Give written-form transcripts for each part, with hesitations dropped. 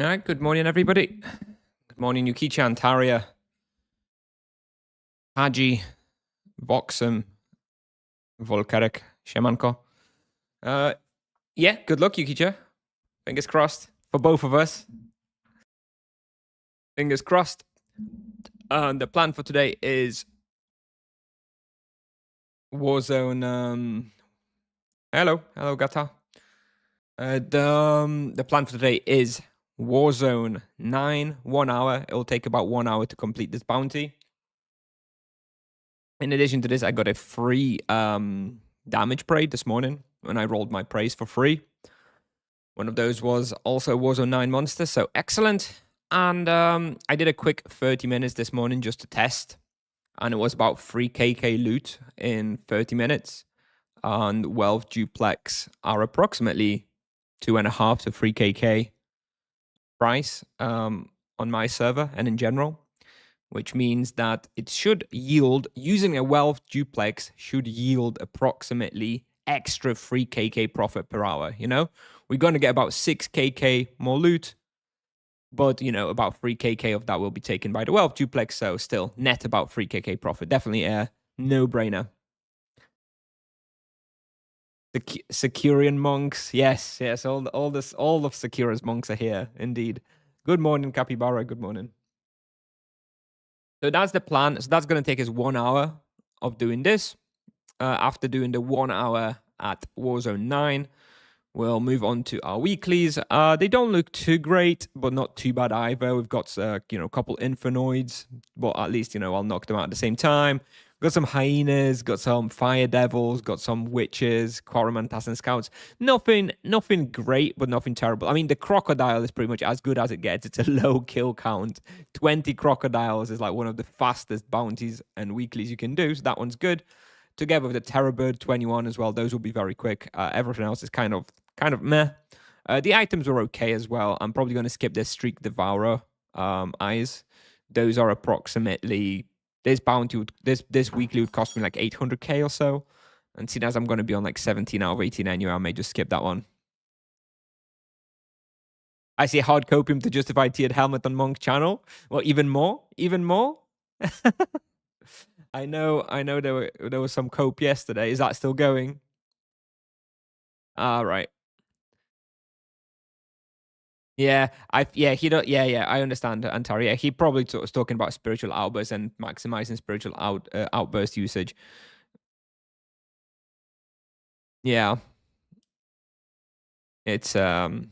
All right, good morning, everybody. Good morning, Yuki-chan, Taria, Haji, Voxum, Volkarek, Shemanko. Yeah, good luck, Yuki-chan. Fingers crossed for both of us. Fingers crossed. The plan for today is Warzone. Hello, Gata. The plan for today is Warzone 9, 1 hour. It will take about 1 hour to complete this bounty. In addition to this, I got a free damage parade this morning when I rolled my praise for free. One of those was also Warzone 9 monster, so excellent. And I did a quick 30 minutes this morning just to test. And it was about 3kk loot in 30 minutes. And Wealth Duplex are approximately 2.5 to 3kk price on my server and in general, which means that it should yield, using a Wealth Duplex should yield approximately extra 3kk profit per hour. You know, we're going to get about 6kk more loot, but, you know, about 3kk of that will be taken by the Wealth Duplex, so still net about 3kk profit. Definitely a no-brainer. The Securian monks, yes, all of Sakura's monks are here, indeed. Good morning, Capybara, good morning. So that's the plan. So that's going to take us 1 hour of doing this. After doing the 1 hour at Warzone 9, we'll move on to our weeklies. They don't look too great, but not too bad either. We've got, a couple infernoids, but at least, I'll knock them out at the same time. Got some hyenas, got some fire devils, got some witches, Coromantans and scouts. Nothing great, but nothing terrible. I mean, the crocodile is pretty much as good as it gets. It's a low kill count. 20 crocodiles is like one of the fastest bounties and weeklies you can do, so that one's good. Together with the Terror Bird 21 as well, those will be very quick. Everything else is kind of meh. The items are okay as well. I'm probably going to skip this Streak Devourer eyes. Those are approximately, this bounty this weekly would cost me like 800k or so. And seeing as I'm going to be on like 17 out of 18 anyway, I may just skip that one. I see hard copium to justify tiered helmet on Monk channel. Well, even more. I know there was some cope yesterday. Is that still going? All right. Yeah, I understand, Antari. Yeah, he probably was talking about spiritual outbursts and maximizing spiritual outburst usage. Yeah, it's it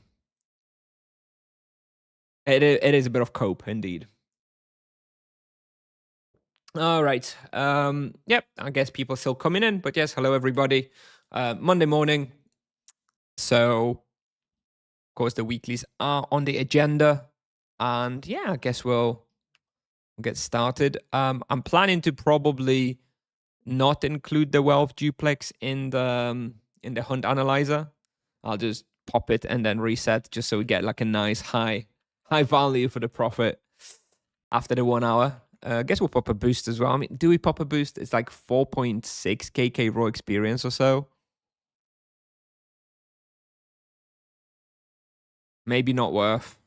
is a bit of cope indeed. All right. Yep. I guess people still coming in, but yes, hello everybody. Monday morning. So, of course, the weeklies are on the agenda, and yeah, I guess we'll get started. I'm planning to probably not include the Wealth Duplex in the hunt analyzer. I'll just pop it and then reset, just so we get like a nice high value for the profit after the 1 hour. I guess we'll pop a boost as well. I mean, do we pop a boost? It's like 4.6kk raw experience or so. Maybe not worth.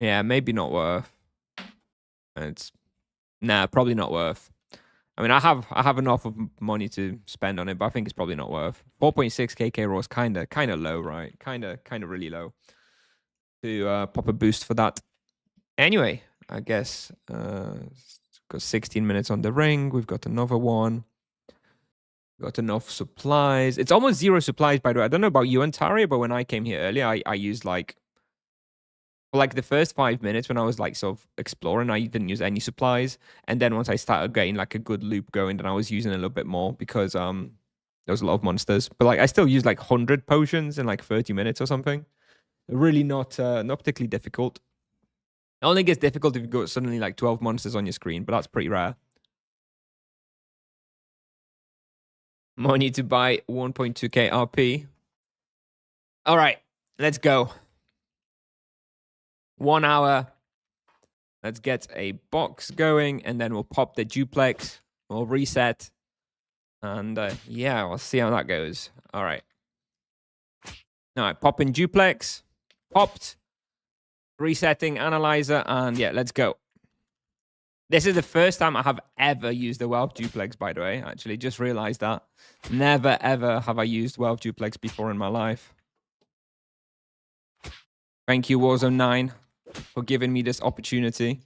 Yeah, maybe not worth. It's probably not worth. I mean, I have enough of money to spend on it, but I think it's probably not worth. 4.6kk raw is kind of low, right? Kind of really low to pop a boost for that. Anyway, I guess got 16 minutes on the ring. We've got another one. Got enough supplies. It's almost 0 supplies, by the way. I don't know about you and Tari, but when I came here earlier, I used like, for like the first 5 minutes when I was like sort of exploring, I didn't use any supplies. And then once I started getting like a good loop going, then I was using a little bit more because there was a lot of monsters. But like I still used like 100 potions in like 30 minutes or something. Really not particularly difficult. It only gets difficult if you got suddenly like 12 monsters on your screen, but that's pretty rare. Money to buy 1.2k RP. All right, let's go. 1 hour. Let's get a box going, and then we'll pop the duplex. We'll reset. And yeah, we'll see how that goes. All right. All right, pop in duplex. Popped. Resetting analyzer, and yeah, let's go. This is the first time I have ever used the Wealth Duplex, by the way. Actually, just realized that. Never, ever have I used Wealth Duplex before in my life. Thank you, Warzone 9, for giving me this opportunity.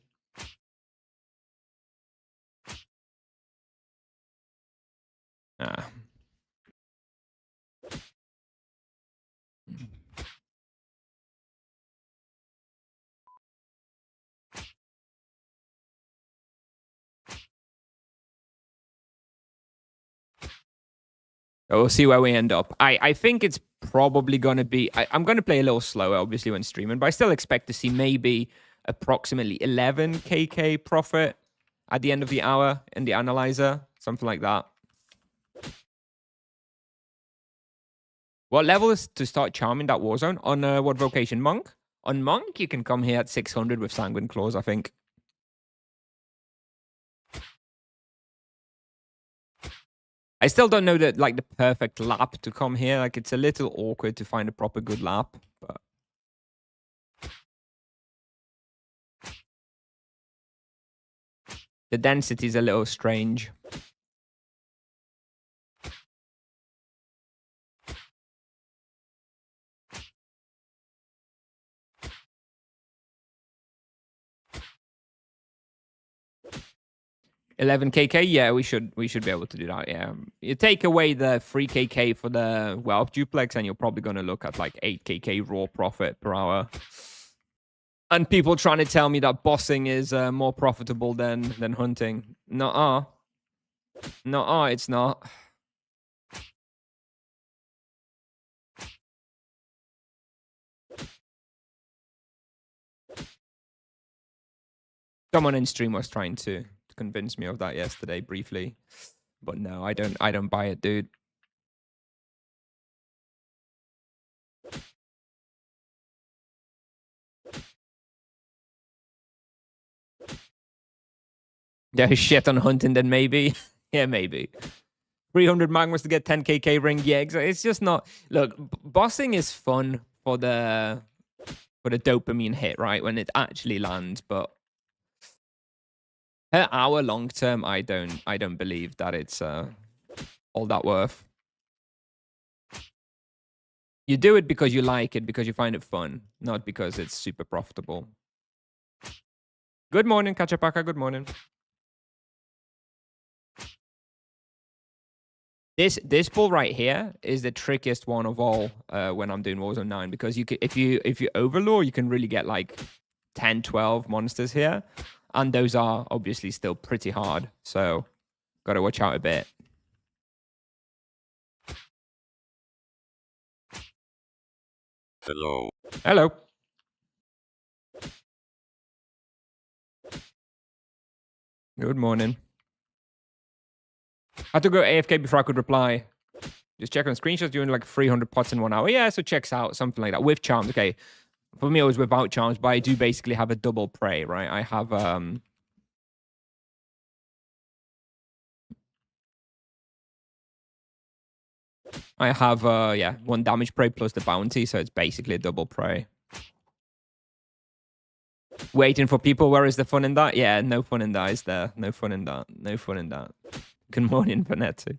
So we'll see where we end up. I think it's probably going to be... I'm going to play a little slower, obviously, when streaming, but I still expect to see maybe approximately 11kk profit at the end of the hour in the analyzer. Something like that. What level is to start charming that Warzone? On what vocation? Monk? On Monk, you can come here at 600 with Sanguine Claws, I think. I still don't know the perfect lap to come here. Like, it's a little awkward to find a proper good lap, but the density is a little strange. $11kk, yeah, we should be able to do that. Yeah, you take away the 3kk for the Wealth Duplex, and you're probably going to look at like 8kk raw profit per hour. And people trying to tell me that bossing is more profitable than hunting. Nuh-uh. Nuh-uh, it's not. Someone in stream was trying to convince me of that yesterday briefly, but no, I don't buy it, dude. Yeah, shit on hunting then maybe. Yeah, maybe. 300 magmas to get 10kk ring. Yeah, exactly. It's just not... Look, bossing is fun for the dopamine hit, right? When it actually lands, but per hour long term, I don't believe that it's all that worth. You do it because you like it, because you find it fun, not because it's super profitable. Good morning, Kachapaka. Good morning. This ball right here is the trickiest one of all when I'm doing Warzone 9, because you can, if you overlure, you can really get like 10, 12 monsters here, and those are obviously still pretty hard. So got to watch out a bit. Hello. Hello. Good morning. I had to go AFK before I could reply. Just check on screenshots, doing like 300 pots in 1 hour. Yeah, so checks out, something like that. With charms, okay. For me, it was without charms, but I do basically have a double prey, right? I have yeah, 1 damage prey plus the bounty, so it's basically a double prey. Waiting for people, where is the fun in that? Yeah, no fun in that, is there? No fun in that. No fun in that. Good morning, Vanetti.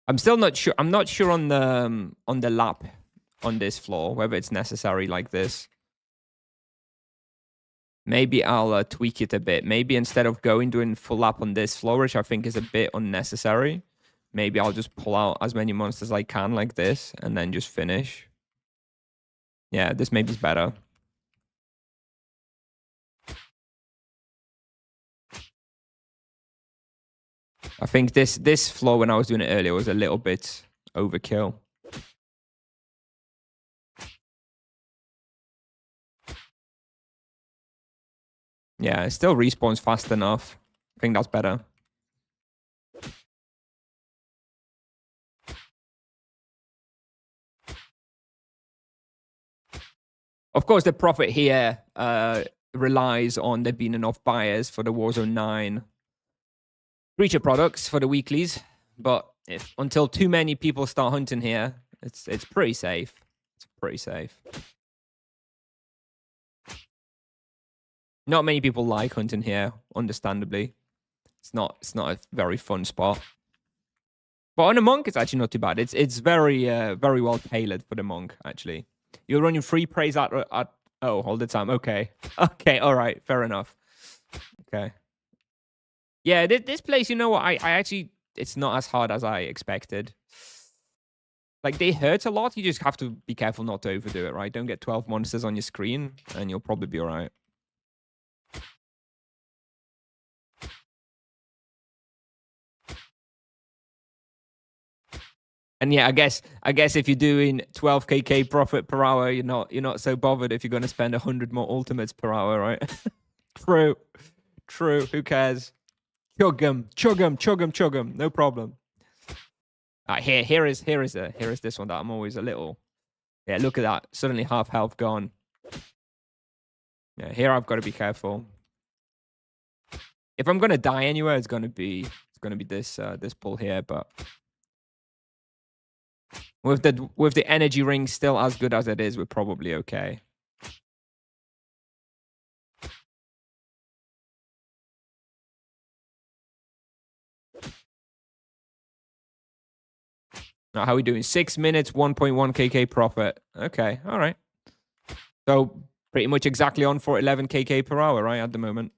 I'm still not sure. I'm not sure on the lap on this floor, whether it's necessary like this. Maybe I'll tweak it a bit. Maybe instead of doing full lap on this floor, which I think is a bit unnecessary, maybe I'll just pull out as many monsters as I can like this and then just finish. Yeah, this maybe is better. I think this floor, when I was doing it earlier, was a little bit overkill. Yeah, it still respawns fast enough. I think that's better. Of course, the profit here relies on there being enough buyers for the Warzone 9 creature products for the weeklies. But if until too many people start hunting here, it's pretty safe. It's pretty safe. Not many people like hunting here, understandably. It's not a very fun spot. But on a monk, it's actually not too bad. It's very well tailored for the monk, actually. You're running free praise at all the time. Okay. Okay, all right, fair enough. Okay. Yeah, this place, you know what? I actually, it's not as hard as I expected. Like, they hurt a lot. You just have to be careful not to overdo it, right? Don't get 12 monsters on your screen, and you'll probably be all right. And yeah, I guess if you're doing 12k profit per hour, you're not so bothered if you're going to spend 100 more ultimates per hour, right? True. Who cares? Chug 'em. No problem. Here is this one that I'm always a little. Yeah, look at that. Suddenly half health gone. Yeah, here I've got to be careful. If I'm gonna die anywhere, it's gonna be this pull here, but with the energy ring still as good as it is, we're probably okay. Now, how are we doing? 6 minutes, 1.1 kk profit. Okay, all right. So pretty much exactly on for 11 kk per hour, right, at the moment.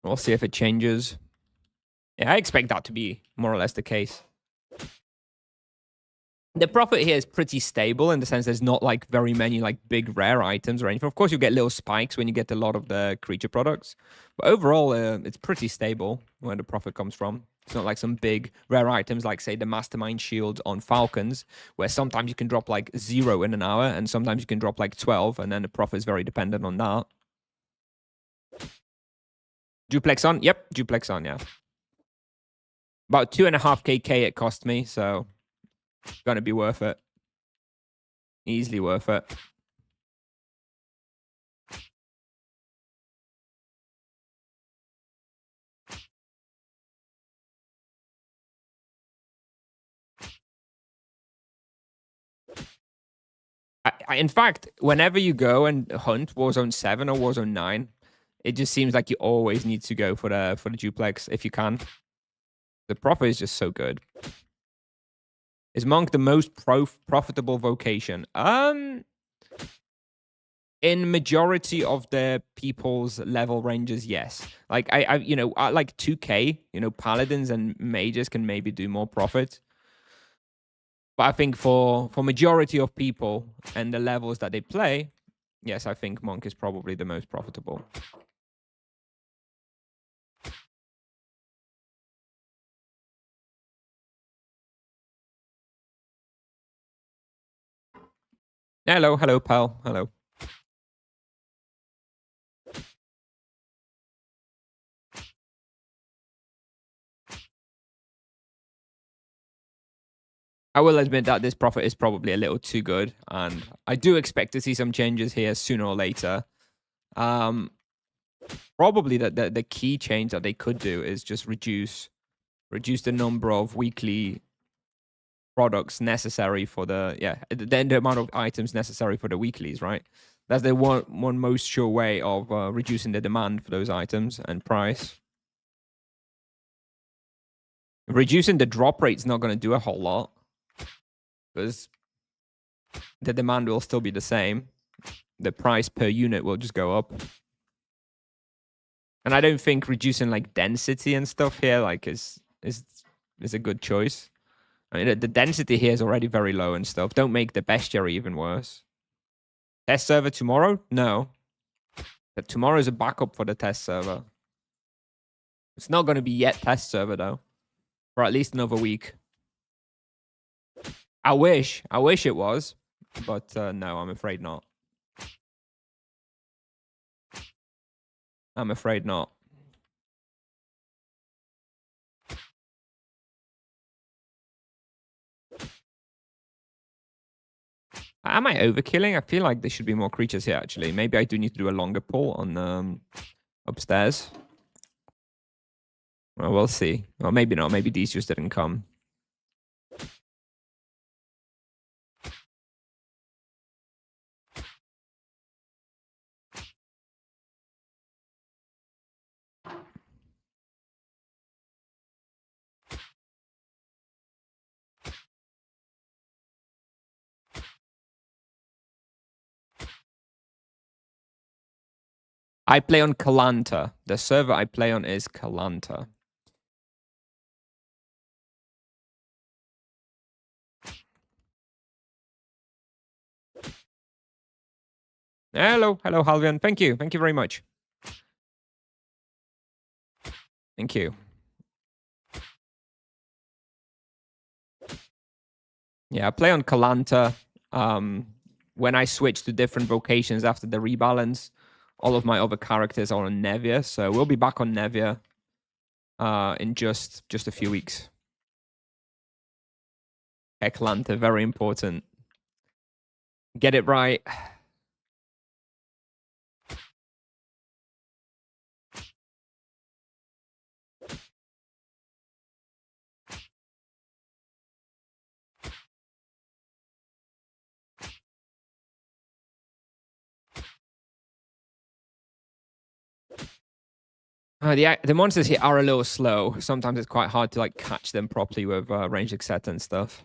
We'll see if it changes. Yeah, I expect that to be more or less the case. The profit here is pretty stable in the sense there's not like very many like big rare items or anything. Of course, you get little spikes when you get a lot of the creature products, but overall, it's pretty stable where the profit comes from. It's not like some big rare items like, say, the Mastermind Shield on Falcons, where sometimes you can drop like 0 in an hour and sometimes you can drop like 12, and then the profit is very dependent on that. Duplex on? Yep, duplex on, yeah. About 2.5 kk it cost me, so it's gonna be worth it. Easily worth it. In fact, whenever you go and hunt Warzone 7 or Warzone 9, it just seems like you always need to go for the duplex if you can. The profit is just so good. Is Monk the most profitable vocation? In majority of the people's level ranges, yes. Like I like 2k, paladins and mages can maybe do more profit. But I think for majority of people and the levels that they play, yes, I think Monk is probably the most profitable. Hello, pal. Hello. I will admit that this profit is probably a little too good, and I do expect to see some changes here sooner or later. Probably the key change that they could do is just reduce the number of weekly products necessary for the amount of items necessary for the weeklies, right? That's the one most sure way of reducing the demand for those items and price. Reducing the drop rate is not going to do a whole lot because the demand will still be the same. The price per unit will just go up. And I don't think reducing like density and stuff here like is a good choice. I mean, the density here is already very low and stuff. Don't make the bestiary even worse. Test server tomorrow? No. But tomorrow is a backup for the test server. It's not going to be yet test server though. For at least another week. I wish it was. But no, I'm afraid not. I'm afraid not. Am I overkilling? I feel like there should be more creatures here, actually. Maybe I do need to do a longer pull on upstairs. Well, we'll see. Or maybe not. Maybe these just didn't come. I play on Kalanta. The server I play on is Kalanta. Hello, Halvian. Thank you very much. Thank you. Yeah, I play on Kalanta. When I switch to different vocations after the rebalance, all of my other characters are on Nevia, so we'll be back on Nevia in just a few weeks. Kalanta, very important. Get it right. The monsters here are a little slow. Sometimes it's quite hard to like catch them properly with range etc and stuff.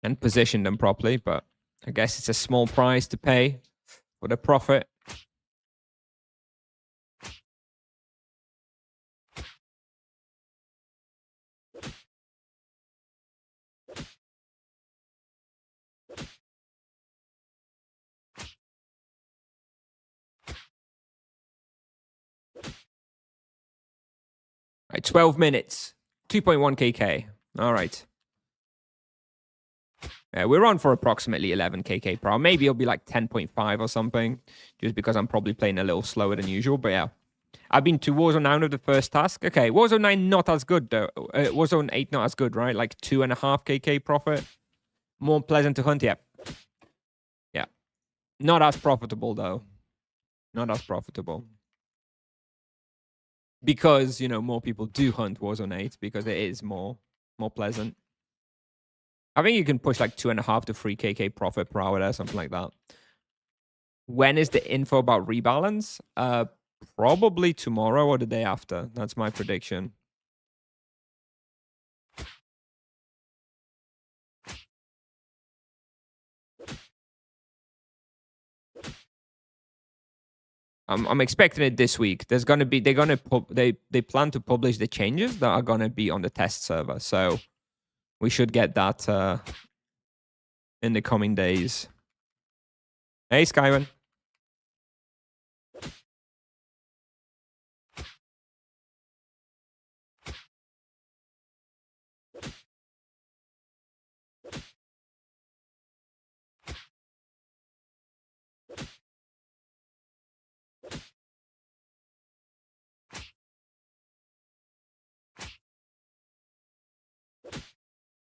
And position them properly, but I guess it's a small price to pay for the profit. Right, 12 minutes, 2.1 kk. All right. We're on for approximately 11 kk per hour. Maybe it'll be like 10.5 or something, just because I'm probably playing a little slower than usual. But yeah, I've been to Warzone 9 with the first task. Okay, Warzone 9 not as good though. Warzone 8 not as good, right? Like 2.5 kk profit. More pleasant to hunt, yeah. Yeah. Not as profitable though. Not as profitable. Because, you know, more people do hunt Warzone 8 because it is more pleasant. I think you can push like 2.5 to 3 kk profit per hour there, something like that. When is the info about rebalance? Probably tomorrow or the day after. That's my prediction. I'm expecting it this week. There's gonna be they plan to publish the changes that are gonna be on the test server. So we should get that in the coming days. Hey, Skyman.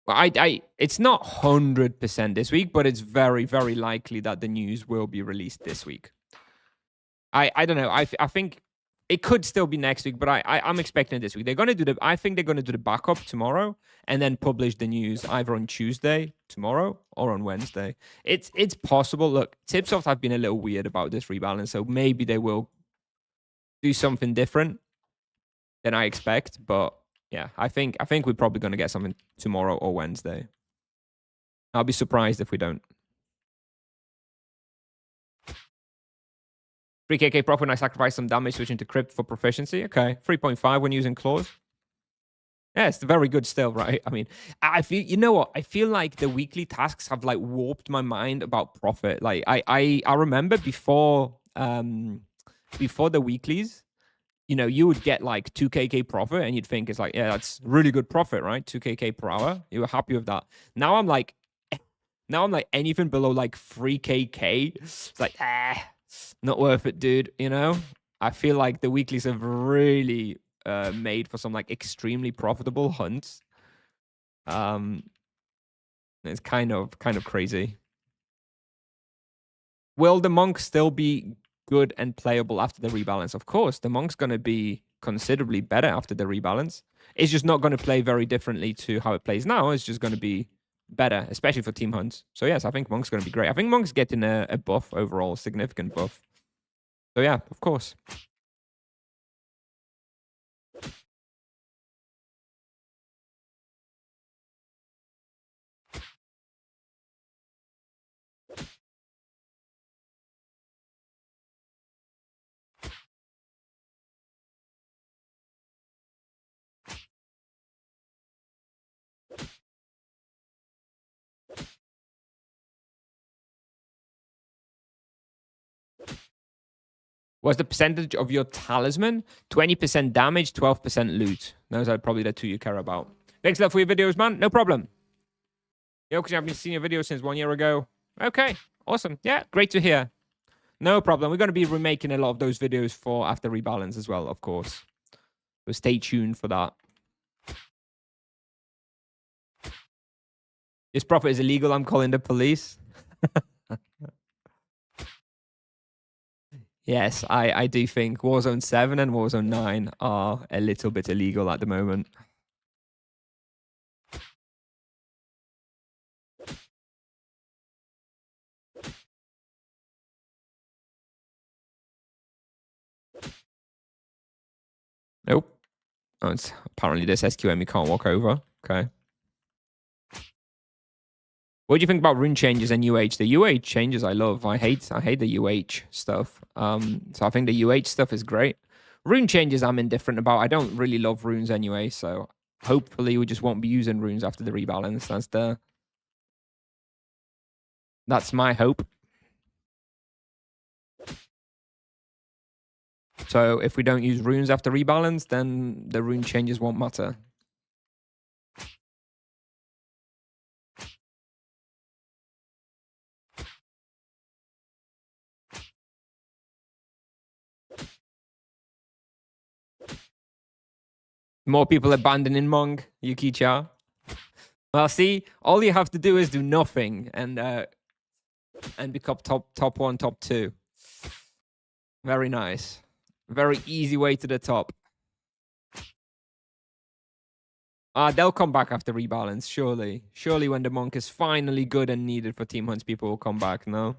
Well, it's not 100% this week, but it's very, very likely that the news will be released this week. I don't know. I think it could still be next week, but I'm expecting it this week. They're gonna do I think they're gonna do the backup tomorrow and then publish the news either on Tuesday, tomorrow, or on Wednesday. It's possible. Look, Tipsoft have been a little weird about this rebalance, so maybe they will do something different than I expect. But yeah, I think we're probably gonna get something tomorrow or Wednesday. I'll be surprised if we don't. 3kk profit when I sacrifice some damage switching to crypt for proficiency. Okay, 3.5 when using claws. Yeah, it's very good still, right? I mean, I feel, you know what? I feel like the weekly tasks have like warped my mind about profit. Like I remember before the weeklies, you know, you would get like 2kk profit and you'd think it's like, yeah, that's really good profit, right? 2kk per hour. You were happy with that. Now I'm like anything below like 3kk. It's like, not worth it, dude. You know, I feel like the weeklies have really made for some like extremely profitable hunts. It's kind of crazy. Will the monk still be good and playable after the rebalance? Of course, the monk's going to be considerably better after the rebalance. It's just not going to play very differently to how it plays now. It's just going to be better, especially for team hunts. So yes, I think monk's going to be great. I think monk's getting a buff overall, significant buff. So yeah, of course. What's the percentage of your talisman? 20% damage, 12% loot. Those are probably the two you care about. Thanks a lot for your videos, man. No problem. Yo, because I've been seeing your videos since 1 year ago. Okay, awesome. Yeah, great to hear. No problem. We're going to be remaking a lot of those videos for after rebalance as well, of course. So stay tuned for that. This profit is illegal. I'm calling the police. Yes, I do think Warzone 7 and Warzone 9 are a little bit illegal at the moment. Nope. Oh, it's apparently this SQM you can't walk over. Okay. What do you think about rune changes and UH? The UH changes I love. I hate the UH stuff. So I think the UH stuff is great. Rune changes I'm indifferent about. I don't really love runes anyway, so hopefully we just won't be using runes after the rebalance. That's my hope. So if we don't use runes after rebalance, then the rune changes won't matter. More people abandoning Mong, Yuki-cha. Well, see, all you have to do is do nothing and become top 1, top 2. Very nice. Very easy way to the top. They'll come back after rebalance, surely. Surely when the monk is finally good and needed for team hunts, people will come back, no?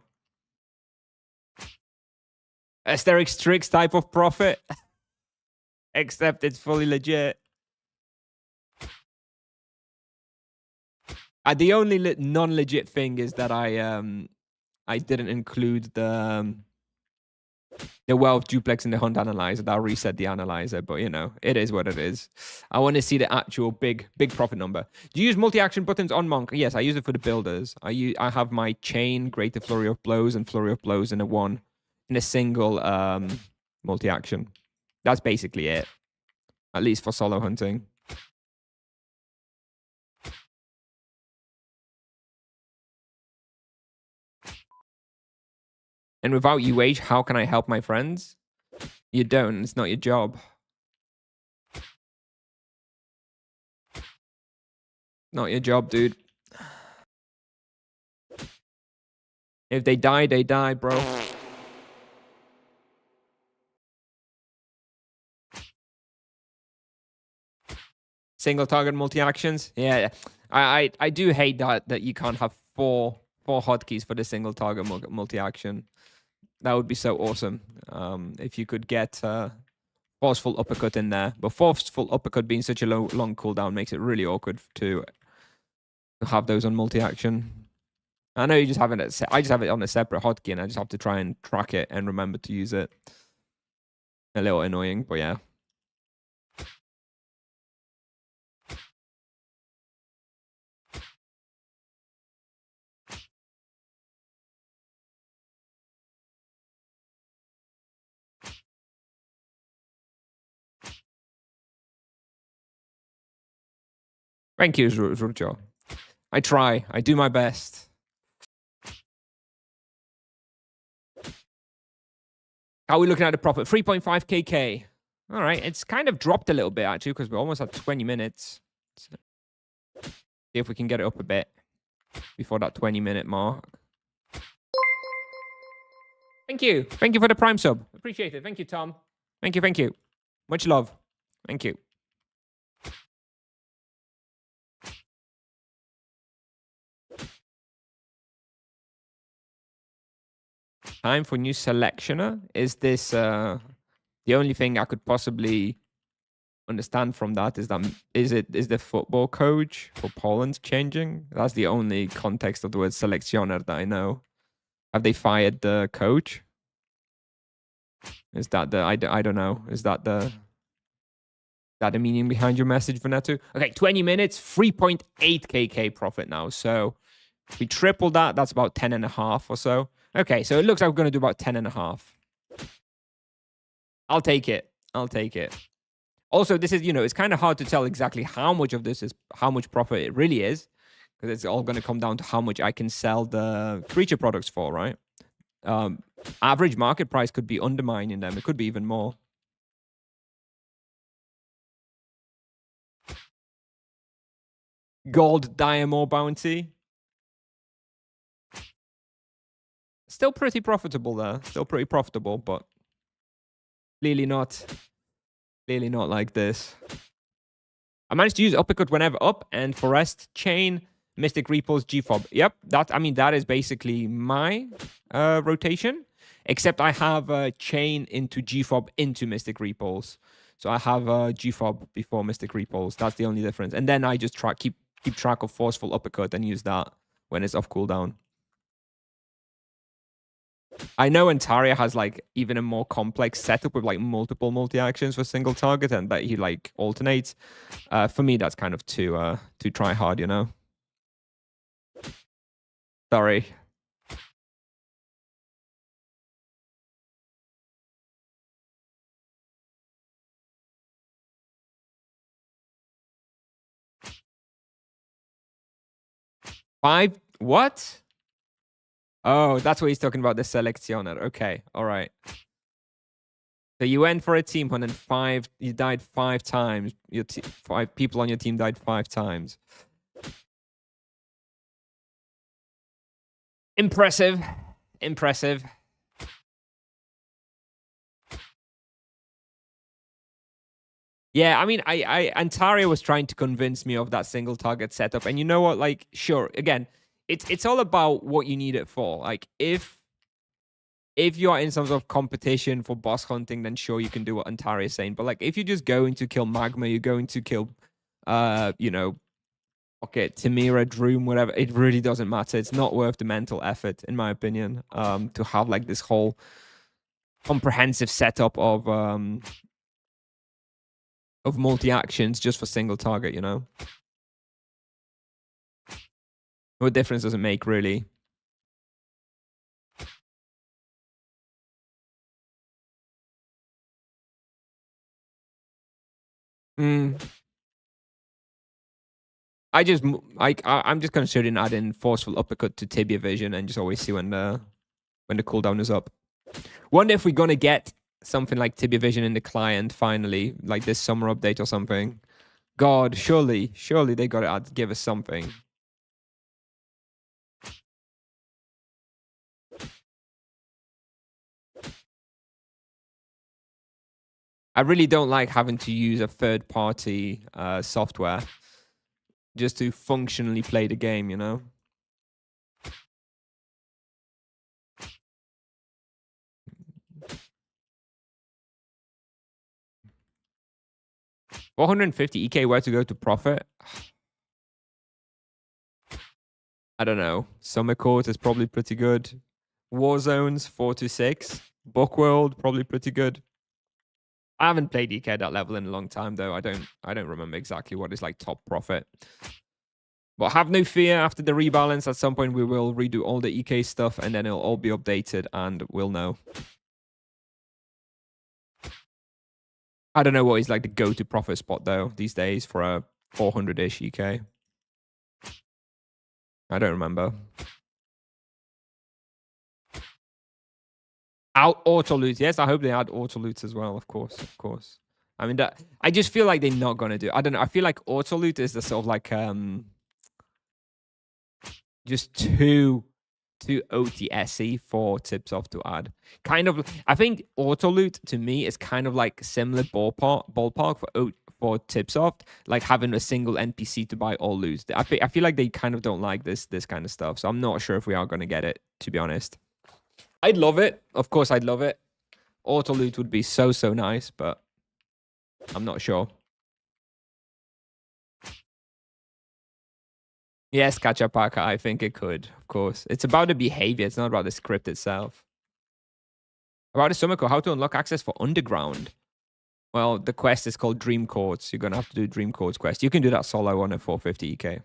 Aesthetic Strix type of profit. Except it's fully legit. The only non-legit thing is that I didn't include the wealth duplex in the hunt analyzer. That reset the analyzer, but you know, it is what it is. I want to see the actual big profit number. Do you use multi-action buttons on Monk? Yes, I use it for the builders. I have my chain, greater flurry of blows, and flurry of blows in a single multi-action. That's basically it. At least for solo hunting. And without UH, how can I help my friends? You don't. It's not your job. Not your job, dude. If they die, they die, bro. Single target multi-actions? Yeah. I do hate that you can't have four hotkeys for the single target multi-action. That would be so awesome. If you could get forceful uppercut in there. But forceful uppercut being such a long cooldown makes it really awkward to have those on multi-action. I know you just have it. I just have it on a separate hotkey, and I just have to try and track it and remember to use it. A little annoying, but yeah. Thank you, Rujo. I try. I do my best. How are we looking at the profit? 3.5 KK. All right. It's kind of dropped a little bit, actually, because we're almost at 20 minutes. See if we can get it up a bit. before that 20-minute mark. Thank you. Thank you for the Prime sub. Appreciate it. Thank you, Tom. Thank you. Thank you. Much love. Thank you. Time for new selectioner. Is this the only thing I could possibly understand from that is the football coach for Poland changing? That's the only context of the word selectioner that I know. Have they fired the coach? Is that the I don't know. Is that the meaning behind your message, Vanetu? Okay, 20 minutes, 3.8 KK profit now. So if we triple that, that's about 10.5 or so. Okay, so it looks like we're going to do about 10.5. I'll take it. I'll take it. Also, this is, it's kind of hard to tell exactly how much of this is, how much profit it really is, because it's all going to come down to how much I can sell the creature products for, right? Average market price could be undermining them. It could be even more. Gold Diamond bounty. Still pretty profitable there. Still pretty profitable, but clearly not like this. I managed to use uppercut whenever up, and forest chain, mystic repulse, gfob. Yep, that is basically my rotation, except I have a chain into gfob into mystic repulse. So I have a gfob before mystic repulse. That's the only difference. And then I just keep track of forceful uppercut and use that when it's off cooldown. I know Antaria has like even a more complex setup with like multiple multi-actions for single target and that he like alternates. For me, that's kind of too try hard, Sorry. Five? What? Oh, that's what he's talking about, the selectioner. Okay, all right. So you went for a team hunt and you died 5 times. 5 people on your team died 5 times. Impressive. Impressive. Yeah, I mean, Antaria was trying to convince me of that single target setup. And you know what? Like, sure, again, it's all about what you need it for. Like, if you are in some sort of competition for boss hunting, then sure, you can do what Antaria is saying. But like, if you're just going to kill Magma, you're going to kill, okay, Timira, Droom, whatever. It really doesn't matter. It's not worth the mental effort, in my opinion, to have like this whole comprehensive setup of multi-actions just for single target, What difference does it make, really? I'm just considering adding forceful uppercut to Tibia vision and just always see when the cooldown is up. Wonder if we're gonna get something like Tibia vision in the client finally, like this summer update or something. God, surely they gotta give us something. I really don't like having to use a third-party software just to functionally play the game, 450 EK, where to go to profit? I don't know. Summer Court is probably pretty good. Warzones 4 to 6. Bookworld probably pretty good. I haven't played EK at that level in a long time though. I don't remember exactly what is like top profit. But have no fear, after the rebalance at some point we will redo all the EK stuff and then it'll all be updated and we'll know. I don't know what is like the go-to profit spot though these days for a 400-ish EK. I don't remember. Auto loot, yes. I hope they add auto loot as well. Of course. I mean, I just feel like they're not gonna do. I don't know. I feel like auto loot is the sort of like just too OTSy for tips off to add. Kind of, I think auto loot to me is kind of like similar ballpark for tips off, like having a single NPC to buy all loot. I feel like they kind of don't like this kind of stuff. So I'm not sure if we are going to get it, to be honest. I'd love it. Of course, I'd love it. Auto loot would be so nice, but I'm not sure. Yes, Gacha Packer, I think it could, of course. It's about the behavior. It's not about the script itself. About the Sumiko, how to unlock access for Underground. Well, the quest is called Dream Chords. You're going to have to do Dream Chords quest. You can do that solo on a 450 EK.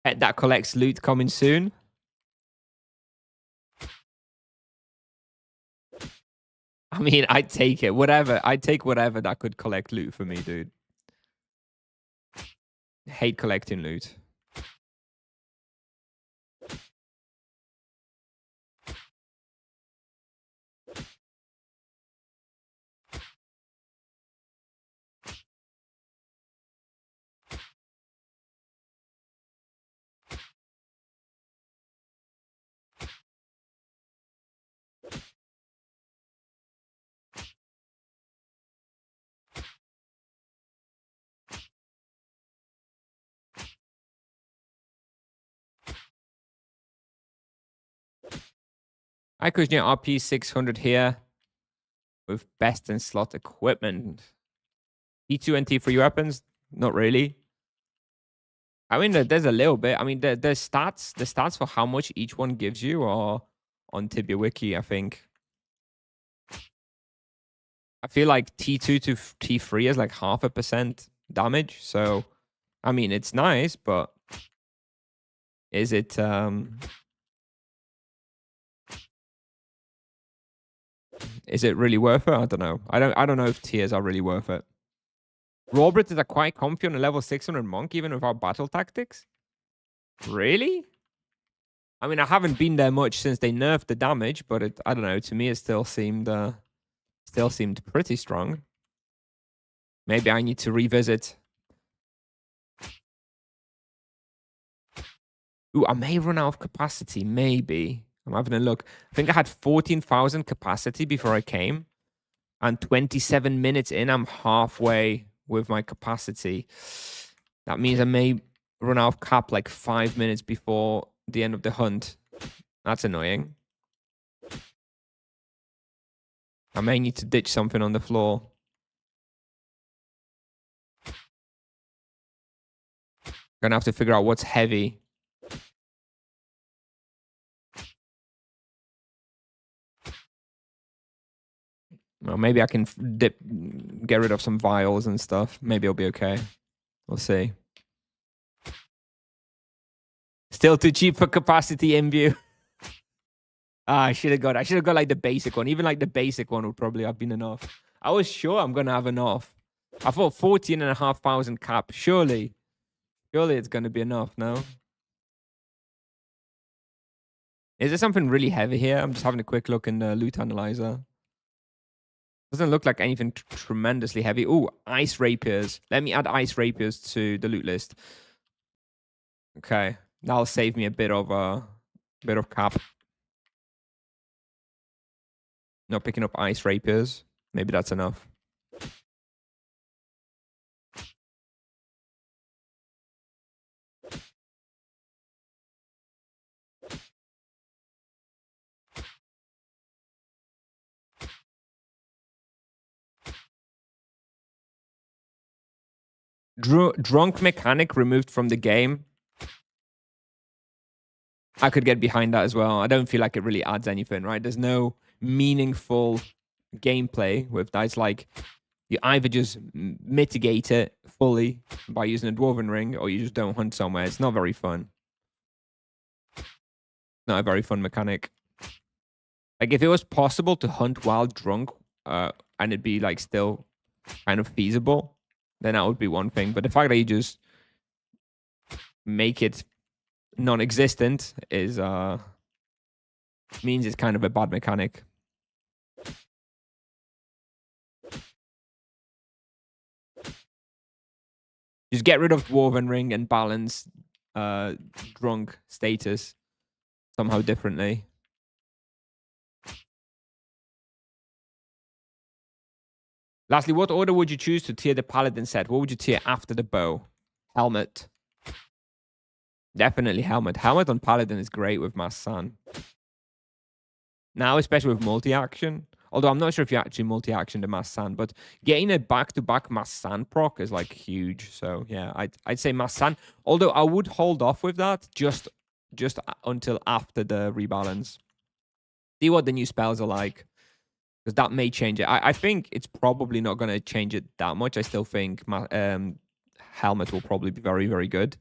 Pet that collects loot coming soon. I mean, I'd take it. Whatever. I'd take whatever that could collect loot for me, dude. Hate collecting loot. I could RP 600 here with best in slot equipment. T2 and T3 weapons? Not really. I mean, there's a little bit. I mean, the stats for how much each one gives you are on Tibia Wiki, I think. I feel like T2 to T3 is like 0.5% damage. So, I mean, it's nice, but is it really worth it? I don't know. I don't know if tiers are really worth it. Robert is a quite comfy on a level 600 monk, even without battle tactics. Really? I mean, I haven't been there much since they nerfed the damage, but I don't know. To me, it still seemed pretty strong. Maybe I need to revisit. Ooh, I may run out of capacity. Maybe. I'm having a look. I think I had 14,000 capacity before I came. And 27 minutes in, I'm halfway with my capacity. That means I may run out of cap like 5 minutes before the end of the hunt. That's annoying. I may need to ditch something on the floor. Gonna have to figure out what's heavy. Well, maybe I can get rid of some vials and stuff. Maybe it'll be okay. We'll see. Still too cheap for capacity imbue. I should have got like the basic one. Even like the basic one would probably have been enough. I was sure I'm gonna have enough. I thought 14,500 cap. Surely it's gonna be enough, no? Is there something really heavy here? I'm just having a quick look in the loot analyzer. Doesn't look like anything tremendously heavy. Ooh, ice rapiers. Let me add ice rapiers to the loot list. Okay, that'll save me a bit of cap. Not picking up ice rapiers. Maybe that's enough. Drunk mechanic removed from the game. I could get behind that as well. I don't feel like it really adds anything, right? There's no meaningful gameplay with that. It's like you either just mitigate it fully by using a dwarven ring, or you just don't hunt somewhere. It's not very fun. Not a very fun mechanic. Like if it was possible to hunt while drunk, and it'd be like still kind of feasible, then that would be one thing. But the fact that you just make it non-existent is Means it's kind of a bad mechanic. Just get rid of Dwarven Ring and balance drunk status somehow differently. Lastly, what order would you choose to tier the Paladin set? What would you tier after the bow? Helmet. Definitely helmet. Helmet on Paladin is great with Mass San. Now, especially with multi-action. Although I'm not sure if you actually multi-action the Mass San, but getting a back-to-back Mass San proc is like huge. So yeah, I'd say Mass San. Although I would hold off with that just until after the rebalance. See what the new spells are like, because that may change it. I think it's probably not going to change it that much. I still think Helmet will probably be very, very good.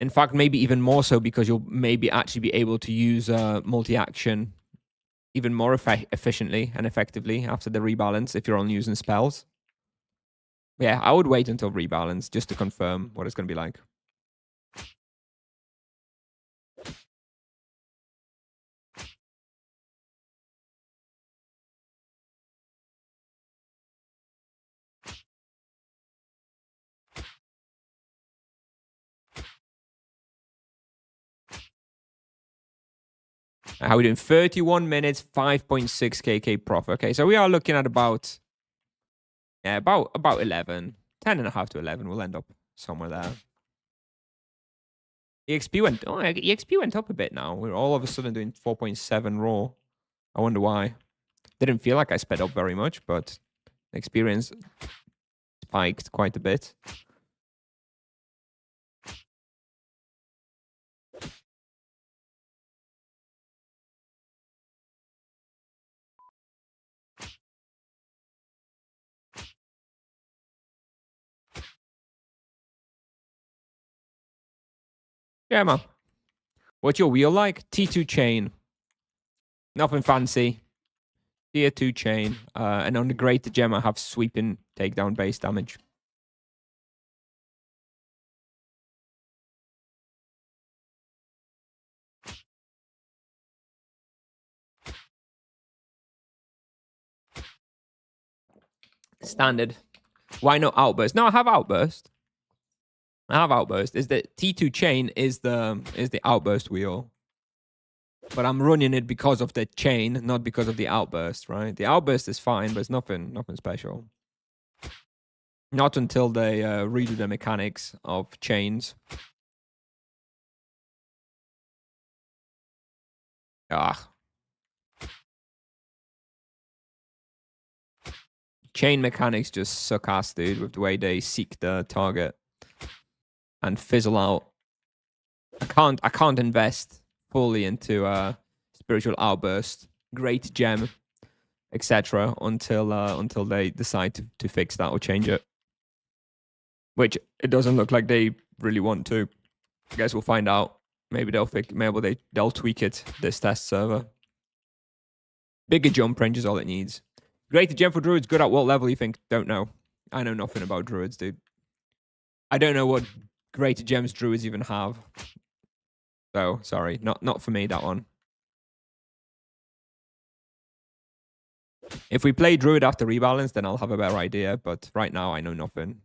In fact, maybe even more so, because you'll maybe actually be able to use multi-action even more efficiently and effectively after the rebalance if you're only using spells. Yeah, I would wait until rebalance just to confirm what it's going to be like. How are we doing? 31 minutes, 5.6 KK profit. Okay, so we are looking at about 11. 10 and a half to 11. We'll end up somewhere there. EXP went up a bit now. We're all of a sudden doing 4.7 raw. I wonder why. Didn't feel like I sped up very much, but experience spiked quite a bit. Yeah, man. What's your wheel like? T2 chain. Nothing fancy. Tier 2 chain. And on the greater gem, I have sweeping takedown base damage. Standard. Why not outburst? No, I have outburst. Is the T2 chain is the outburst wheel. But I'm running it because of the chain, not because of the outburst, right? The outburst is fine, but it's nothing special. Not until they redo the mechanics of chains. Chain mechanics just suck ass, dude, with the way they seek the target and fizzle out. I can't invest fully into spiritual outburst, great gem, etc. until they decide to fix that or change it. Which it doesn't look like they really want to. I guess we'll find out. Maybe they'll tweak it this test server. Bigger jump range is all it needs. Greater gem for druids, good at what level you think? Don't know. I know nothing about druids, dude. I don't know what greater gems druids even have. So, sorry. Not for me, that one. If we play druid after rebalance, then I'll have a better idea. But right now, I know nothing.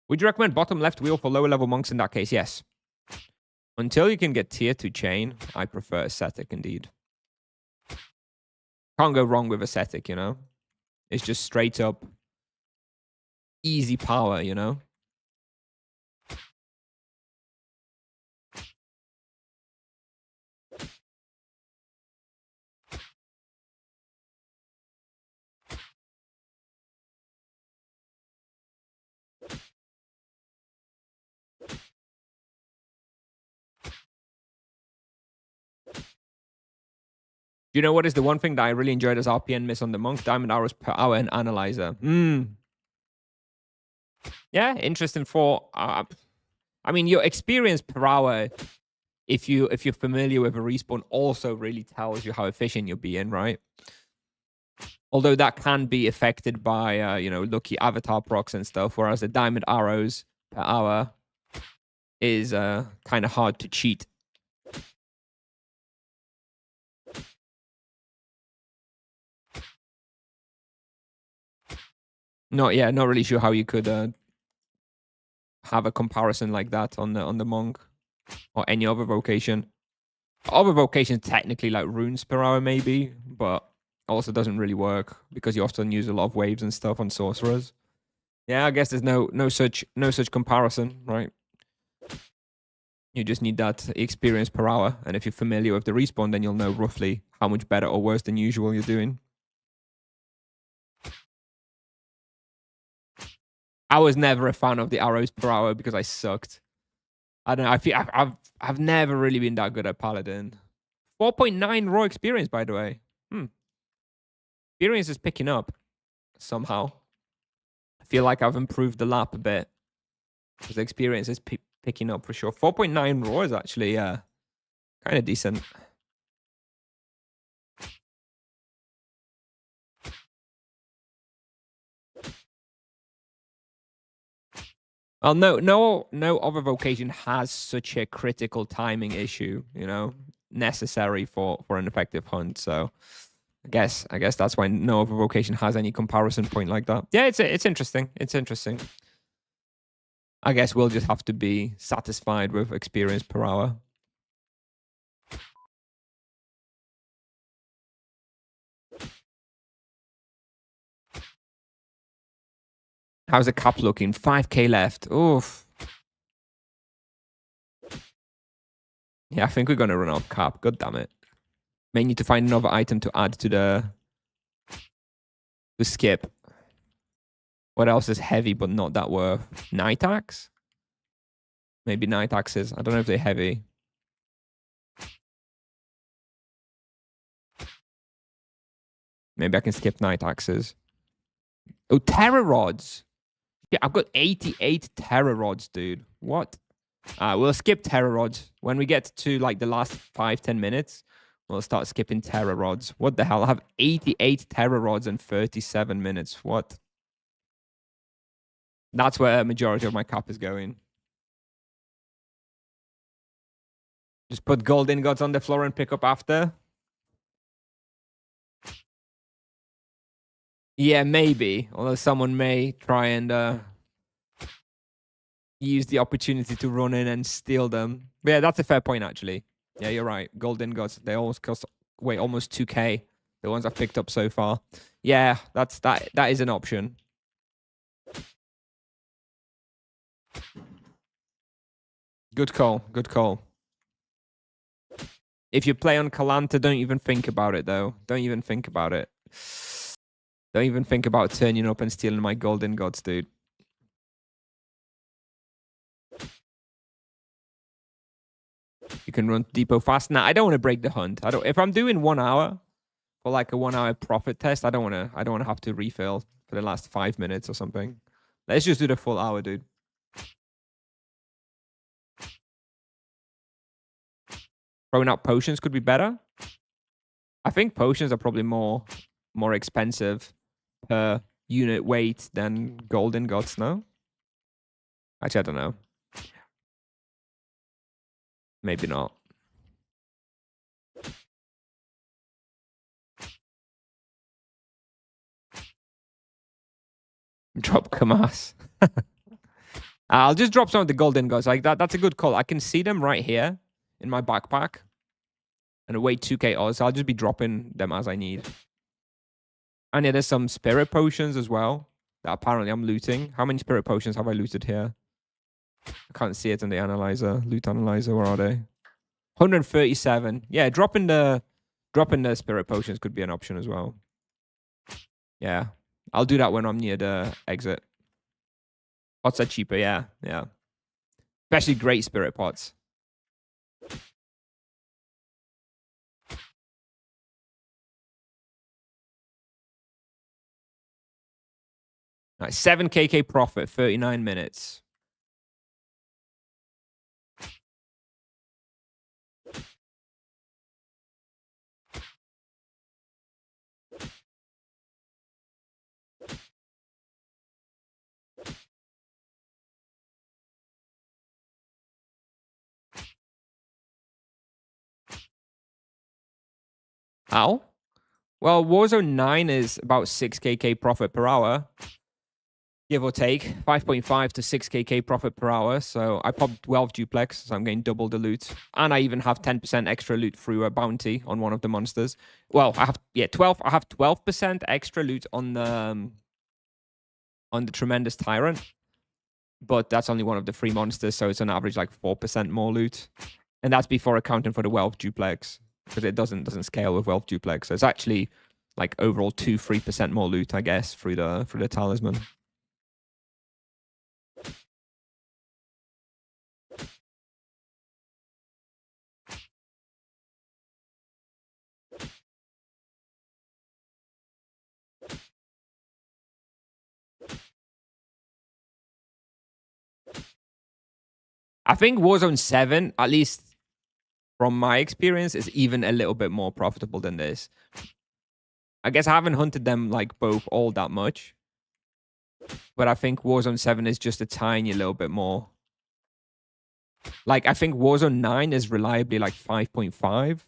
Would you recommend bottom left wheel for lower level monks in that case? Yes. Until you can get tier 2 chain, I prefer ascetic indeed. Can't go wrong with ascetic, you know? It's just straight up easy power, you know? Do you know what is the one thing that I really enjoyed as RPN miss on the monk? Diamond hours per hour and analyzer. Yeah, interesting for... I mean, your experience per hour, if you're familiar with a respawn, also really tells you how efficient you're being, right? Although that can be affected by, lucky avatar procs and stuff, whereas the diamond arrows per hour is kind of hard to cheat. Not really sure how you could have a comparison like that on the monk or any other vocation. Other vocations technically like runes per hour maybe, but also doesn't really work because you often use a lot of waves and stuff on sorcerers. Yeah, I guess there's no such comparison, right? You just need that experience per hour, and if you're familiar with the respawn, then you'll know roughly how much better or worse than usual you're doing. I was never a fan of the arrows per hour because I sucked. I don't know. I feel I've never really been that good at Paladin. 4.9 raw experience, by the way. Experience is picking up somehow. I feel like I've improved the lap a bit because the experience is picking up for sure. 4.9 raw is actually kind of decent. Well, no other vocation has such a critical timing issue, you know, necessary for an effective hunt. So I guess that's why no other vocation has any comparison point like that. Yeah, it's interesting. It's interesting. I guess we'll just have to be satisfied with experience per hour. How's the cap looking? 5k left. Oof. Yeah, I think we're gonna run out of cap. God damn it. May need to find another item to add to the skip. What else is heavy but not that worth? Night axe? Maybe night axes. I don't know if they're heavy. Maybe I can skip night axes. Oh, terror rods. Yeah, I've got 88 terror rods, dude. What? We'll skip terror rods. When we get to like the last 5-10 minutes, we'll start skipping terror rods. What the hell? I have 88 terror rods in 37 minutes. What? That's where a majority of my cap is going. Just put gold ingots on the floor and pick up after. Yeah, maybe. Although someone may try and use the opportunity to run in and steal them. But yeah, that's a fair point, actually. Yeah, you're right. Gold ingots, they always cost, wait, almost 2k. The ones I've picked up so far. Yeah, that is an option. Good call. Good call. If you play on Kalanta, don't even think about it, though. Don't even think about it. Don't even think about turning up and stealing my gold ingots, dude. You can run depot fast. Nah, I don't want to break the hunt. I don't. If I'm doing 1 hour for like a 1 hour profit test, I don't want to have to refill for the last 5 minutes or something. Let's just do the full hour, dude. Throwing out potions could be better. I think potions are probably more expensive per unit weight than gold ingots, no? Actually, I don't know. Maybe not. Drop Kamas. I'll just drop some of the gold ingots. Like that's a good call. I can see them right here in my backpack. And weigh 2k odds. So I'll just be dropping them as I need. And yeah, there's some spirit potions as well that apparently I'm looting. How many spirit potions have I looted here? I can't see it in the analyzer. Loot analyzer, where are they? 137. Yeah, dropping the spirit potions could be an option as well. Yeah. I'll do that when I'm near the exit. Pots are cheaper, yeah. Yeah. Especially great spirit pots. Right, 7kk profit, 39 minutes. How? Well, Warzone 9 is about 6kk profit per hour, give or take, 5.5 to 6kk profit per hour. So I popped 12 duplex, so I'm getting double the loot. And I even have 10% extra loot through a bounty on one of the monsters. Well, I have 12. I have 12% extra loot on the Tremendous Tyrant. But that's only one of the 3 monsters, so it's on average like 4% more loot. And that's before accounting for the wealth duplex, because it doesn't scale with wealth duplex. So it's actually like overall 3% more loot, I guess, through the talisman. I think Warzone 7, at least from my experience, is even a little bit more profitable than this. I guess I haven't hunted them like both all that much, but I think Warzone 7 is just a tiny little bit more. Like, I think Warzone 9 is reliably like 5.5,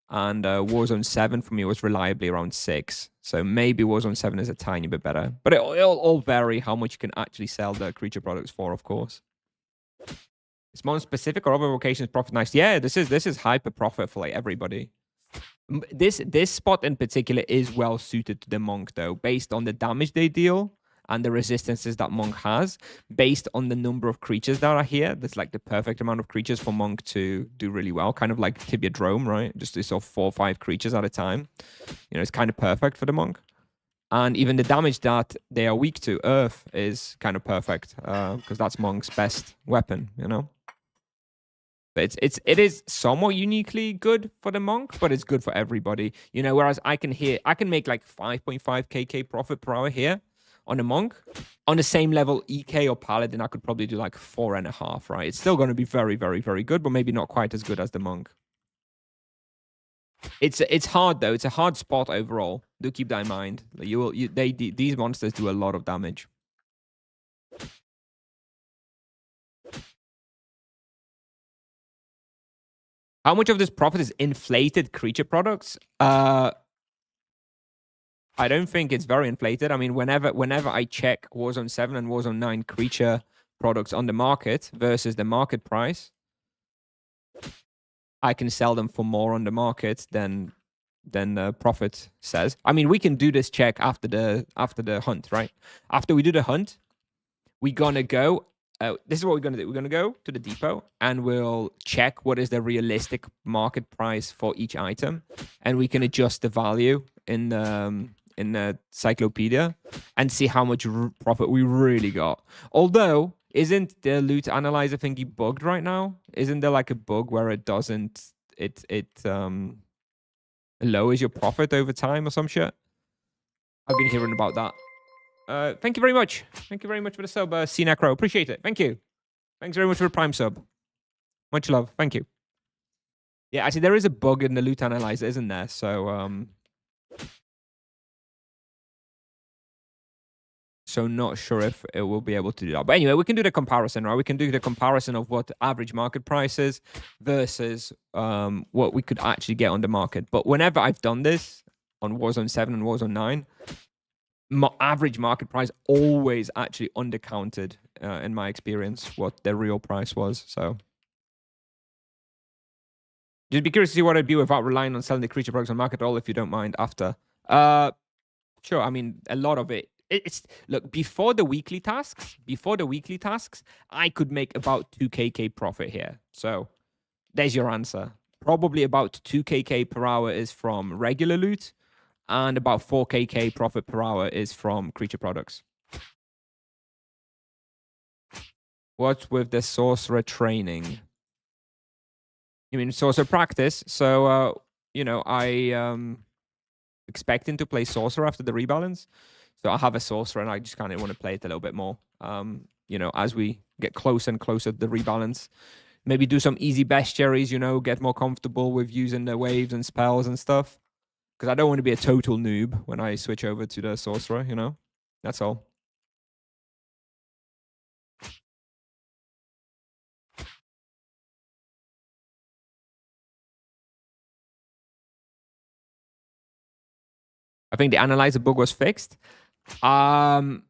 and Warzone 7 for me was reliably around 6. So maybe Warzone 7 is a tiny bit better, but it'll all vary how much you can actually sell the creature products for, of course. It's more specific or other locations profit nice. Yeah, this is hyper profit for like everybody. This spot in particular is well suited to the monk though, based on the damage they deal and the resistances that monk has, based on the number of creatures that are here. That's like the perfect amount of creatures for monk to do really well, kind of like Tibia Drome, right? Just this sort of 4 or 5 creatures at a time. You know, it's kind of perfect for the monk. And even the damage that they are weak to, earth, is kind of perfect, because that's monk's best weapon, you know? But it is somewhat uniquely good for the monk, but it's good for everybody. You know, whereas I can make like 5.5kk profit per hour here on a monk. On the same level, EK or Paladin, I could probably do like 4.5, right? It's still going to be very, very, very good, but maybe not quite as good as the monk. It's hard though. It's a hard spot overall. Do keep that in mind. These monsters do a lot of damage. How much of this profit is inflated creature products? I don't think it's very inflated. I mean, whenever I check Warzone 7 and Warzone 9 creature products on the market versus the market price, I can sell them for more on the market than the profit says. I mean, we can do this check after the hunt, right? After we do the hunt, we're gonna go. This is what we're gonna do. We're gonna go to the depot and we'll check what is the realistic market price for each item, and we can adjust the value in the cyclopedia and see how much profit we really got. Although, isn't the loot analyzer thingy bugged right now? Isn't there like a bug where it doesn't it lowers your profit over time or some shit? I've been hearing about that. Thank you very much. Thank you very much for the sub, C-Necro. Appreciate it. Thank you. Thanks very much for the Prime sub. Much love. Thank you. Yeah, actually, there is a bug in the loot analyzer, isn't there? So not sure if it will be able to do that. But anyway, we can do the comparison, right? We can do the comparison of what average market price is versus what we could actually get on the market. But whenever I've done this on Warzone 7 and Warzone 9, average market price always actually undercounted, in my experience, what the real price was. So just be curious to see what I'd be without relying on selling the creature products on market at all, if you don't mind, after. Sure. I mean, a lot of it's look, before the weekly tasks, I could make about 2kk profit here. So there's your answer. Probably about 2kk per hour is from regular loot, and about 4kk profit per hour is from creature products. What's with the sorcerer training? You mean sorcerer practice? So I expecting to play sorcerer after the rebalance. So I have a sorcerer and I just kind of want to play it a little bit more. As we get closer and closer to the rebalance, maybe do some easy bestiaries, get more comfortable with using the waves and spells and stuff. Because I don't want to be a total noob when I switch over to the sorcerer, That's all. I think the analyzer bug was fixed. I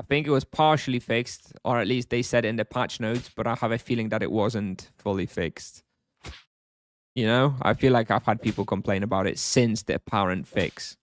think it was partially fixed, or at least they said in the patch notes, but I have a feeling that it wasn't fully fixed. You know, I feel like I've had people complain about it since the apparent fix.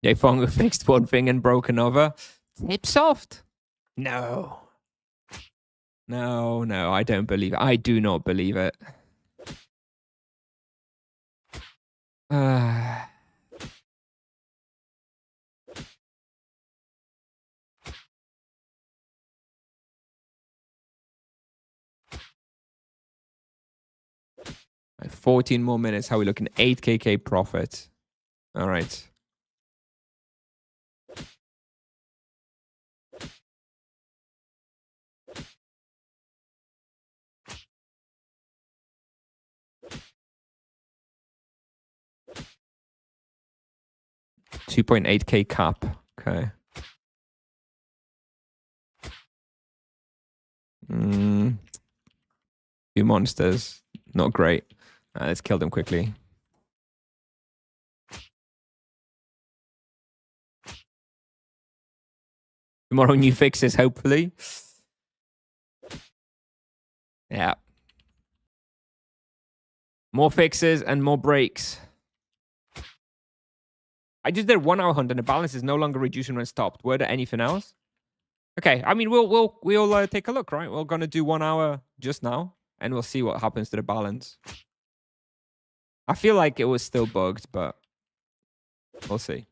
They finally fixed one thing and broke another. Tipsoft? No. No, no, I don't believe it. I do not believe it. 14 more minutes. How are we looking? 8KK profit. All right. $2.8K cap. Okay. Two monsters. Not great. Let's kill them quickly. Tomorrow, new fixes, hopefully. Yeah. More fixes and more breaks. I just did a 1 hour hunt and the balance is no longer reducing when stopped. Were there anything else? Okay, I mean, we'll take a look, right? We're gonna do 1 hour just now, and we'll see what happens to the balance. I feel like it was still bugged, but we'll see.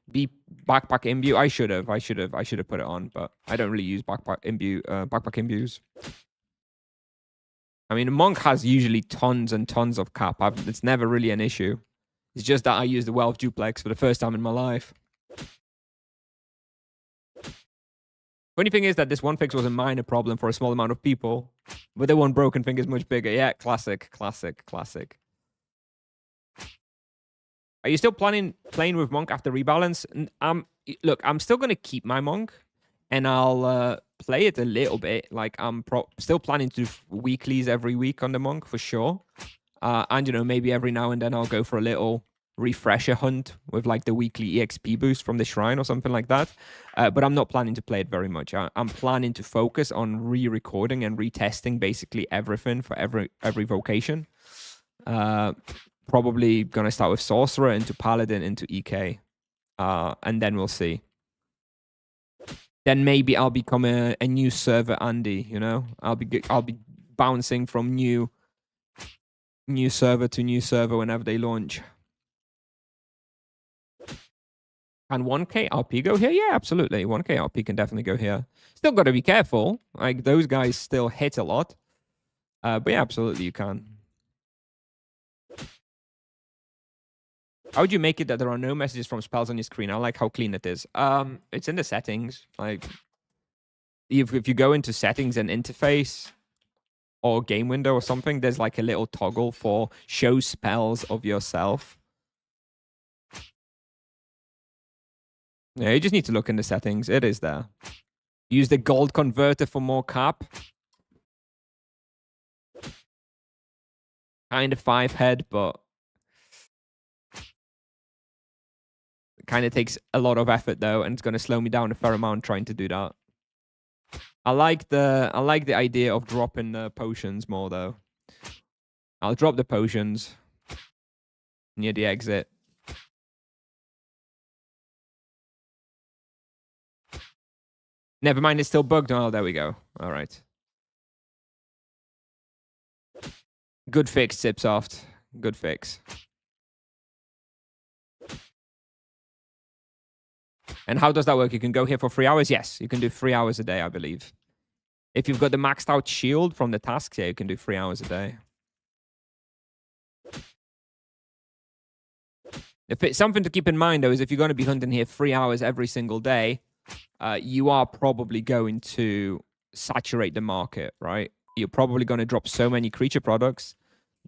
Backpack imbue. I should have put it on, but I don't really use backpack imbues. I mean, a monk has usually tons and tons of cap. It's never really an issue. It's just that I use the Wealth Duplex for the first time in my life. Funny thing is that this one fix was a minor problem for a small amount of people, but the one broken thing is much bigger. Yeah, classic. Are you still playing with Monk after rebalance? Look, I'm still going to keep my Monk, and I'll play it a little bit. Like, I'm still planning to do weeklies every week on the Monk, for sure. And, you know, maybe every now and then I'll go for a little refresher hunt with, like, the weekly EXP boost from the shrine or something like that. But I'm not planning to play it very much. I'm planning to focus on re-recording and retesting basically everything for every vocation. Probably going to start with Sorcerer, into Paladin, into EK. And then we'll see. Then maybe I'll become a new server Andy, you know? I'll be bouncing from new server to new server whenever they launch. Can 1K RP go here? Yeah, absolutely. 1K RP can definitely go here. Still got to be careful. Like, those guys still hit a lot. But yeah, absolutely you can. How would you make it that there are no messages from spells on your screen? I like how clean it is. It's in the settings. Like, if you go into settings and interface or game window or something, there's like a little toggle for show spells of yourself. Yeah, you just need to look in the settings. It is there. Use the gold converter for more cap. Kind of 5-head, but it kind of takes a lot of effort though, and it's going to slow me down a fair amount trying to do that. I like the idea of dropping the potions more though. I'll drop the potions near the exit. Never mind, it's still bugged. Oh, there we go. All right. Good fix, Tipsoft. Good fix. And how does that work? You can go here for 3 hours? Yes, you can do 3 hours a day, I believe. If you've got the maxed out shield from the tasks, yeah, you can do 3 hours a day. If it's something to keep in mind, though, is if you're going to be hunting here 3 hours every single day, you are probably going to saturate the market, right? You're probably going to drop so many creature products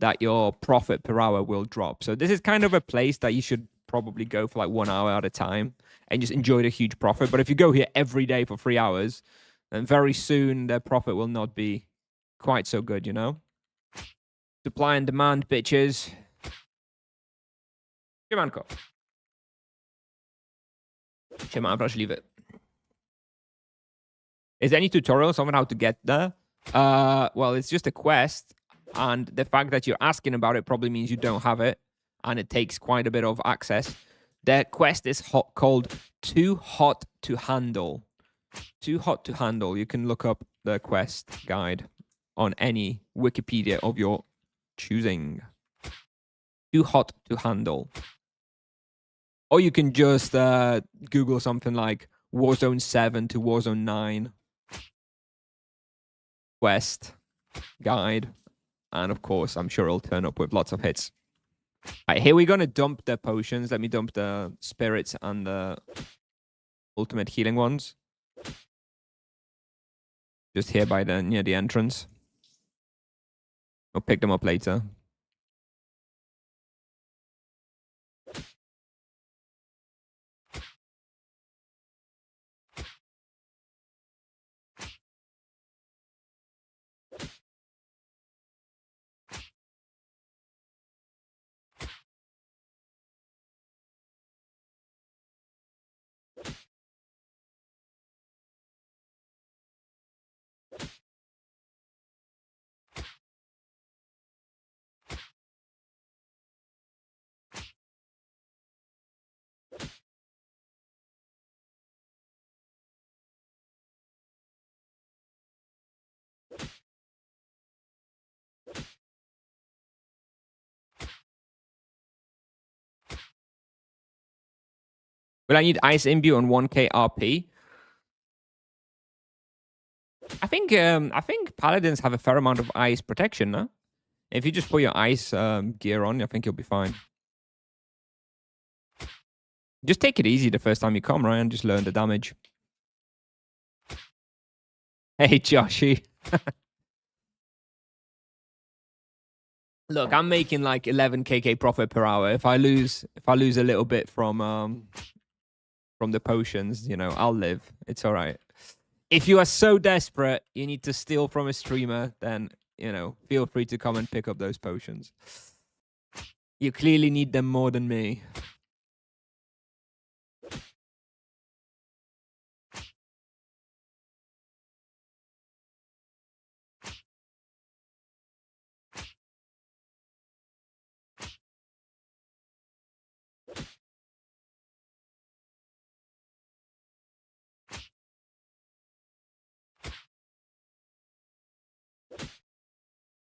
that your profit per hour will drop. So this is kind of a place that you should probably go for like 1 hour at a time and just enjoy the huge profit. But if you go here every day for 3 hours, then very soon the profit will not be quite so good, you know? Supply and demand, bitches. Siemanko. Siema, proszę leave it. Is there any tutorials on how to get there? Well, it's just a quest, and the fact that you're asking about it probably means you don't have it, and it takes quite a bit of access. The quest is called Too Hot to Handle. Too Hot to Handle. You can look up the quest guide on any Wikipedia of your choosing. Too Hot to Handle. Or you can just Google something like Warzone 7 to Warzone 9 quest guide. And of course, I'm sure it'll turn up with lots of hits. All right, here we're going to dump the potions. Let me dump the spirits and the ultimate healing ones. Just here by near the entrance. I'll pick them up later. Will I need Ice Imbue on 1k RP? I think Paladins have a fair amount of ice protection, no? If you just put your ice gear on, I think you'll be fine. Just take it easy the first time you come, right? And just learn the damage. Hey, Joshy. Look, I'm making like 11kk profit per hour. If I lose a little bit from the potions, you know, I'll live. It's all right. If you are so desperate, you need to steal from a streamer, then, you know, feel free to come and pick up those potions. You clearly need them more than me.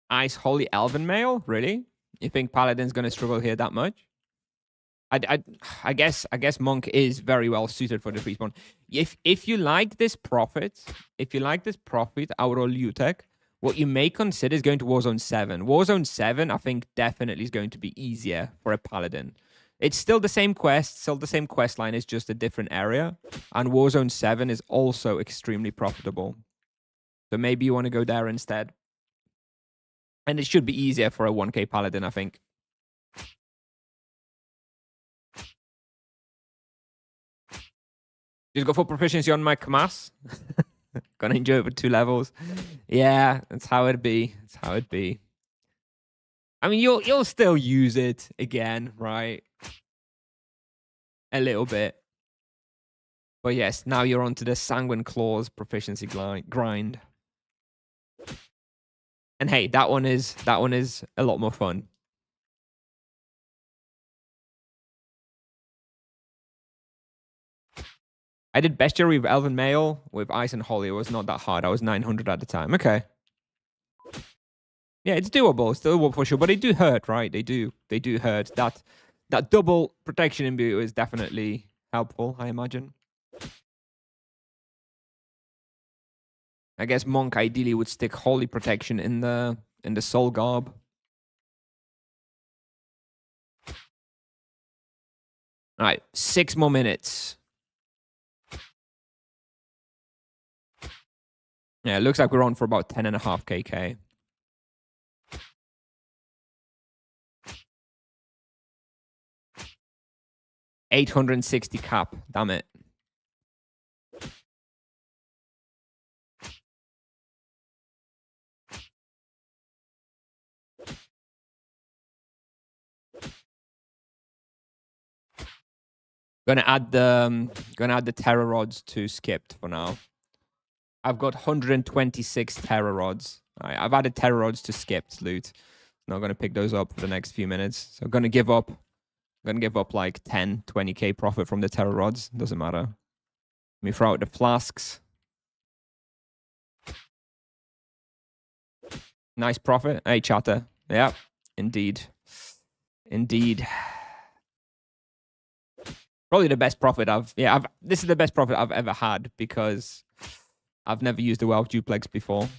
Ice Holy Elven Mail? Really? You think Paladin's going to struggle here that much? I guess Monk is very well suited for the respawn. If you like this profit, out of Lutek, what you may consider is going to Warzone 7. Warzone 7, I think, definitely is going to be easier for a Paladin. It's still the same quest, still the same quest line, it's just a different area. And Warzone 7 is also extremely profitable. So maybe you want to go there instead. And it should be easier for a 1k Paladin, I think. Just go for proficiency on my Kamas. Gonna enjoy it with 2 levels. Yeah, that's how it be. That's how it be. I mean, you'll still use it again, right? A little bit. But yes, now you're onto the Sanguine Claws proficiency grind. And hey, that one is a lot more fun. I did bestiary with Elven Mail with Ice and Holy. It was not that hard. I was 900 at the time. Okay. Yeah, it's doable. It's doable for sure. But they do hurt, right? They do hurt. That double protection imbue is definitely helpful, I imagine. I guess Monk ideally would stick Holy Protection in the Soul Garb. All right, 6 more minutes. Yeah, it looks like we're on for about 10.5kk. 860 cap. Damn it. Gonna add the terror rods to skipped for now. I've got 126 terror rods. All right, I've added terror rods to skipped loot. Not gonna pick those up for the next few minutes. So I'm gonna give up. I'm gonna give up like 10, 20k profit from the terror rods. Doesn't matter. Let me throw out the flasks. Nice profit. Hey, chatter. Yeah, indeed. Indeed. Probably the best profit this is the best profit I've ever had because I've never used the wealth duplex before.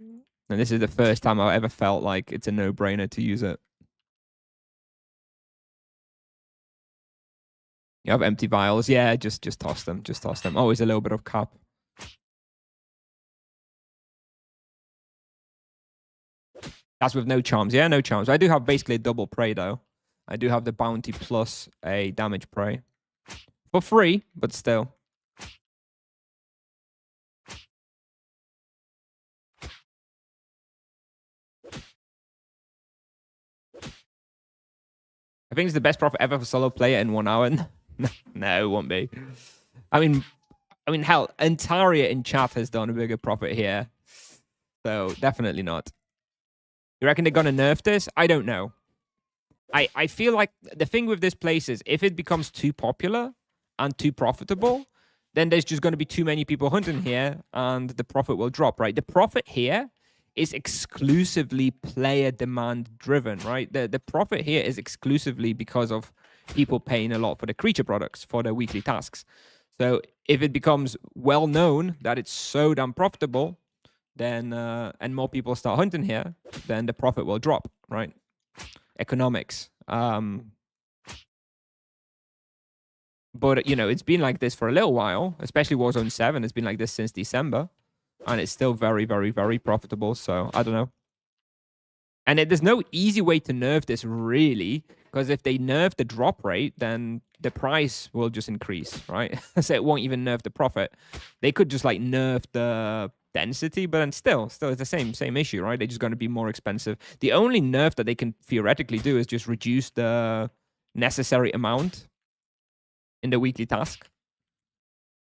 And this is the first time I've ever felt like it's a no-brainer to use it. You have empty vials. Yeah, just toss them. Just toss them. Always a little bit of cap. That's with no charms. Yeah, no charms. I do have basically a double prey, though. I do have the bounty plus a damage prey. For free, but still. I think it's the best profit ever for solo player in 1 hour. No, it won't be. I mean, hell, Antaria in chat has done a bigger profit here. So, definitely not. You reckon they're going to nerf this? I don't know. I feel like the thing with this place is if it becomes too popular and too profitable, then there's just going to be too many people hunting here and the profit will drop, right? The profit here is exclusively player demand driven, right? The profit here is exclusively because of people paying a lot for the creature products, for the weekly tasks. So if it becomes well known that it's so damn profitable, then and more people start hunting here, then the profit will drop, right? Economics. But you know, it's been like this for a little while, especially Warzone 7. It's been like this since December, and it's still very, very, very profitable. So I don't know. And there's no easy way to nerf this, really, because if they nerf the drop rate, then the price will just increase, right? So it won't even nerf the profit. They could just like nerf the density, but then still it's the same issue, right? They're just going to be more expensive. The only nerf that they can theoretically do is just reduce the necessary amount in the weekly task.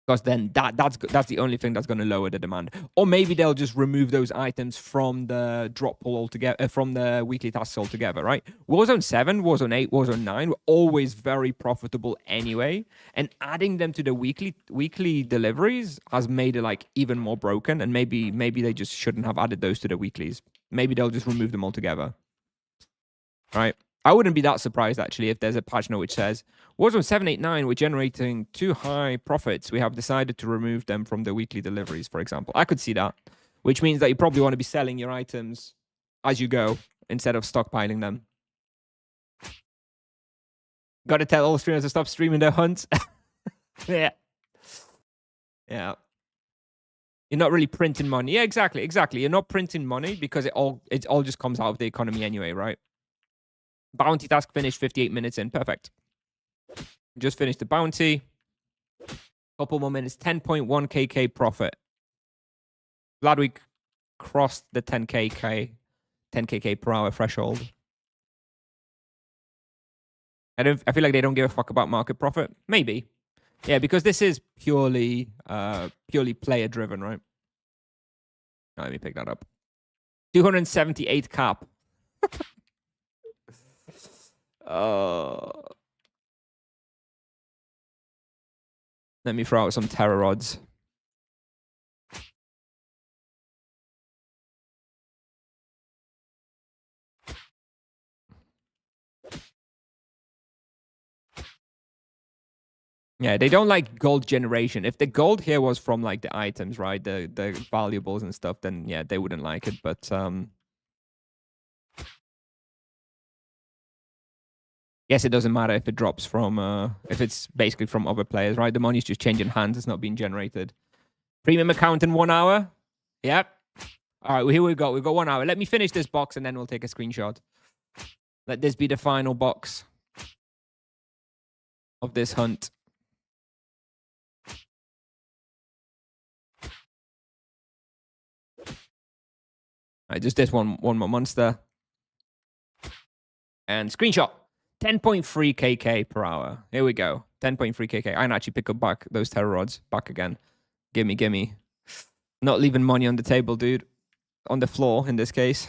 Because then that's the only thing that's going to lower the demand. Or maybe they'll just remove those items from the drop pool altogether, from the weekly tasks altogether, right? Warzone 7, Warzone 8, Warzone 9 were always very profitable anyway. And adding them to the weekly deliveries has made it like even more broken. And maybe they just shouldn't have added those to the weeklies. Maybe they'll just remove them altogether. Right? I wouldn't be that surprised, actually, if there's a patch note which says, Warzone 789, we're generating too high profits. We have decided to remove them from the weekly deliveries, for example. I could see that, which means that you probably want to be selling your items as you go instead of stockpiling them. Got to tell all streamers to stop streaming their hunts. Yeah. Yeah. You're not really printing money. Yeah, exactly. You're not printing money because it all just comes out of the economy anyway, right? Bounty task finished 58 minutes in. Perfect. Just finished the bounty. Couple more minutes. 10.1 KK profit. Glad we crossed the 10 KK per hour threshold. I feel like they don't give a fuck about market profit. Maybe. Yeah, because this is purely player driven, right? Oh, let me pick that up. 278 cap. Let me throw out some terror rods. Yeah, they don't like gold generation. If the gold here was from like the items, right? The valuables and stuff, then yeah, they wouldn't like it. But yes, it doesn't matter if it drops from if it's basically from other players, right? The money's just changing hands, it's not being generated. Premium account in 1 hour. Yep. All right, well, here we go. We've got 1 hour. Let me finish this box and then we'll take a screenshot. Let this be the final box. of this hunt. I just did one more monster. And screenshot. 10.3 KK per hour. Here we go. 10.3 KK. I can actually pick up back those terror rods back again. Gimme. Not leaving money on the table, dude. On the floor, in this case.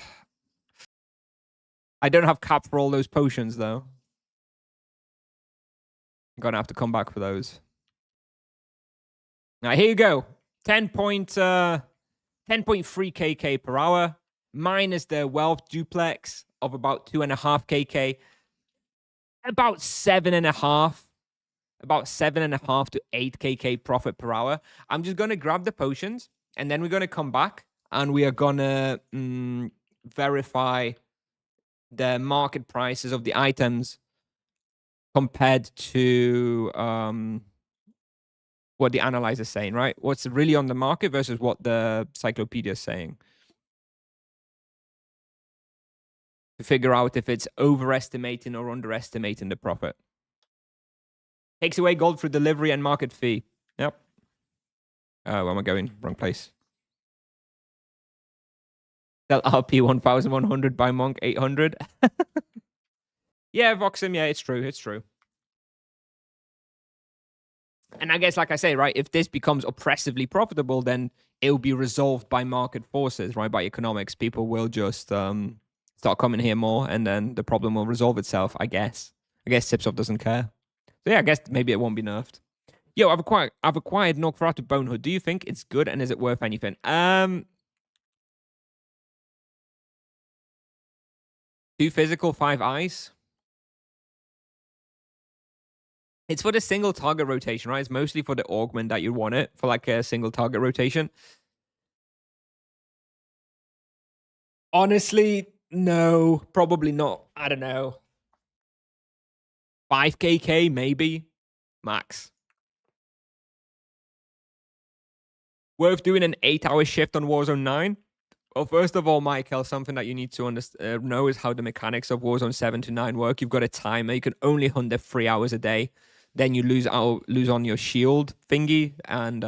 I don't have cap for all those potions, though. I'm going to have to come back for those. Now, here you go. 10.3 KK per hour. Minus the wealth duplex of about 2.5 KK. About 7.5. About 7.5 to 8 KK profit per hour. I'm just going to grab the potions. And then we're going to come back. And we are going to verify the market prices of the items compared to what the analyzer is saying, right? What's really on the market versus what the cyclopedia is saying. To figure out if it's overestimating or underestimating the profit. Takes away gold for delivery and market fee. Yep. Where am I going? Wrong place. Sell RP 1,100 by Monk 800. Yeah, Voxim, yeah, it's true. It's true. And I guess, like I say, right, if this becomes oppressively profitable, then it will be resolved by market forces, right, by economics. People will just start coming here more, and then the problem will resolve itself, I guess. I guess Tipsoft doesn't care. So, yeah, I guess maybe it won't be nerfed. Yo, I've acquired Norkratu Bonehood. Do you think it's good, and is it worth anything? 2 physical, 5 eyes. It's for the single target rotation, right? It's mostly for the augment that you want it, for like a single target rotation. Honestly, no, probably not. I don't know. 5 KK, maybe. Max. Worth doing an 8-hour shift on Warzone 9? Well, first of all, Michael, something that you need to know is how the mechanics of Warzone 7 to 9 work. You've got a timer. You can only hunt there 3 hours a day. Then you lose on your shield thingy, and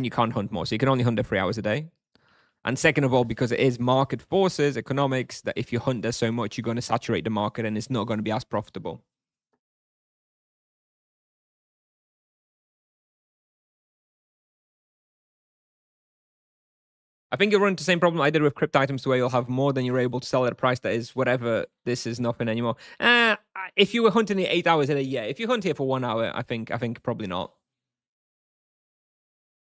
you can't hunt more. So you can only hunt there 3 hours a day. And second of all, because it is market forces, economics, that if you hunt there so much, you're going to saturate the market and it's not going to be as profitable. I think you'll run into the same problem I did with crypt items, where you'll have more than you're able to sell at a price that is whatever. This is nothing anymore. If you were hunting the 8 hours a day, yeah. If you hunt here for 1 hour, I think probably not.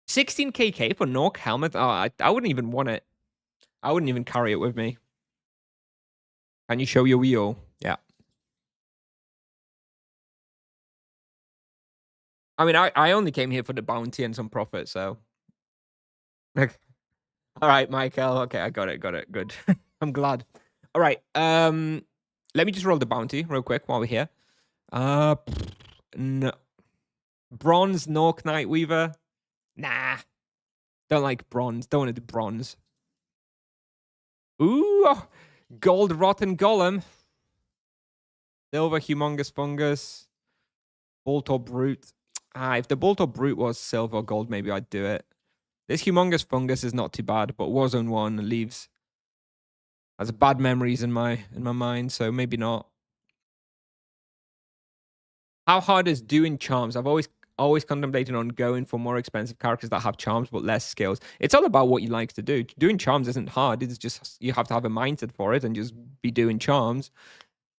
16 KK for Nork helmet? Oh, I wouldn't even want it. I wouldn't even carry it with me. Can you show your wheel? Yeah. I mean, I only came here for the bounty and some profit, so. All right, Michael. Okay, I got it. Good. I'm glad. All right. Let me just roll the bounty real quick while we're here. No. Bronze Nork Nightweaver. Nah. Don't like bronze. Don't want to do bronze. Ooh. Gold Rotten Golem. Silver Humongous Fungus. Boltor Brute. If the Boltor Brute was silver or gold, maybe I'd do it. This Humongous Fungus is not too bad, but Warzone 1 leaves has bad memories in my mind, so maybe not. How hard is doing charms? I've always contemplated on going for more expensive characters that have charms but less skills. It's all about what you like to do. Doing charms isn't hard. It's just you have to have a mindset for it and just be doing charms.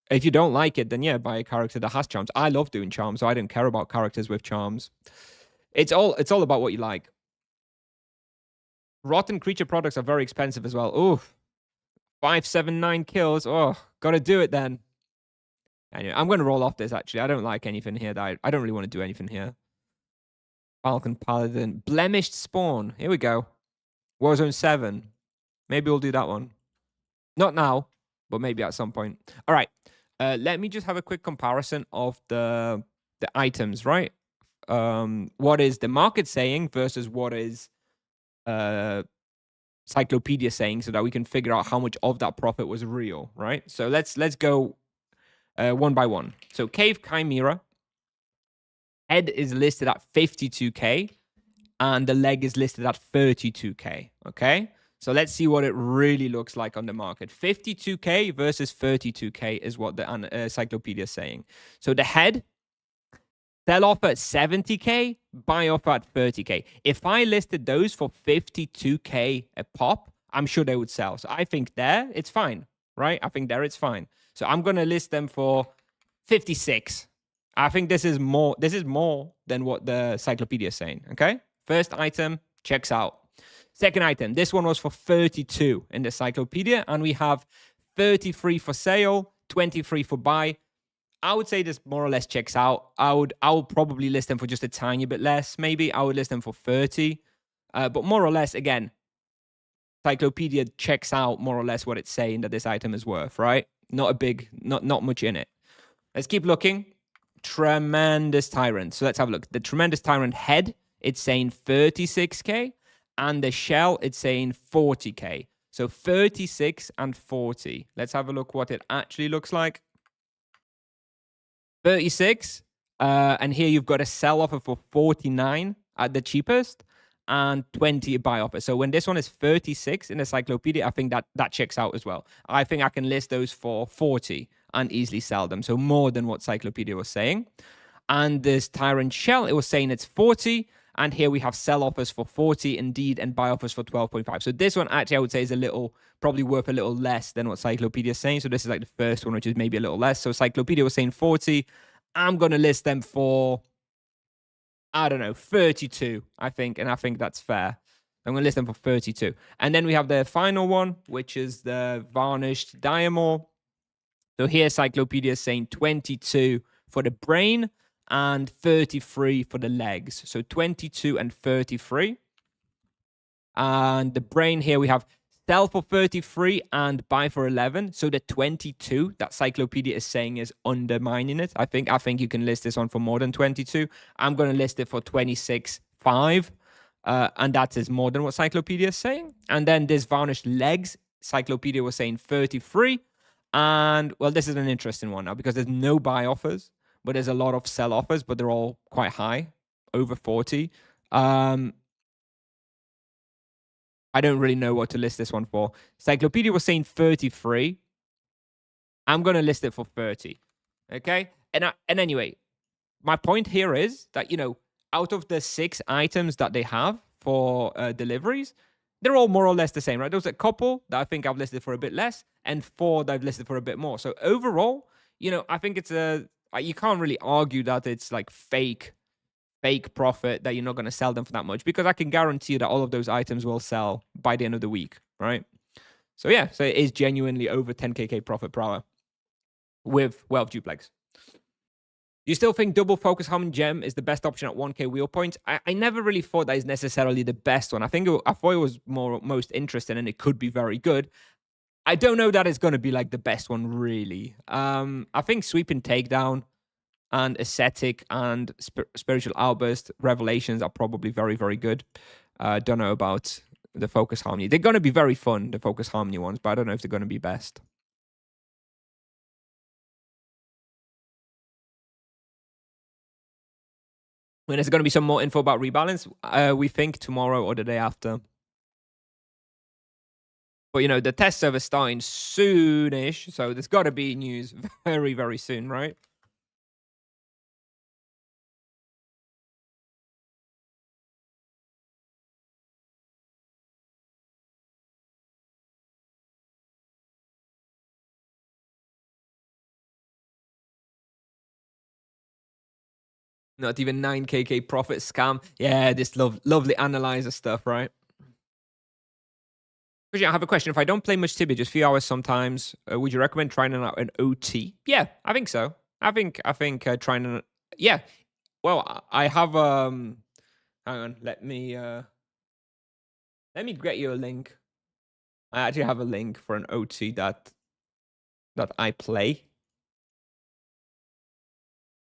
If you don't like it, then yeah, buy a character that has charms. I love doing charms, so I don't care about characters with charms. It's all about what you like. Rotten creature products are very expensive as well. Oof. 579 kills. Oh, gotta do it then. Anyway, I'm going to roll off this, actually. I don't like anything here. I don't really want to do anything here. Falcon Paladin. Blemished Spawn. Here we go. Warzone 7. Maybe we'll do that one. Not now, but maybe at some point. All right. Let me just have a quick comparison of the items, right? What is the market saying versus what is Cyclopedia saying, so that we can figure out how much of that profit was real, right? So let's go one by one. So Cave Chimera. head is listed at 52K and the leg is listed at 32K. Okay. So let's see what it really looks like on the market. 52K versus 32K is what the encyclopedia is saying. So the head, sell off at 70K, buy off at 30K. If I listed those for 52K a pop, I'm sure they would sell. So I think there it's fine, right? I think there it's fine. So I'm going to list them for 56. I think this is more than what the encyclopedia is saying, okay? First item checks out. Second item, this one was for 32 in the encyclopedia, and we have 33 for sale, 23 for buy. I would say this more or less checks out. I would probably list them for just a tiny bit less. Maybe I would list them for 30. But more or less, again, encyclopedia checks out more or less what it's saying that this item is worth, right? Not much in it. Let's keep looking. Tremendous Tyrant. So let's have a look. The Tremendous Tyrant head, it's saying 36K. And the shell, it's saying 40K. So 36 and 40. Let's have a look what it actually looks like. 36. And here you've got a sell offer for 49 at the cheapest and 20 buy offer. So when this one is 36 in the encyclopedia, I think that checks out as well. I think I can list those for 40 and easily sell them. So more than what encyclopedia was saying. And this Tyrant shell, it was saying it's 40. And here we have sell offers for 40 indeed and buy offers for 12.5. So this one actually I would say is probably worth a little less than what Encyclopedia is saying. So this is like the first one, which is maybe a little less. So Encyclopedia was saying 40. I'm going to list them for, I don't know, 32, I think. And I think that's fair. I'm going to list them for 32. And then we have the final one, which is the Varnished Diamond. So here Encyclopedia is saying 22 for the brain and 33 for the legs. So 22 and 33. And the brain here, we have sell for 33 and buy for 11. So the 22 that Encyclopedia is saying is undermining it. I think you can list this one for more than 22. I'm going to list it for 26.5. And that is more than what Encyclopedia is saying. And then this Varnished legs, Encyclopedia was saying 33. And, well, this is an interesting one now because there's no buy offers. But there's a lot of sell offers, but they're all quite high, over 40. I don't really know what to list this one for. Encyclopedia was saying 33. I'm going to list it for 30. Okay? And anyway, my point here is that, out of the 6 items that they have for deliveries, they're all more or less the same, right? There's a couple that I think I've listed for a bit less and 4 that I've listed for a bit more. So overall, I think it's you can't really argue that it's like fake profit that you're not going to sell them for that much because I can guarantee you that all of those items will sell by the end of the week, right? So yeah, so it is genuinely over 10K profit per hour with Wealth Duplex. You still think double focus Harmony Gem is the best option at 1K wheel points? I never really thought that is necessarily the best one. I thought it was most interesting and it could be very good. I don't know that it's going to be like the best one, really. I think Sweeping Takedown and Ascetic and Spiritual Outburst Revelations are probably very, very good. Don't know about the Focus Harmony. They're going to be very fun, the Focus Harmony ones, but I don't know if they're going to be best. When there's going to be some more info about Rebalance, we think tomorrow or the day after. But, the test server's starting soonish, so there's got to be news very, very soon, right? Not even 9K profit scam. Yeah, this lovely analyzer stuff, right? I have a question. If I don't play much Tibia, just a few hours sometimes, would you recommend trying out an OT? Yeah, I think so. I think trying an... Yeah. Well, I have... Hang on. Let me get you a link. I actually have a link for an OT that I play.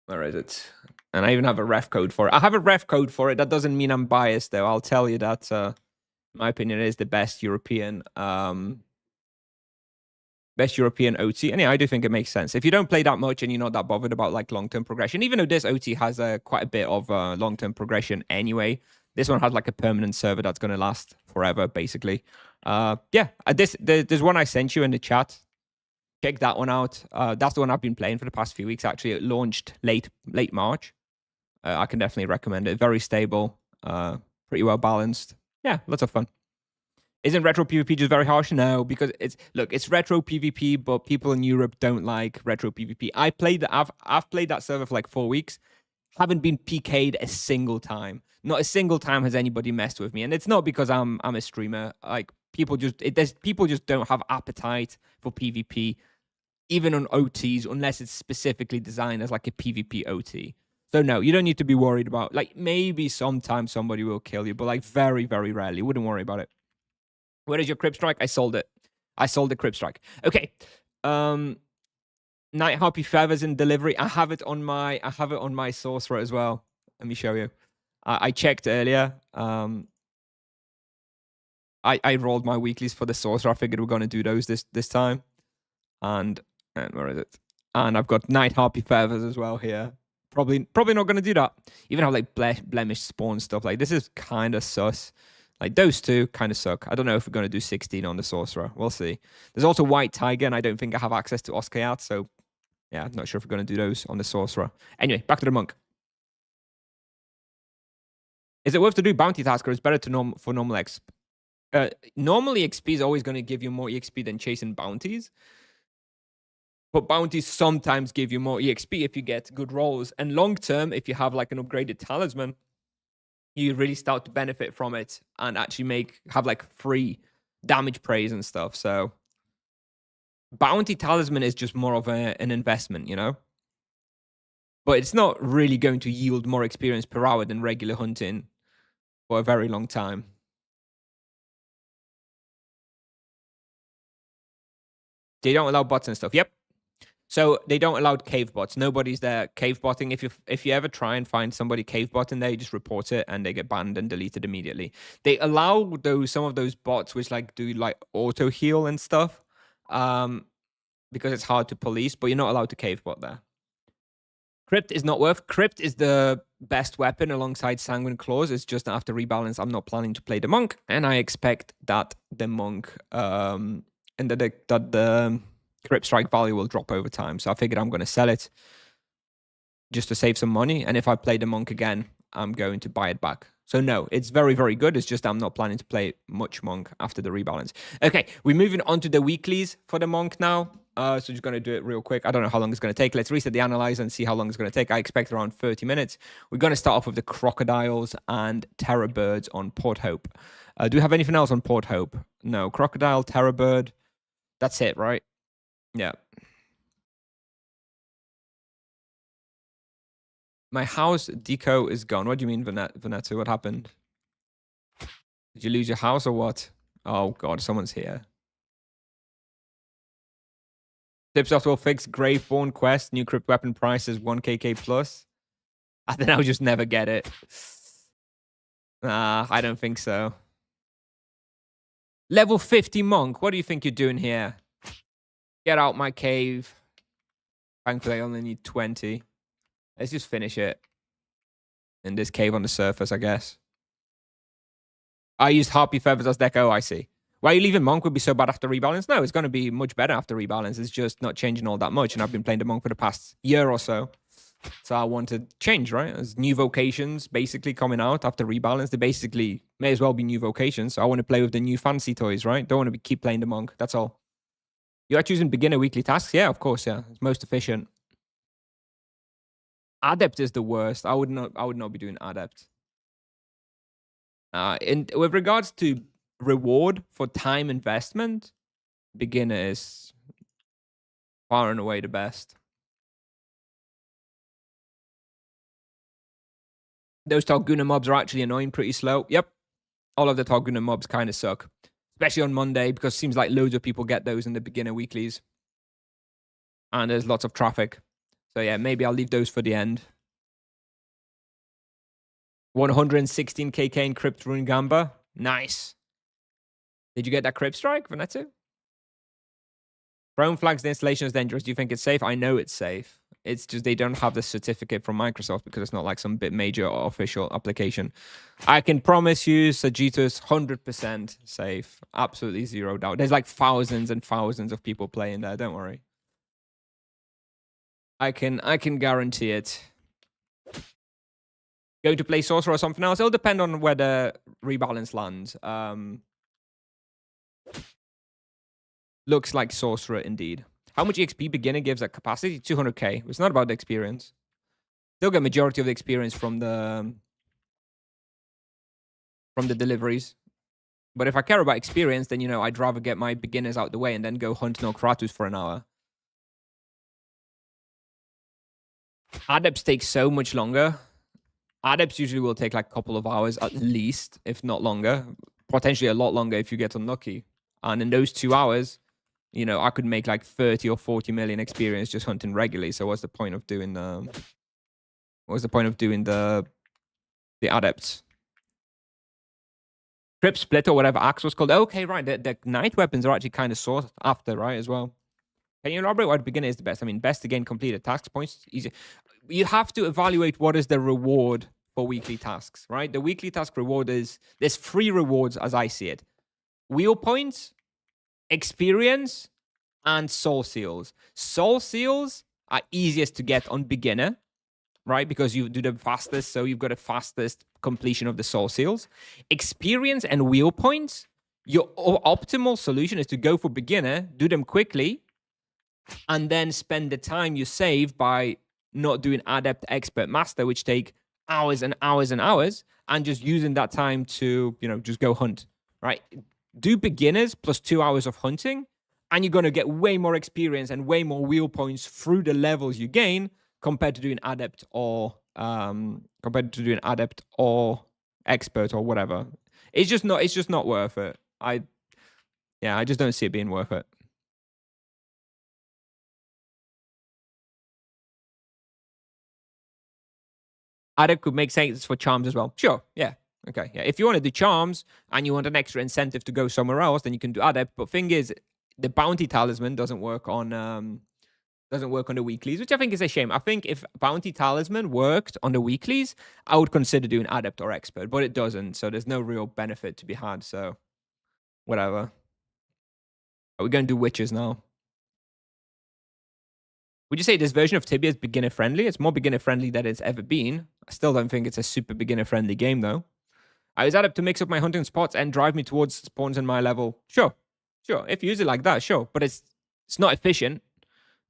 Where is it? And I even have a ref code for it. I have a ref code for it. That doesn't mean I'm biased, though. I'll tell you that, my opinion, is the best European Best European OT. And yeah, I do think it makes sense. If you don't play that much and you're not that bothered about like long-term progression, even though this OT has quite a bit of long-term progression anyway, this one has like a permanent server that's going to last forever, basically. Yeah, there's one I sent you in the chat. Check that one out. That's the one I've been playing for the past few weeks. Actually, it launched late March. I can definitely recommend it. Very stable, pretty well balanced. Yeah, lots of fun. Isn't retro PvP just very harsh? No, because it's retro PvP, but people in Europe don't like retro PvP. I've played that server for like 4 weeks. Haven't been PK'd a single time. Not a single time has anybody messed with me, and it's not because I'm a streamer. Like people just don't have appetite for PvP, even on OTs, unless it's specifically designed as like a PvP OT. So no, you don't need to be worried about, like, maybe sometimes somebody will kill you, but like very, very rarely. Wouldn't worry about it. Where is your Crib Strike? I sold it. I sold the Crib Strike. Okay. Night Harpy Feathers in delivery. I have it on my Sorcerer as well. Let me show you. I checked earlier. I rolled my weeklies for the Sorcerer. I figured we're gonna do those this time. And where is it? And I've got Night Harpy Feathers as well here. Probably not gonna do that. Even have like blemish spawn stuff. Like this is kind of sus. Like those two kind of suck. I don't know if we're gonna do 16 on the Sorcerer. We'll see. There's also White Tiger, and I don't think I have access to Oscar, so yeah, I'm not sure if we're gonna do those on the Sorcerer. Anyway, back to the Monk. Is it worth to do bounty task, or is it better to for normal exp? Normally XP is always going to give you more EXP than chasing bounties. But bounties sometimes give you more EXP if you get good rolls. And long term, if you have like an upgraded talisman, you really start to benefit from it and actually have like free damage praise and stuff. So bounty talisman is just more of an investment, you know? But it's not really going to yield more experience per hour than regular hunting for a very long time. They don't allow bots and stuff. Yep. So they don't allow cave bots. Nobody's there cave botting. If you ever try and find somebody cave botting there, you just report it and they get banned and deleted immediately. They allow some of those bots which like do like auto heal and stuff, because it's hard to police. But you're not allowed to cave bot there. Crypt is not worth. Crypt is the best weapon alongside Sanguine Claws. It's just after rebalance, I'm not planning to play the Monk, and I expect that the Monk and that the Crypt Strike value will drop over time. So I figured I'm going to sell it just to save some money. And if I play the Monk again, I'm going to buy it back. So no, it's very, very good. It's just I'm not planning to play much Monk after the rebalance. Okay, we're moving on to the weeklies for the Monk now. So just going to do it real quick. I don't know how long it's going to take. Let's reset the analyzer and see how long it's going to take. I expect around 30 minutes. We're going to start off with the Crocodiles and Terror Birds on Port Hope. Do we have anything else on Port Hope? No, Crocodile, Terror Bird. That's it, right? Yeah. My house deco is gone. What do you mean, Vanetta? What happened? Did you lose your house or what? Oh, God, someone's here. Tipsoft will fix Graveborn quest. New crypt weapon price is 1kk plus. I think I'll just never get it. Nah, I don't think so. Level 50 Monk. What do you think you're doing here? Get out my cave. Thankfully, I only need 20. Let's just finish it. In this cave on the surface, I guess. I used Harpy Feathers as deck. Oh, I see. Why you leaving Monk would be so bad after rebalance? No, it's going to be much better after rebalance. It's just not changing all that much. And I've been playing the Monk for the past year or so. So I want to change, right? There's new vocations basically coming out after rebalance. They basically may as well be new vocations. So I want to play with the new fancy toys, right? Don't want to keep playing the Monk. That's all. You are choosing beginner weekly tasks? Yeah, of course, yeah. It's most efficient. Adept is the worst. I would not be doing Adept. And with regards to reward for time investment, beginner is far and away the best. Those Targuna mobs are actually annoying, pretty slow. Yep. All of the Targuna mobs kind of suck. Especially on Monday, because it seems like loads of people get those in the beginner weeklies. And there's lots of traffic. So yeah, maybe I'll leave those for the end. 116kk in Crypt Rune Gamba. Nice. Did you get that Crypt Strike, Vanetsu? Chrome flags the installation is dangerous. Do you think it's safe? I know it's safe. It's just they don't have the certificate from Microsoft because it's not like some bit major or official application. I can promise you, Sagitta's 100% safe. Absolutely zero doubt. There's like thousands and thousands of people playing there. Don't worry. I can guarantee it. Going to play Sorcerer or something else? It'll depend on where the rebalance lands. Looks like Sorcerer indeed. How much XP beginner gives at capacity? 200k. It's not about the experience. Still get majority of the experience from the deliveries. But if I care about experience, then, you know, I'd rather get my beginners out the way and then go hunt Nokratus for an hour. Adepts take so much longer. Adepts usually will take like a couple of hours at least, if not longer. Potentially a lot longer if you get unlucky. And in those 2 hours, you know, I could make like 30 or 40 million experience just hunting regularly. So what's the point of doing the... What's the point of doing the adepts? Trip split or whatever axe was called. Okay, right. The night weapons are actually kind of sought after, right, as well. Can you elaborate why the beginner is the best? I mean, best to gain completed task points. Easy. You have to evaluate what is the reward for weekly tasks, right? The weekly task reward is... There's 3 rewards as I see it. Wheel points, experience, and soul seals. Soul seals are easiest to get on beginner, right? Because you do the fastest, so you've got the fastest completion of the soul seals. Experience and wheel points, your optimal solution is to go for beginner, do them quickly, and then spend the time you save by not doing adept, expert, master, which take hours and hours and hours, and just using that time to, you know, just go hunt, right? Do beginners plus 2 hours of hunting, and you're going to get way more experience and way more wheel points through the levels you gain compared to doing adept or expert or whatever. It's just not worth it. I just don't see it being worth it. Adept could make sense for charms as well. Sure, yeah. Okay, yeah. If you want to do charms and you want an extra incentive to go somewhere else, then you can do adept. But thing is, the bounty talisman doesn't work on the weeklies, which I think is a shame. I think if bounty talisman worked on the weeklies, I would consider doing adept or expert, but it doesn't. So there's no real benefit to be had. So whatever. Are we going to do witches now? Would you say this version of Tibia is beginner friendly? It's more beginner friendly than it's ever been. I still don't think it's a super beginner friendly game though. I was adept to mix up my hunting spots and drive me towards spawns in my level. Sure. If you use it like that, sure. But it's not efficient.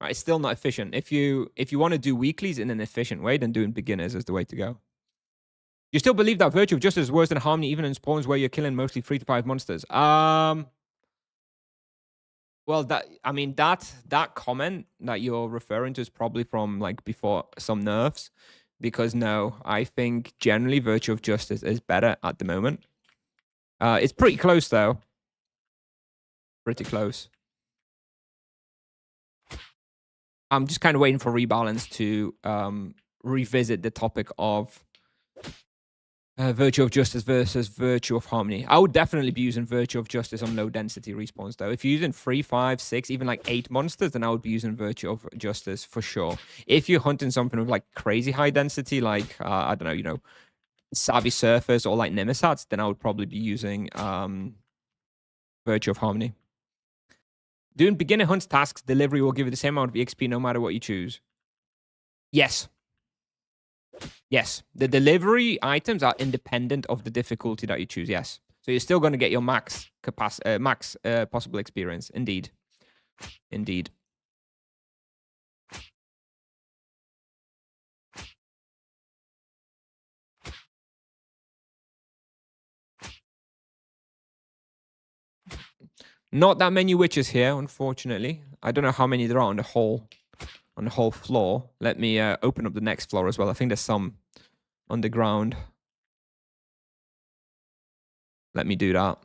Right, it's still not efficient. If you want to do weeklies in an efficient way, then doing beginners is the way to go. You still believe that Virtue of Justice is worse than Harmony even in spawns where you're killing mostly 3 to 5 monsters? Well, that comment that you're referring to is probably from like before some nerfs. Because no, I think generally Virtue of Justice is better at the moment. It's pretty close though. Pretty close. I'm just kind of waiting for Rebalance to revisit the topic of Virtue of Justice versus Virtue of Harmony. I would definitely be using Virtue of Justice on low density respawns though. If you're using 3, 5, 6, even like 8 monsters, then I would be using Virtue of Justice for sure. If you're hunting something with like crazy high density, like, I don't know, you know, Savvy Surfers or like Nemisats, then I would probably be using Virtue of Harmony. Doing beginner hunts tasks delivery will give you the same amount of EXP no matter what you choose. Yes. Yes. The delivery items are independent of the difficulty that you choose. Yes. So you're still going to get your max possible experience. Indeed. Indeed. Not that many witches here, unfortunately. I don't know how many there are on the whole floor. Let me open up the next floor as well. I think there's some underground. Let me do that.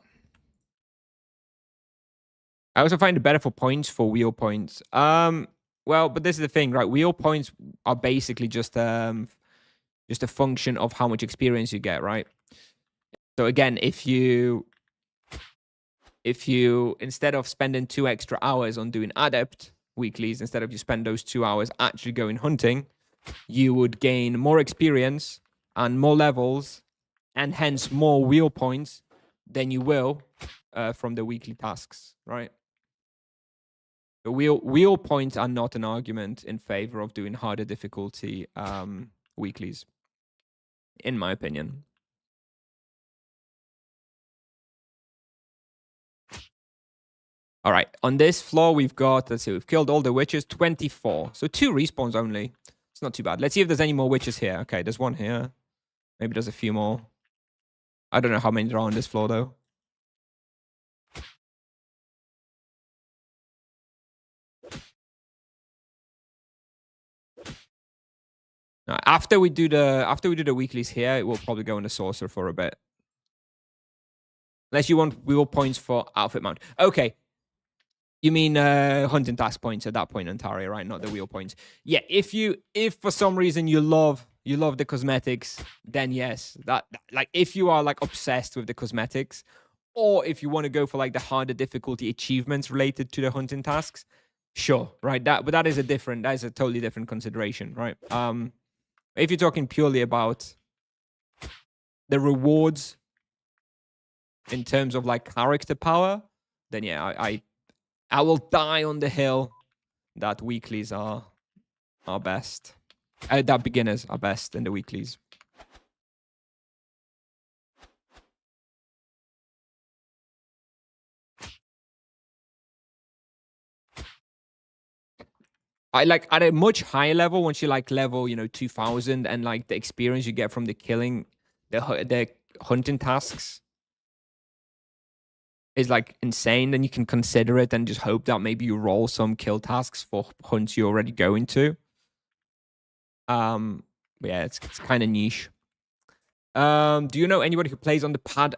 I also find it better for points for wheel points. Well, but this is the thing, right? Wheel points are basically just a function of how much experience you get, right? So again, if you if you, instead of spending 2 extra hours on doing adept weeklies, instead of you spend those 2 hours actually going hunting, you would gain more experience and more levels and hence more wheel points than you will from the weekly tasks, right? The wheel points are not an argument in favor of doing harder difficulty weeklies, in my opinion. All right, on this floor, we've got, let's see, we've killed all the witches, 24. So 2 respawns only. It's not too bad. Let's see if there's any more witches here. Okay, there's one here. Maybe there's a few more. I don't know how many there are on this floor, though. Now, after we do the weeklies here, we'll probably go into Sorcerer for a bit. Unless you want wheel points for outfit mount. Okay. You mean hunting task points at that point, Ontario, right? Not the wheel points. Yeah, if for some reason you love the cosmetics, then yes. That like if you are like obsessed with the cosmetics, or if you want to go for like the harder difficulty achievements related to the hunting tasks, sure, right? But that is a totally different consideration, right? If you're talking purely about the rewards in terms of like character power, then yeah, I will die on the hill that weeklies are best. That beginners are best in the weeklies. I like at a much higher level, once you like level, 2000, and like the experience you get from the killing, the hunting tasks is like insane. Then you can consider it and just hope that maybe you roll some kill tasks for hunts you're already going to. But yeah, it's kind of niche. Do you know anybody who plays on the pad?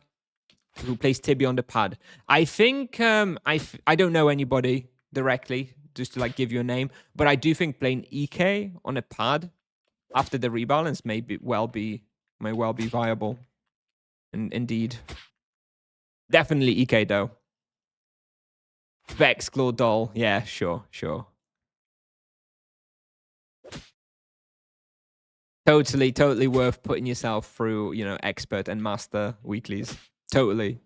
Who plays Tibia on the pad? I think I don't know anybody directly, just to like give you a name, but I do think playing EK on a pad after the rebalance may well be viable. Indeed, definitely EK though. Vex, Claw, Doll, yeah, sure. Totally worth putting yourself through, expert and master weeklies. Totally.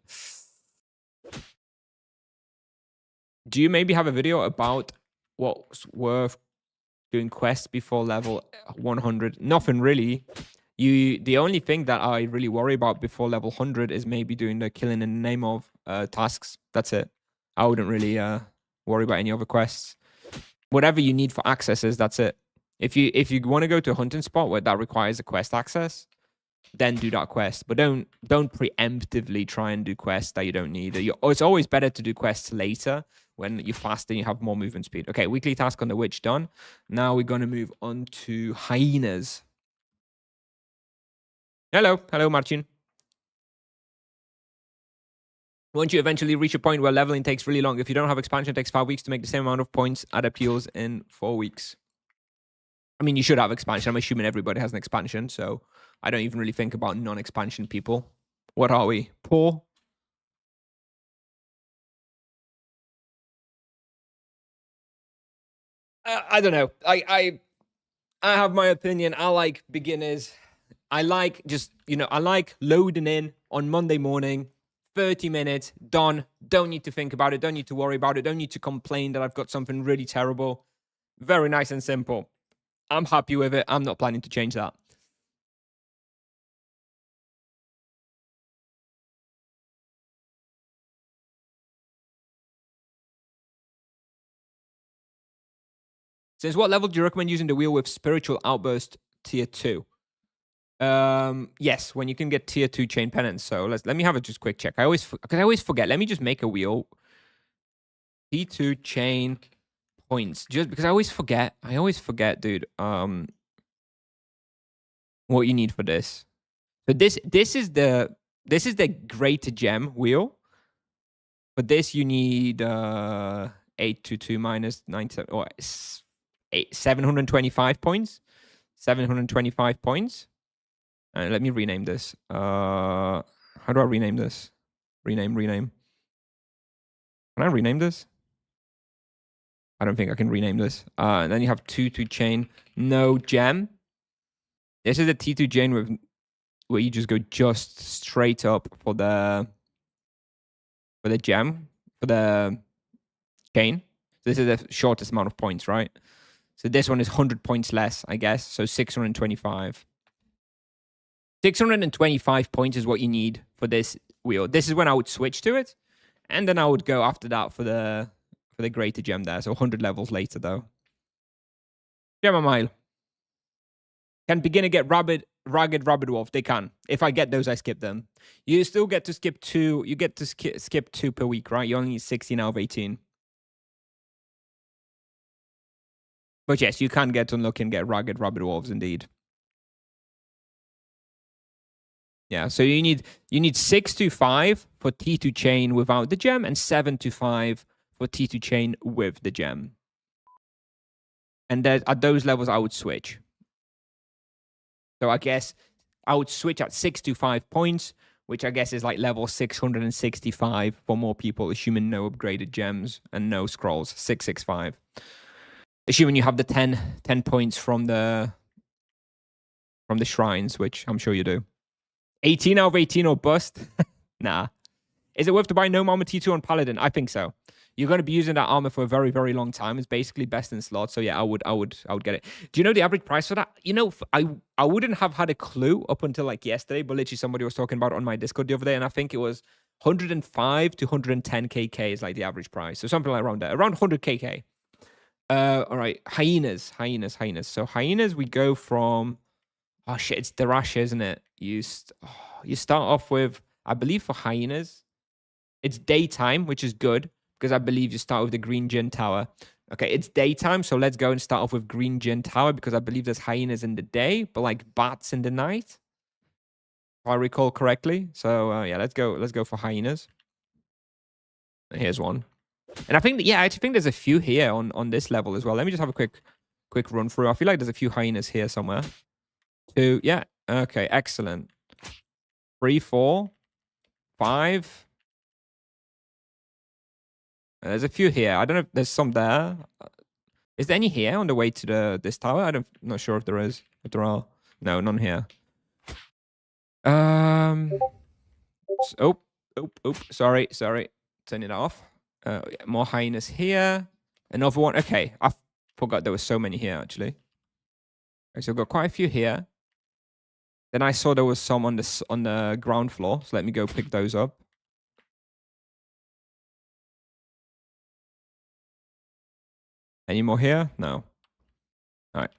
Do you maybe have a video about what's worth doing quests before level 100? Nothing really. The only thing that I really worry about before level 100 is maybe doing the killing in the name of tasks. That's it. I wouldn't really worry about any other quests. Whatever you need for accesses, that's it. If you want to go to a hunting spot where that requires a quest access, then do that quest. But don't preemptively try and do quests that you don't need. It's always better to do quests later when you're fast and you have more movement speed. Okay, weekly task on the witch done. Now we're going to move on to hyenas. Hello, Martin. Once you eventually reach a point where leveling takes really long, if you don't have expansion, it takes 5 weeks to make the same amount of points at appeals in 4 weeks. I mean, you should have expansion. I'm assuming everybody has an expansion, so I don't even really think about non-expansion people. What are we? Poor? I don't know. I have my opinion. I like beginners. I like just, I like loading in on Monday morning, 30 minutes, done. Don't need to think about it. Don't need to worry about it. Don't need to complain that I've got something really terrible. Very nice and simple. I'm happy with it. I'm not planning to change that. Since what level do you recommend using the wheel with Spiritual Outburst tier 2? Yes, when you can get tier 2 chain penance. So let me have a just quick check. I always forget. Let me just make a wheel. T2 chain points. Just because I always forget. Dude. What you need for this. So this is the great gem wheel. For this you need 822 minus 97 or 725 points. 725 points. Let me rename this. How do I rename this? Rename. Can I rename this? I don't think I can rename this. And then you have T2 chain, no gem. This is a T2 chain with where you just go just straight up for the gem, for the chain. This is the shortest amount of points, right? So this one is 100 points less, I guess. So 625. 625 points is what you need for this wheel. This is when I would switch to it. And then I would go after that for the greater gem there. So 100 levels later, though. Gem a mile. Can beginner get ragged rabbit wolf? They can. If I get those, I skip them. You still get to skip 2. You get to skip 2 per week, right? You only need 16 out of 18. But yes, you can get unlucky and get ragged rabbit wolves indeed. Yeah, so you need 6 to 5 for T2 chain without the gem and 7 to 5 for T2 chain with the gem. And at those levels, I would switch. So I guess I would switch at 6 to 5 points, which I guess is like level 665 for more people, assuming no upgraded gems and no scrolls. 665. Assuming you have the 10 points from the shrines, which I'm sure you do. 18 out of 18 or bust? Nah. Is it worth to buy no armor T2 on Paladin? I think so. You're going to be using that armor for a very, very long time. It's basically best in slot. So yeah, I would get it. Do you know the average price for that? You know, I wouldn't have had a clue up until like yesterday, but literally somebody was talking about it on my Discord the other day, and I think it was 105 to 110 KK is like the average price. So something like around there, around 100 KK. All right, hyenas. So hyenas, we go from. Oh shit, it's Darash, isn't it? You start off with, I believe for hyenas, it's daytime, which is good, because I believe you start with the Green Gin Tower. Okay, it's daytime, so let's go and start off with Green Gin Tower, because I believe there's hyenas in the day, but like bats in the night, if I recall correctly. So yeah, let's go for hyenas. Here's one. And I think, yeah, I actually think there's a few here on this level as well. Let me just have a quick run through. I feel like there's a few hyenas here somewhere. 2, yeah. Okay, excellent. 3, 4, 5. There's a few here. I don't know if there's some there. Is there any here on the way to this tower? I'm not sure if there is. If there are. No, none here. Oh, sorry. Turn it off. More hyenas here. Another one. Okay, I forgot there were so many here, actually. Okay, so I've got quite a few here. Then I saw there was some on the ground floor, so let me go pick those up. Any more here? No. All right.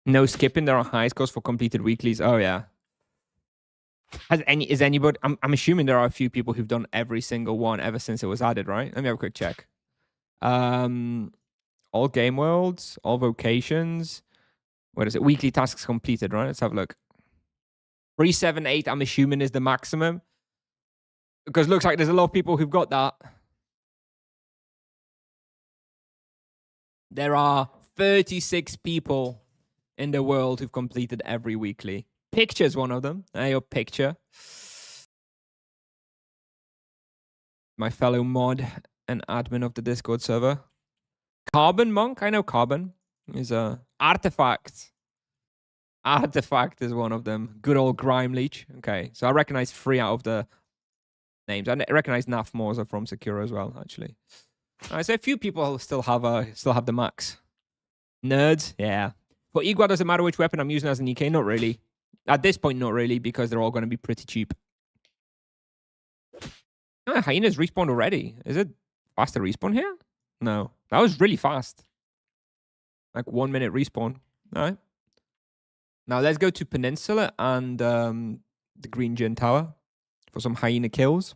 No skipping. There are high scores for completed weeklies. Oh yeah. Is anybody? I'm assuming there are a few people who've done every single one ever since it was added, right? Let me have a quick check. All game worlds, all vocations. What is it? Weekly tasks completed, right? Let's have a look. 378, I'm assuming, is the maximum. Because it looks like there's a lot of people who've got that. There are 36 people in the world who've completed every weekly. Picture's one of them. Your picture. My fellow mod and admin of the Discord server. Carbon Monk? I know Carbon. Is a Artifact. Artifact is one of them. Good old Grime Leech. Okay, so I recognize 3 out of the names. I recognize Naf Morza from Sakura as well, actually. Alright, so a few people still have the max. Nerds, yeah. For Igua, does it matter which weapon I'm using as an EK? Not really. At this point, not really, because they're all going to be pretty cheap. Oh, hyenas respawned already. Is it faster respawn here? No. That was really fast. Like 1 minute respawn. All right. Now let's go to Peninsula and the Green Gin Tower for some hyena kills.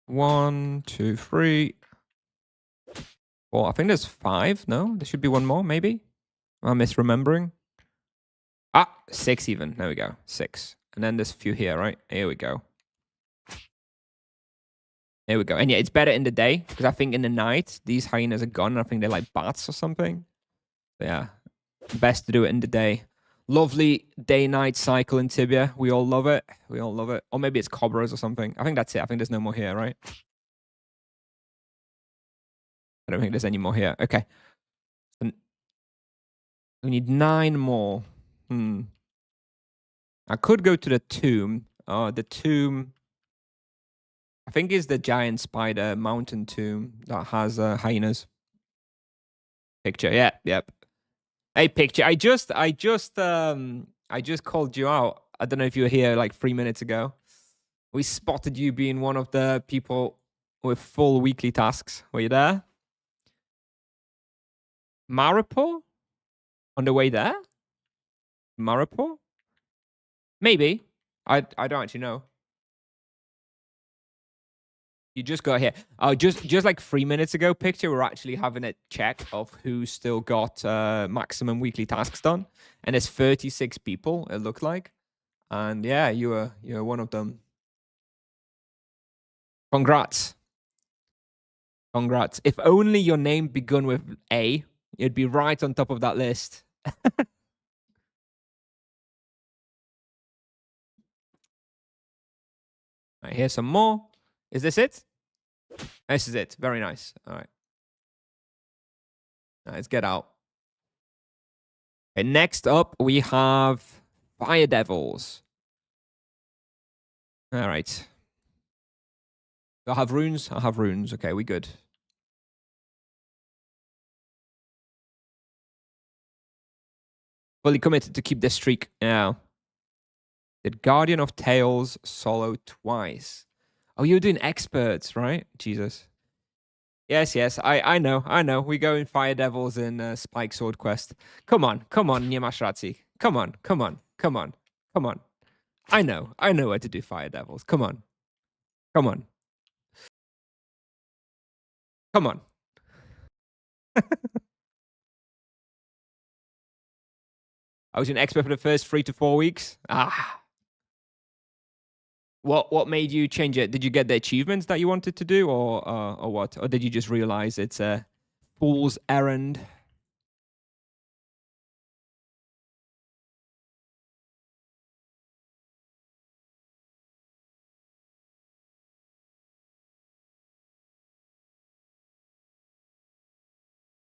One, 2, 3, 4. I think there's 5. No, there should be one more, maybe. I'm misremembering. 6 even. There we go. 6. And then there's a few here, right? Here we go. There we go. And yeah, it's better in the day because I think in the night these hyenas are gone. I think they're like bats or something. But yeah, best to do it in the day. Lovely day-night cycle in Tibia. We all love it. We all love it. Or maybe it's cobras or something. I think that's it. I think there's no more here, right? I don't think there's any more here. Okay. We need 9 more. I could go to the tomb. The tomb, I think, is the giant spider mountain tomb that has hyenas. Picture, yeah, yep. Hey, picture. I just called you out. I don't know if you were here like 3 minutes ago. We spotted you being one of the people with full weekly tasks. Were you there? Maripo? On the way there? Maripo? Maybe. I don't actually know. You just got here. Oh, just like 3 minutes ago, picture, we're actually having a check of who's still got maximum weekly tasks done. And there's 36 people, it looked like. And yeah, you're one of them. Congrats. Congrats. If only your name begun with A, you'd be right on top of that list. Right, here's some more. Is this it? This is it. Very nice. All right. Let's get out. And next up, we have Fire Devils. All right. I have runes. I have runes. Okay, we good. Fully committed to keep this streak. Yeah. Did Guardian of Tales solo twice? Oh, you're doing experts, right? Jesus. Yes, yes. I know. We go in Fire Devils in Spike Sword Quest. Come on, Niemashratzi. Come on. I know where to do Fire Devils. Come on. I was an expert for the first 3 to 4 weeks. What made you change it? Did you get the achievements that you wanted to do, or what? Or did you just realize it's a fool's errand?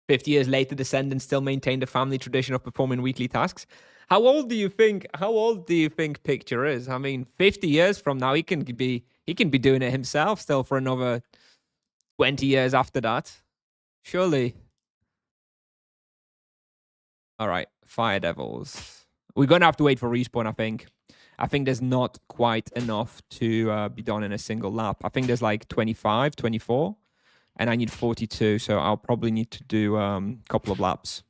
"50 years later, descendants still maintain the family tradition of performing weekly tasks." How old do you think Picture is? I mean, 50 years from now, he can be doing it himself still for another 20 years after that. Surely. All right, Fire Devils. We're gonna have to wait for respawn, I think. I think there's not quite enough to be done in a single lap. I think there's like 25, 24, and I need 42, so I'll probably need to do a couple of laps.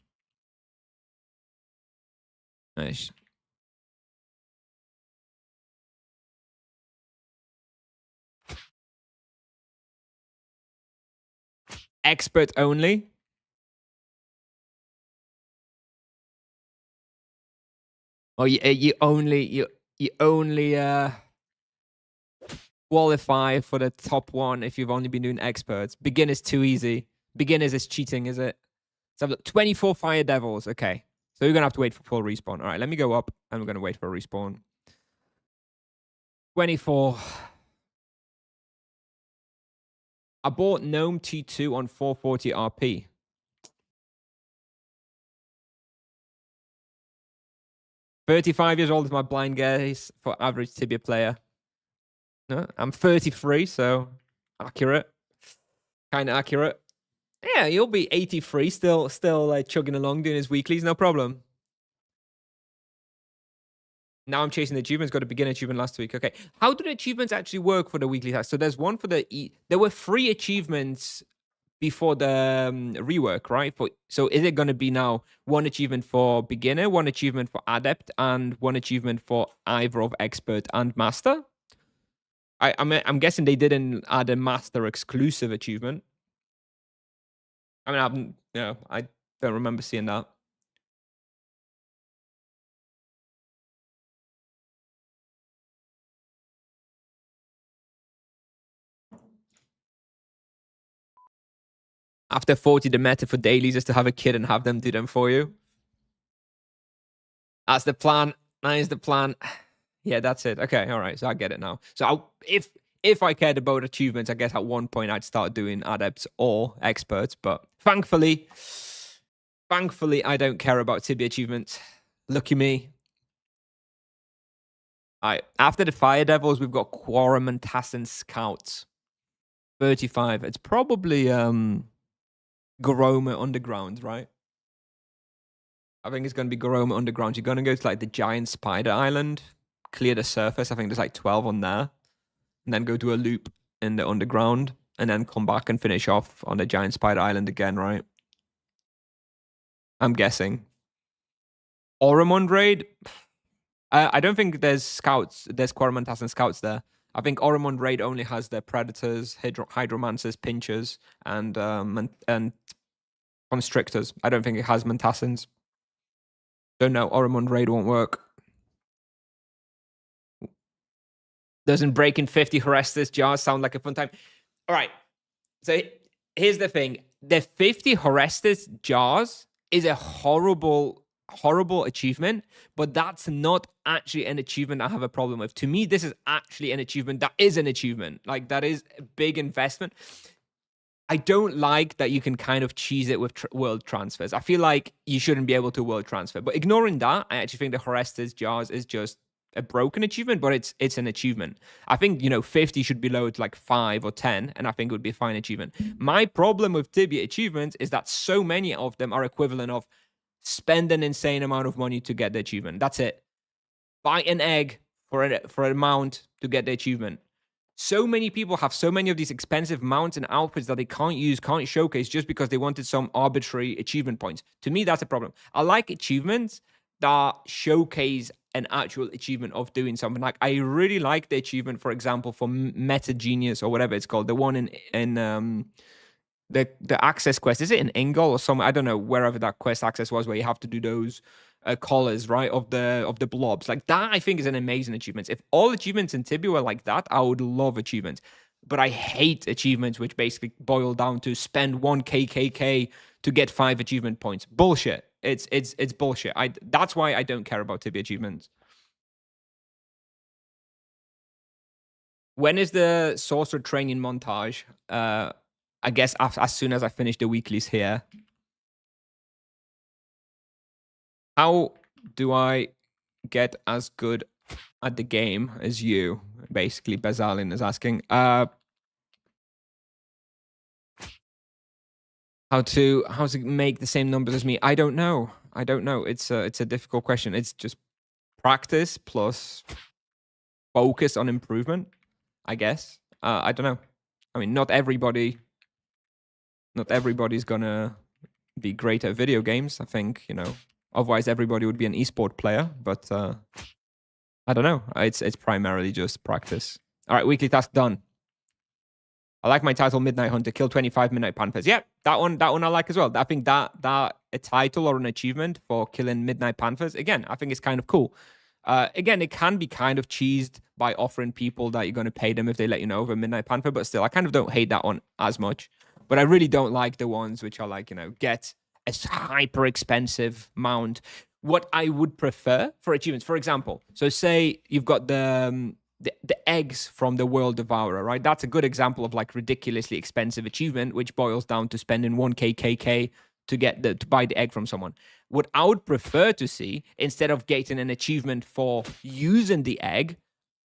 Nice. Expert only. Oh, you only qualify for the top one if you've only been doing experts. Beginner's too easy. Beginners is cheating, is it? So look, 24 Fire Devils. Okay. So you're going to have to wait for full respawn. All right, let me go up and we're going to wait for a respawn. 24. I bought Gnome T2 on 440 RP. "35 years old is my blind guess for average Tibia player." No, I'm 33, so accurate. Kind of accurate. Yeah, you'll be 83, still chugging along, doing his weeklies, no problem. Now I'm chasing the achievements. Got a beginner achievement last week. Okay, how do the achievements actually work for the weekly task? So there's one for the there were 3 achievements before the rework, right? So is it going to be now 1 achievement for beginner, 1 achievement for adept, and 1 achievement for either of expert and master? I'm guessing they didn't add a master exclusive achievement. I mean, I don't remember seeing that. After 40, the meta for dailies is to have a kid and have them do them for you. That's the plan. That is the plan. Yeah, that's it. Okay, all right. So I get it now. So if I cared about achievements, I guess at one point I'd start doing adepts or experts. But thankfully, I don't care about Tibia achievements. Lucky me. All right. After the Fire Devils, we've got Quorum and Tassin Scouts. 35. It's probably Garoma Underground, right? I think it's going to be Garoma Underground. You're going to go to like the giant spider island, clear the surface. I think there's like 12 on there. And then go do a loop in the underground. And then come back and finish off on the giant spider island again, right? I'm guessing. Oromond raid? I don't think there's scouts. There's Quaramentas and scouts there. I think Oromond raid only has their predators, hydromancers, pinchers, and constrictors. I don't think it has Mantassins. So no, Oromond raid won't work. Doesn't breaking 50 Horestus jars sound like a fun time? All right. So here's the thing. The 50 Horestus jars is a horrible achievement, but that's not actually an achievement I have a problem with. To me, this is actually an achievement that is an achievement. Like, that is a big investment. I don't like that you can kind of cheese it with world transfers. I feel like you shouldn't be able to world transfer. But ignoring that, I actually think the Horestus jars is just a broken achievement, but it's an achievement. I think, 50 should be lowered to like 5 or 10, and I think it would be a fine achievement. My problem with Tibia achievements is that so many of them are equivalent of spend an insane amount of money to get the achievement. That's it. Buy an egg for a mount to get the achievement. So many people have so many of these expensive mounts and outfits that they can't use, can't showcase just because they wanted some arbitrary achievement points. To me, that's a problem. I like achievements that showcase an actual achievement of doing something. Like, I really like the achievement, for example, for Meta Genius or whatever it's called, the one in the access quest. Is it in Engel or somewhere? I don't know, wherever that quest access was, where you have to do those collars, right, of the blobs. Like, that I think is an amazing achievement. If all achievements in Tibia were like that, I would love achievements. But I hate achievements which basically boil down to spend 1 KKK to get 5 achievement points. Bullshit. It's bullshit. That's why I don't care about Tibia achievements. When is the Sorcerer training montage? I guess as soon as I finish the weeklies here. How do I get as good at the game as you? Basically, Bezalin is asking. How to make the same numbers as me? I don't know. It's a difficult question. It's just practice plus focus on improvement, I guess. I don't know. I mean, not everybody's gonna be great at video games. I think, otherwise everybody would be an esport player. But I don't know. It's primarily just practice. All right, weekly task done. I like my title, Midnight Hunter, kill 25 Midnight Panthers. Yeah, that one I like as well. I think that a title or an achievement for killing Midnight Panthers, again, I think it's kind of cool. Again, it can be kind of cheesed by offering people that you're going to pay them if they let you know of a Midnight Panther, but still, I kind of don't hate that one as much. But I really don't like the ones which are like, get a hyper expensive mount. What I would prefer for achievements, for example, so say you've got the eggs from the World Devourer, right? That's a good example of like ridiculously expensive achievement, which boils down to spending 1 KKK to buy the egg from someone. What I would prefer to see, instead of getting an achievement for using the egg,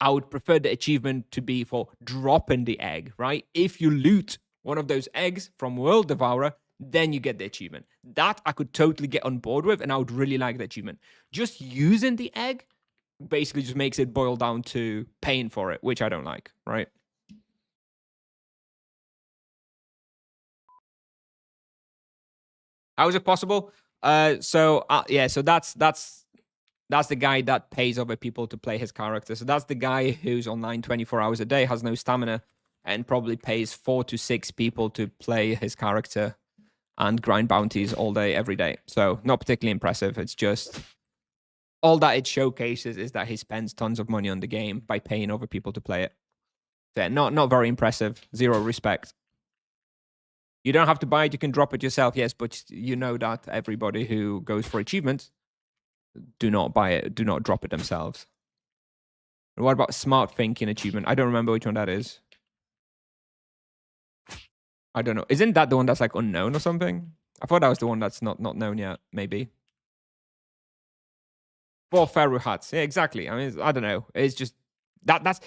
I would prefer the achievement to be for dropping the egg, right? If you loot one of those eggs from World Devourer, then you get the achievement. That I could totally get on board with, and I would really like the achievement. Just using the egg basically just makes it boil down to paying for it, which I don't like, right? How is it possible? So that's the guy that pays other people to play his character. So that's the guy who's online 24 hours a day, has no stamina, and probably pays 4 to 6 people to play his character and grind bounties all day, every day. So not particularly impressive. It's just all that it showcases is that he spends tons of money on the game by paying other people to play it. So yeah, not very impressive. Zero respect. You don't have to buy it. You can drop it yourself. Yes, but you know that everybody who goes for achievements do not buy it, do not drop it themselves. And what about smart thinking achievement? I don't remember which one that is. I don't know. Isn't that the one that's like unknown or something? I thought that was the one that's not known yet. Maybe. 4 Pharaoh hats. Yeah, exactly. I mean, I don't know. It's just that's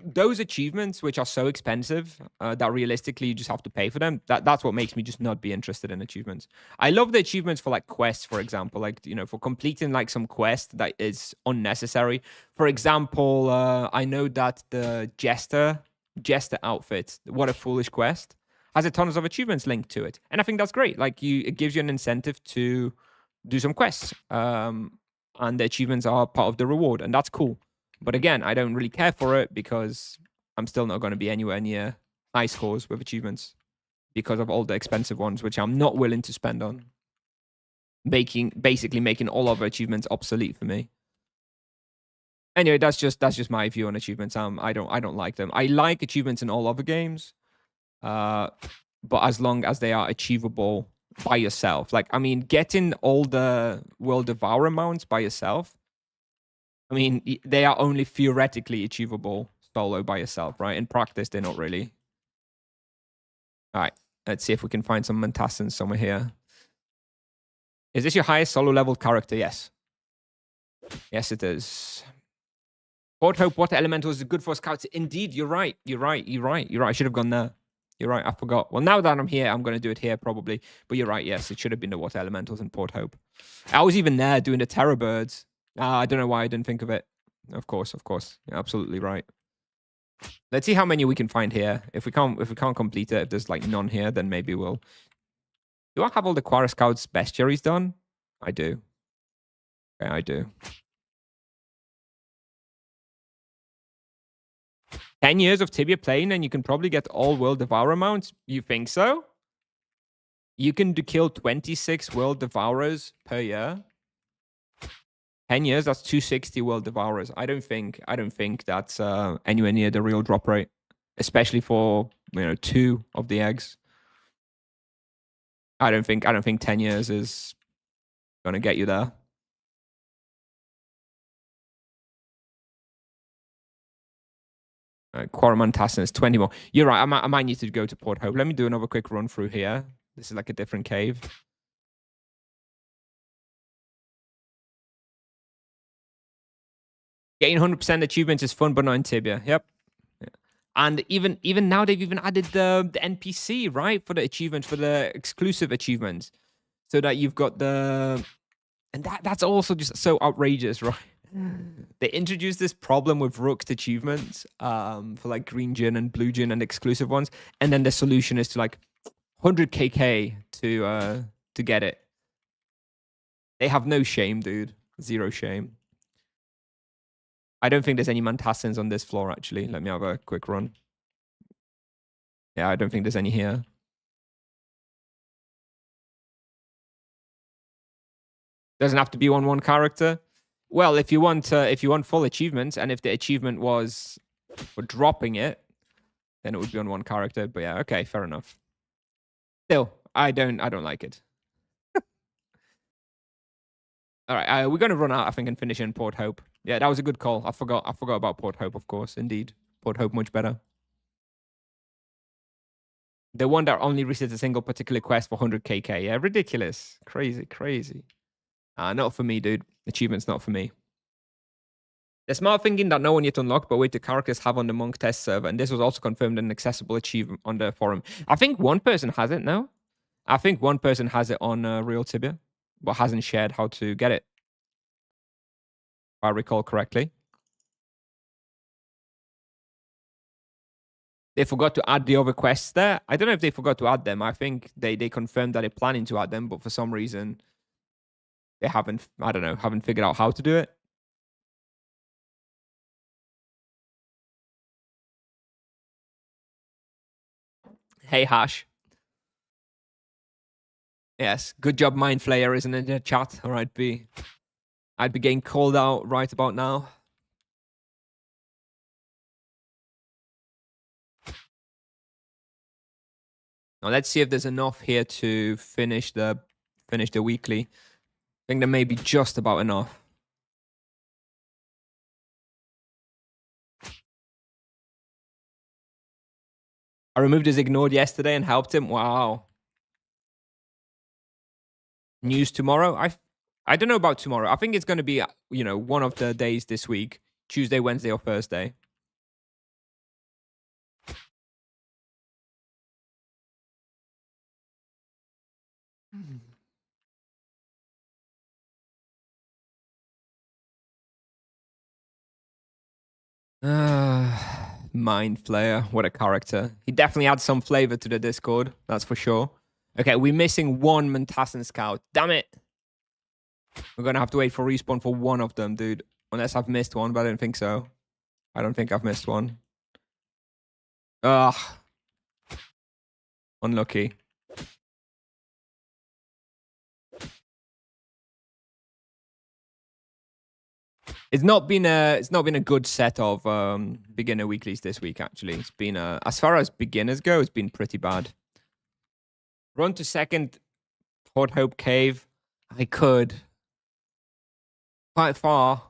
those achievements which are so expensive that realistically you just have to pay for them. That's what makes me just not be interested in achievements. I love the achievements for like quests, for example, like for completing like some quest that is unnecessary. For example, I know that the jester outfit, what a foolish quest, has a tons of achievements linked to it, and I think that's great. Like it gives you an incentive to do some quests. And the achievements are part of the reward, and that's cool. But again, I don't really care for it because I'm still not going to be anywhere near high scores with achievements because of all the expensive ones, which I'm not willing to spend on. Basically making all of achievements obsolete for me. Anyway, that's just my view on achievements. I don't like them. I like achievements in all other games, but as long as they are achievable by yourself. Like, I mean, getting all the World Devourer mounts by yourself, I mean, they are only theoretically achievable solo by yourself, right? In practice, they're not really. All right, let's see if we can find some Mantassins somewhere here. Is this your highest solo level character? Yes. Yes, it is. Port Hope Water Elemental is good for scouts. Indeed, you're right. You're right. I should have gone there. You're right. I forgot. Well, now that I'm here, I'm going to do it here probably. But you're right. Yes, it should have been the Water Elementals in Port Hope. I was even there doing the Terror Birds. I don't know why I didn't think of it. Of course. You're absolutely right. Let's see how many we can find here. If we can't complete it, if there's like none here, then maybe we'll. Do I have all the Quara Scouts bestiaries done? I do. Okay, I do. 10 years of Tibia playing and you can probably get all World Devourer mounts? You think so? You can kill 26 World Devourers per year. 10 years, that's 260 World Devourers. I don't think that's anywhere near the real drop rate, especially for 2 of the eggs. I don't think 10 years is gonna get you there. Quarterman Tassin is 20 more. You're right. I might need to go to Port Hope. Let me do another quick run through here. This is like a different cave. Getting 100% achievements is fun, but not in Tibia. Yep. Yeah. And even now, they've even added the NPC, right? For the achievements, for the exclusive achievements. So that you've got the... And that's also just so outrageous, right? They introduced this problem with Rooked achievements for like Green Gin and Blue Gin and exclusive ones. And then the solution is to like 100kk to get it. They have no shame, dude. Zero shame. I don't think there's any Mantassins on this floor, actually. Let me have a quick run. Yeah, I don't think there's any here. Doesn't have to be on one character. Well, if you want full achievements, and if the achievement was for dropping it, then it would be on one character. But yeah, okay, fair enough. Still, I don't like it. All right, we're gonna run out, I think, and finish in Port Hope. Yeah, that was a good call. I forgot about Port Hope, of course. Indeed, Port Hope much better. The one that only resets a single particular quest for 100kk. Yeah, ridiculous, crazy. Not for me, dude. Achievements not for me. The smart thinking that no one yet unlocked, but which the characters have on the Monk test server, and this was also confirmed in an accessible achievement on the forum. I think one person has it now. I think one person has it on Real Tibia, but hasn't shared how to get it. If I recall correctly. They forgot to add the other quests there. I don't know if they forgot to add them. I think they confirmed that they're planning to add them, but for some reason they haven't, I don't know, haven't figured out how to do it. Hey, Hash. Yes, good job, Mind Flayer, isn't it, in the chat? All right, B. I'd be getting called out right about now. Now let's see if there's enough here to finish the weekly. I think there may be just about enough. I removed his ignored yesterday and helped him. Wow. News tomorrow? I don't know about tomorrow. I think it's going to be, you know, one of the days this week. Tuesday, Wednesday, or Thursday. Mind Flayer. What a character. He definitely adds some flavor to the Discord. That's for sure. Okay, we're missing one Muntassan scout. Damn it. We're going to have to wait for respawn for one of them, dude. Unless I've missed one, but I don't think so. I don't think I've missed one. Ugh. Unlucky. It's not been a good set of beginner weeklies this week. Actually, it's been as far as beginners go, it's been pretty bad. Run to second, Port Hope Cave. I could quite far.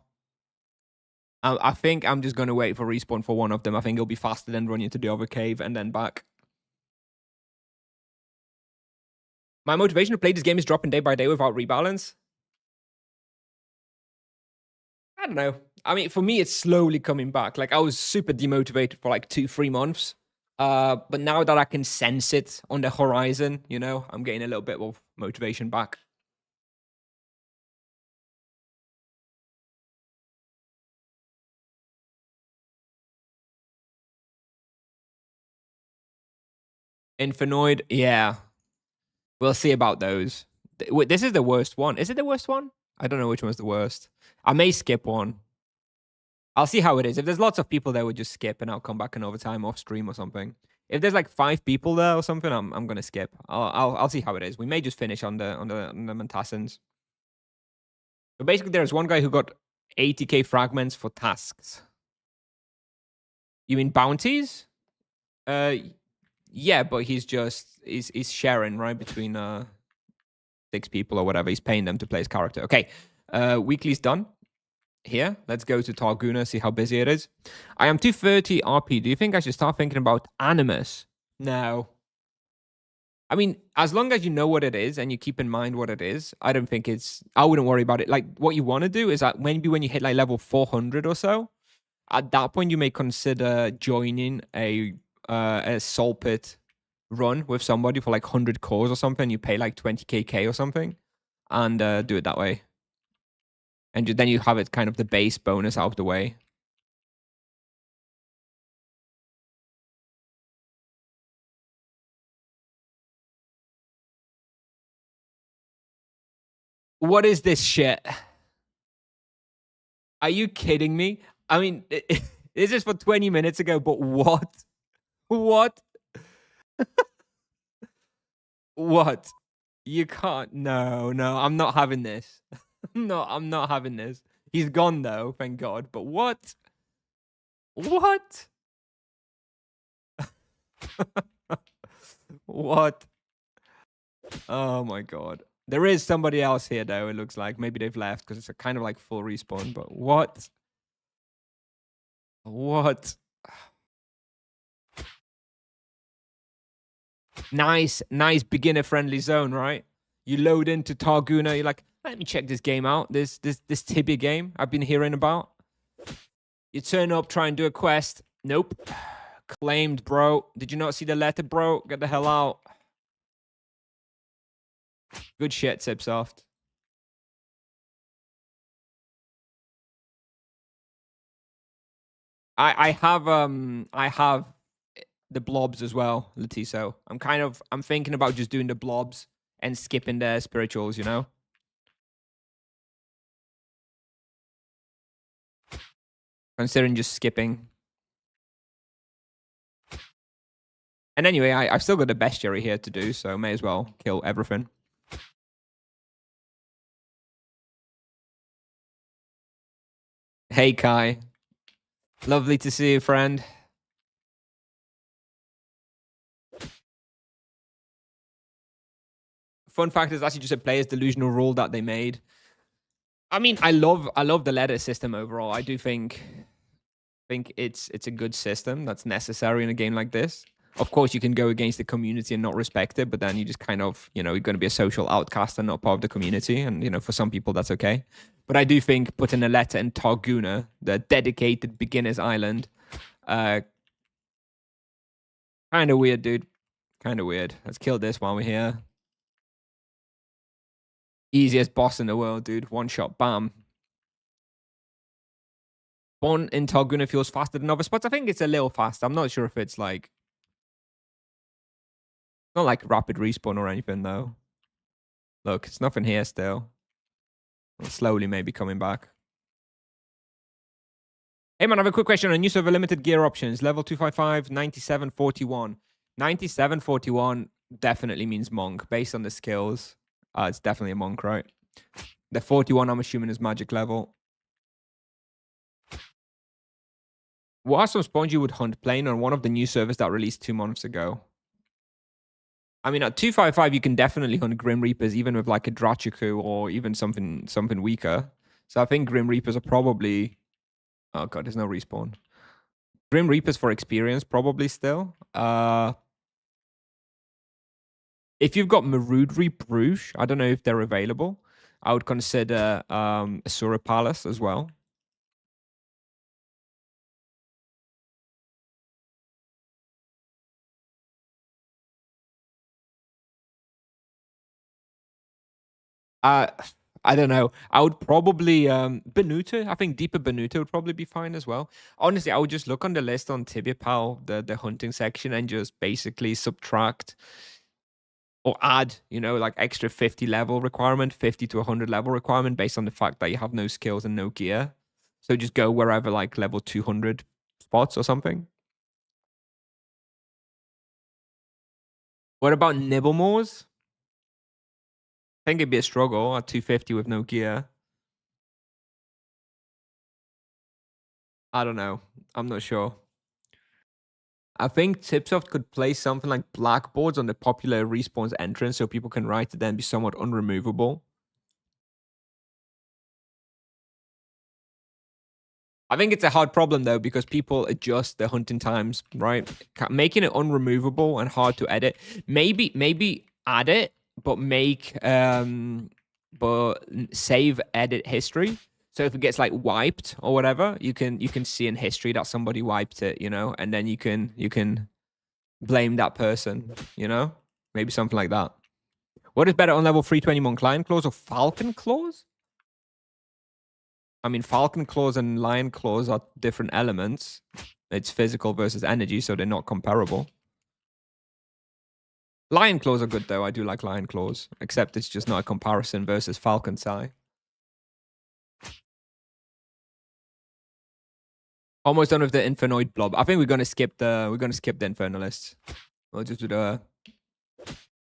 I think I'm just gonna wait for respawn for one of them. I think it'll be faster than running to the other cave and then back. My motivation to play this game is dropping day by day without rebalance. I don't know. I mean, for me, it's slowly coming back. Like, I was super demotivated for like 2-3 months. But now that I can sense it on the horizon, you know, I'm getting a little bit of motivation back. Infernoid, yeah. We'll see about those. This is the worst one. Is it the worst one? I don't know which one's the worst. I may skip one. I'll see how it is. If there's lots of people there, we'll just skip and I'll come back another time off stream or something. If there's like 5 people there or something, I'm gonna skip. I'll see how it is. We may just finish on the Muntassans. But basically, there's one guy who got 80k fragments for tasks. You mean bounties? Yeah, but he's sharing right between 6 people or whatever. He's paying them to play his character. Okay, weekly's done. Here, let's go to Targuna, see how busy it is. I am 230 RP. Do you think I should start thinking about Animus? No. I mean, as long as you know what it is and you keep in mind what it is, I don't think I wouldn't worry about it. Like, what you want to do is that maybe when you hit like level 400 or so, at that point you may consider joining a soul pit run with somebody for like 100 cores or something. You pay like 20k or something and do it that way. And then you have it kind of the base bonus out of the way. What is this shit? Are you kidding me? I mean, this is for 20 minutes ago, but what? What? What? You can't. No, I'm not having this. No, I'm not having this. He's gone though, thank God. But what? What? What? Oh my God. There is somebody else here though, it looks like. Maybe they've left because it's a kind of like full respawn, but what? What? Nice beginner-friendly zone, right? You load into Targuna, you're like, let me check this game out, this Tibia game I've been hearing about. You turn up, try and do a quest. Nope. Claimed, bro. Did you not see the letter, bro? Get the hell out. Good shit, Sipsoft. I have the blobs as well, Latiso. I'm thinking about just doing the blobs and skipping the spirituals, you know? Considering just skipping. And anyway, I've still got the bestiary here to do, so may as well kill everything. Hey, Kai. Lovely to see you, friend. fun fact is actually just a player's delusional rule that they made. I mean, I love the ladder system overall. I do think it's a good system that's necessary in a game like this. Of course, you can go against the community and not respect it, but then you just kind of, you're going to be a social outcast and not part of the community. And, for some people, that's okay. But I do think putting a letter in Targuna, the dedicated beginner's island, kind of weird, dude. Kind of weird. Let's kill this while we're here. Easiest boss in the world, dude. One shot, bam. Spawn in Targuna feels faster than other spots. I think it's a little faster. I'm not sure if it's like... Not like rapid respawn or anything, though. Look, it's nothing here still. It's slowly maybe coming back. Hey, man, I have a quick question on use of limited gear options. Level 255, 9741. 9741 definitely means monk. Based on the skills, it's definitely a monk, right? The 41, I'm assuming, is magic level. What are some spawns you would hunt playing on one of the new servers that released 2 months ago? I mean, at 255, you can definitely hunt Grim Reapers, even with like a Drachiku or even something weaker. So I think Grim Reapers are probably... Oh god, there's no respawn. Grim Reapers for experience, probably still. If you've got Marudri Bruges, I don't know if they're available. I would consider Asura Palace as well. I don't know. I would probably Benuta. I think deeper Benuta would probably be fine as well. Honestly, I would just look on the list on Tibia Pal, the hunting section, and just basically subtract or add, like extra 50 level requirement, 50 to 100 level requirement based on the fact that you have no skills and no gear. So just go wherever like level 200 spots or something. What about Nibblemores? I think it'd be a struggle at 250 with no gear. I don't know. I'm not sure. I think Tipsoft could place something like blackboards on the popular respawns entrance so people can write it and be somewhat unremovable. I think it's a hard problem, though, because people adjust their hunting times, right? Making it unremovable and hard to edit. Maybe add it, but save edit history. So if it gets like wiped or whatever, you can see in history that somebody wiped it, and then you can blame that person, Maybe something like that. What is better on level 320 Monk, Lion Claws or Falcon Claws? I mean, Falcon Claws and Lion Claws are different elements. It's physical versus energy, so they're not comparable. Lion Claws are good, though. I do like Lion Claws, except it's just not a comparison versus Falcon's Eye. Almost done with the Infernoid Blob. I think we're gonna skip the Infernalists. We'll just do the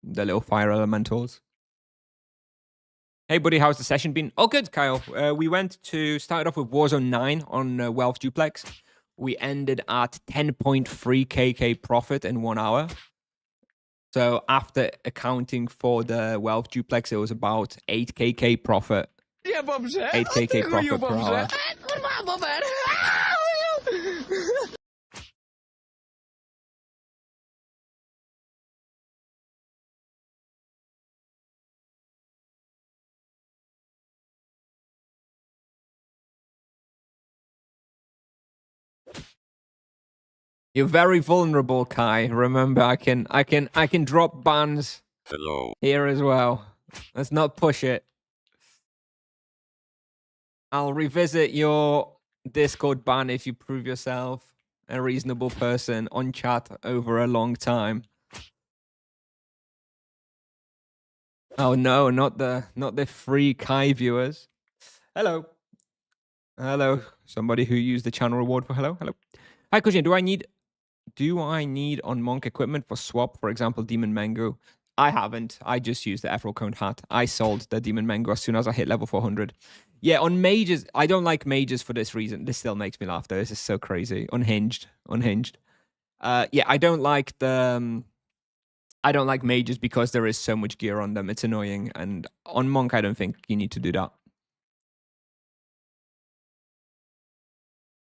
little fire elementals. Hey, buddy, how's the session been? Oh, good, Kyle. We started off with Warzone 9 on Wealth Duplex. We ended at 10.3 KK profit in 1 hour. So after accounting for the Wealth Duplex, it was about 8 KK profit. 8 KK profit per hour. You're very vulnerable, Kai. Remember, I can drop bans here as well. Let's not push it. I'll revisit your Discord ban if you prove yourself a reasonable person on chat over a long time. Oh no, not the free Kai viewers. Hello. Hello. Somebody who used the channel reward for hello. Hello. Hi, Kujan. Do I need on monk equipment for swap, for example, Demon Mango? I haven't. I just used the Emerald Cone hat. I sold the Demon Mango as soon as I hit level 400. Yeah, on mages, I don't like mages for this reason. This still makes me laugh, though. This is so crazy. Unhinged. Yeah, I don't like the I don't like mages because there is so much gear on them. It's annoying. And on monk, I don't think you need to do that.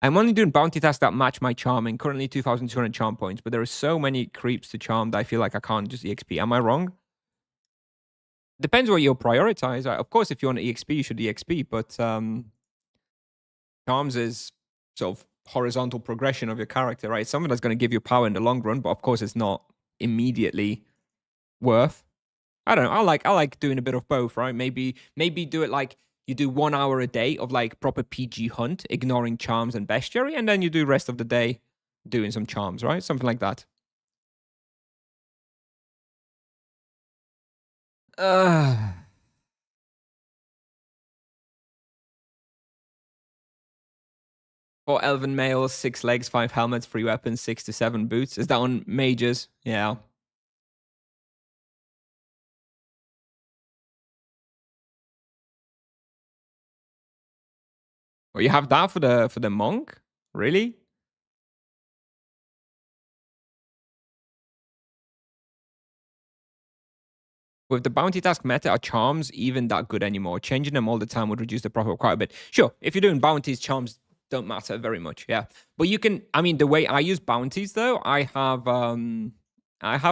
I'm only doing bounty tasks that match my charming. Currently 2,200 charm points, but there are so many creeps to charm that I feel like I can't just EXP. Am I wrong? Depends what you prioritize. Of course, if you want to EXP, you should EXP, but charms is sort of horizontal progression of your character, right? Something that's going to give you power in the long run, but of course it's not immediately worth. I don't know. I like doing a bit of both, right? Maybe do it like you do 1 hour a day of like proper PG hunt, ignoring charms and bestiary, and then you do the rest of the day doing some charms, right? Something like that. Four elven males, 6 legs, 5 helmets, 3 weapons, 6 to 7 boots. Is that on mages? Yeah. Well, you have that for the monk? Really? With the bounty task meta, are charms even that good anymore? Changing them all the time would reduce the profit quite a bit. Sure, if you're doing bounties, charms don't matter very much. Yeah, but you can. I mean, the way I use bounties though, I have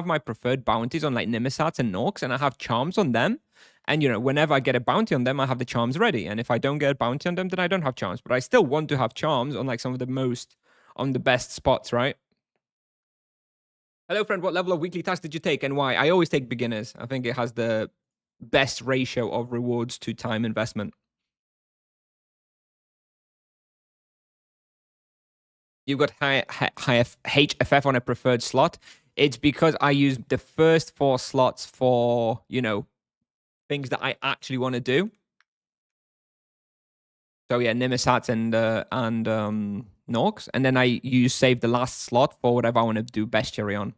my preferred bounties on like Nimissats and Norks, and I have charms on them. And whenever I get a bounty on them, I have the charms ready. And if I don't get a bounty on them, then I don't have charms. But I still want to have charms on like some of the best spots, right? Hello, friend. What level of weekly task did you take and why? I always take beginners. I think it has the best ratio of rewards to time investment. You've got high HFF on a preferred slot. It's because I use the first 4 slots for, things that I actually want to do. So yeah, Nimissats and Norks. And then I save the last slot for whatever I want to do bestiary on.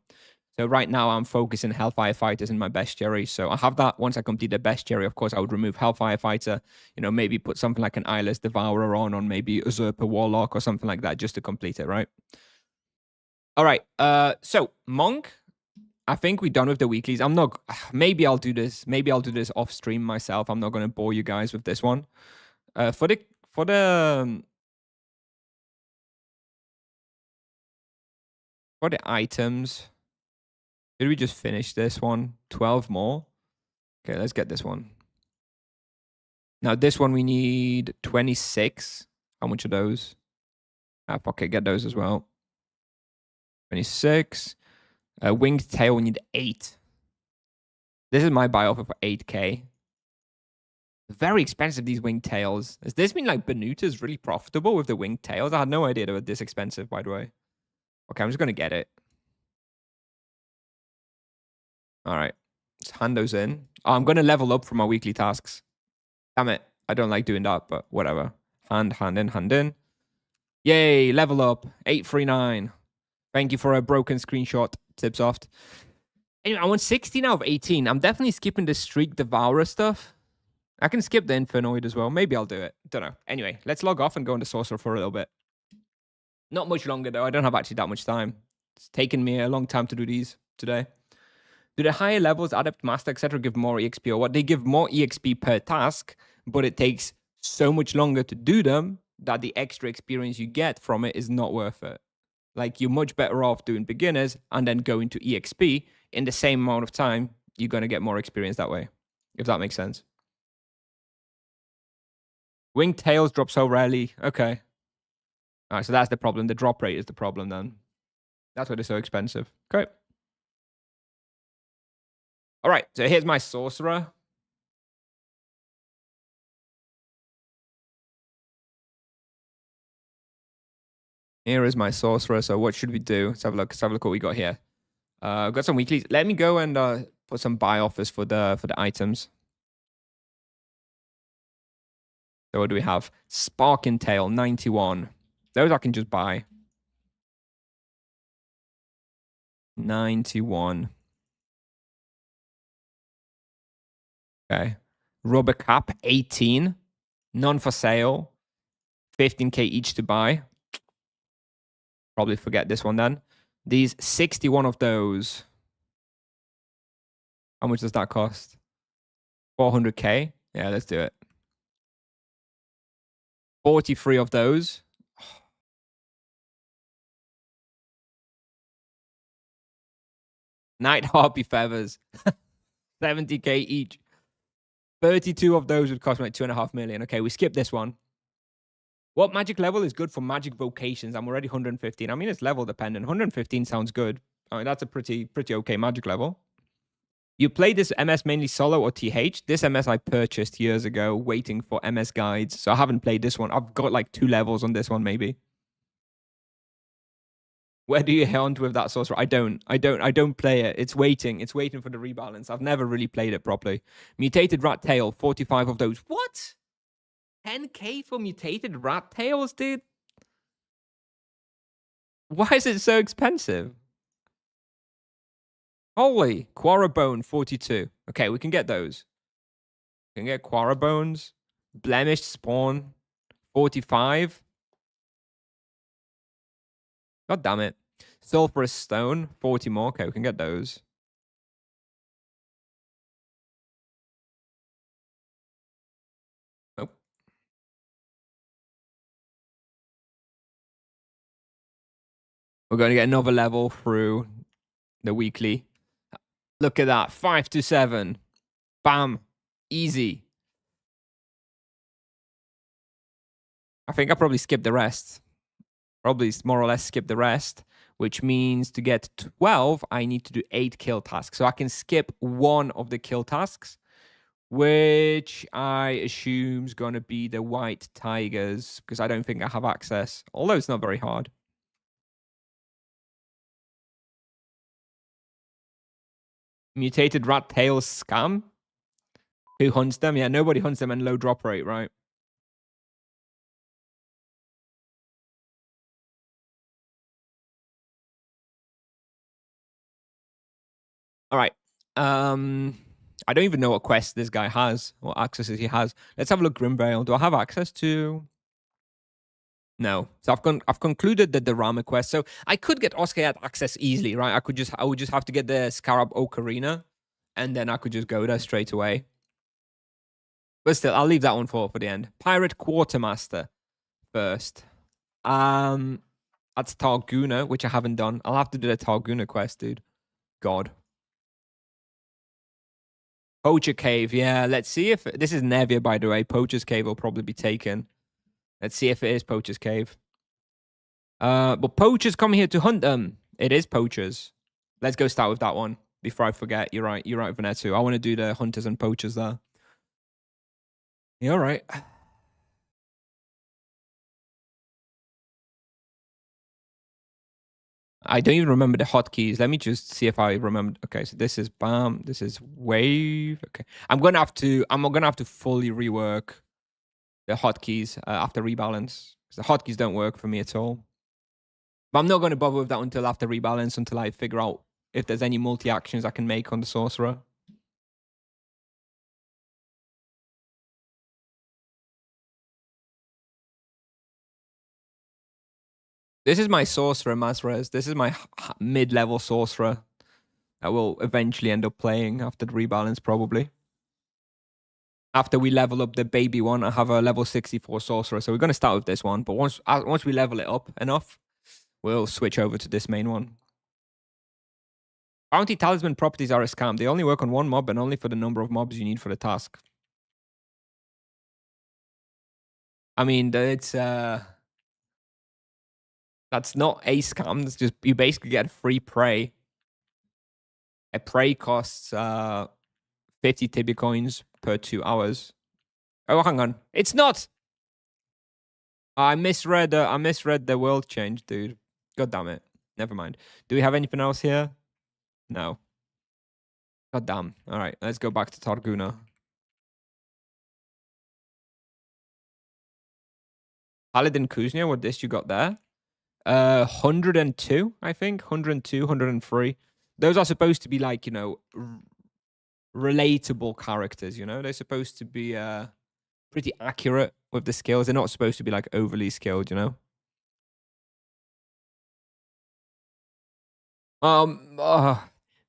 So right now I'm focusing Hellfire Fighters in my bestiary. So I have that. Once I complete the bestiary, of course, I would remove Hellfire Fighter, maybe put something like an Eyeless Devourer on maybe Usurper Warlock or something like that just to complete it, right? All right. So Monk, I think we're done with the weeklies. I'm not, maybe I'll do this. Maybe I'll do this off stream myself. I'm not going to bore you guys with this one. For the items, did we just finish this one? 12 more? Okay, let's get this one. Now, this one we need 26. How much are those? Okay, get those as well. 26. Winged tail, we need 8. This is my buy offer for 8k. Very expensive, these winged tails. Has this been like Benuta's really profitable with the winged tails? I had no idea they were this expensive, by the way. Okay, I'm just going to get it. All right. Let's hand those in. Oh, I'm going to level up for my weekly tasks. Damn it. I don't like doing that, but whatever. Hand in. Yay, level up. 839. Thank you for a broken screenshot, Tipsoft. Anyway, I want 16 out of 18. I'm definitely skipping the Streak Devourer stuff. I can skip the Infernoid as well. Maybe I'll do it. Don't know. Anyway, let's log off and go into Sorcerer for a little bit. Not much longer, though. I don't have actually that much time. It's taken me a long time to do these today. Do the higher levels, Adept, Master, etc. give more EXP or what? They give more EXP per task, but it takes so much longer to do them that the extra experience you get from it is not worth it. Like, you're much better off doing beginners and then going to EXP in the same amount of time. You're going to get more experience that way, if that makes sense. Winged tails drop so rarely. Okay. All right, so that's the problem. The drop rate is the problem then. That's why they're so expensive. Okay. All right, so here's my Sorcerer. Here is my Sorcerer. So what should we do? Let's have a look. Let's have a look what we got here. I've got some weeklies. Let me go and put some buy offers for the items. So what do we have? Sparking Tail, 91. Those I can just buy. 91. Okay. Rubber Cap, 18. None for sale. 15k each to buy. Probably forget this one then. These 61 of those. How much does that cost? 400k? Yeah, let's do it. 43 of those. Night Harpy feathers. 70k each. 32 of those would cost me like 2.5 million. Okay, we skip this one. What magic level is good for magic vocations? I'm already 115. I mean, it's level dependent. 115 sounds good. I mean, that's a pretty okay magic level. You play this MS mainly solo or TH? This MS I purchased years ago, waiting for MS guides. So I haven't played this one. I've got like 2 levels on this one, maybe. Where do you hunt with that sorcerer? I don't play it. It's waiting. It's waiting for the rebalance. I've never really played it properly. Mutated rat tail, 45 of those. What? 10k for mutated rat tails, dude? Why is it so expensive? Holy, Quarabone, 42. Okay, we can get those. We can get Quarabones. Blemished spawn, 45. God damn it. Sulphurous stone, 40 more. Okay, we can get those. Nope. We're going to get another level through the weekly. Look at that. 5 to 7. Bam. Easy. I think I probably skipped the rest. Probably more or less skip the rest, which means to get 12, I need to do 8 kill tasks. So I can skip 1 of the kill tasks, which I assume is going to be the white tigers, because I don't think I have access, although it's not very hard. Mutated rat tail scam? Who hunts them? Yeah, nobody hunts them and low drop rate, right? All right. I don't even know what quest this guy has, what accesses he has. Let's have a look. Grimvale. Do I have access to? No. So I've concluded that the Rama quest. So I could get Oscar access easily, right? I would just have to get the Scarab Ocarina, and then I could just go there straight away. But still, I'll leave that one for the end. Pirate Quartermaster first. That's Targuna, which I haven't done. I'll have to do the Targuna quest, dude. God. Poacher Cave, yeah. Let's see if this is Nevia, by the way. Poacher's Cave will probably be taken. Let's see if it is Poacher's Cave. But poachers come here to hunt them. It is poachers. Let's go start with that one before I forget. You're right. You're right, Vanetsu. I want to do the hunters and poachers there. You're right. I don't even remember the hotkeys. Let me just see if I remember. Okay, so this is BAM. This is wave. Okay, I'm gonna have to fully rework the hotkeys after rebalance, because the hotkeys don't work for me at all. But I'm not going to bother with that until after rebalance, until I figure out if there's any multi-actions I can make on the Sorcerer. This is my Sorcerer, Mazrez. This is my mid-level Sorcerer that will eventually end up playing after the rebalance, probably. After we level up the baby one, I have a level 64 Sorcerer. So we're going to start with this one. But once we level it up enough, we'll switch over to this main one. Bounty Talisman properties are a scam. They only work on one mob and only for the number of mobs you need for the task. I mean, it's that's not a scam. It's just you basically get free prey. A prey costs 50 Tibia coins per 2 hours. Oh, hang on. It's not. I misread the world change, dude. God damn it. Never mind. Do we have anything else here? No. God damn. All right, let's go back to Targuna. Paladin Kuznia, what dish you got there? 102, I think. 102, 103. Those are supposed to be like, relatable characters, They're supposed to be pretty accurate with the skills. They're not supposed to be like overly skilled,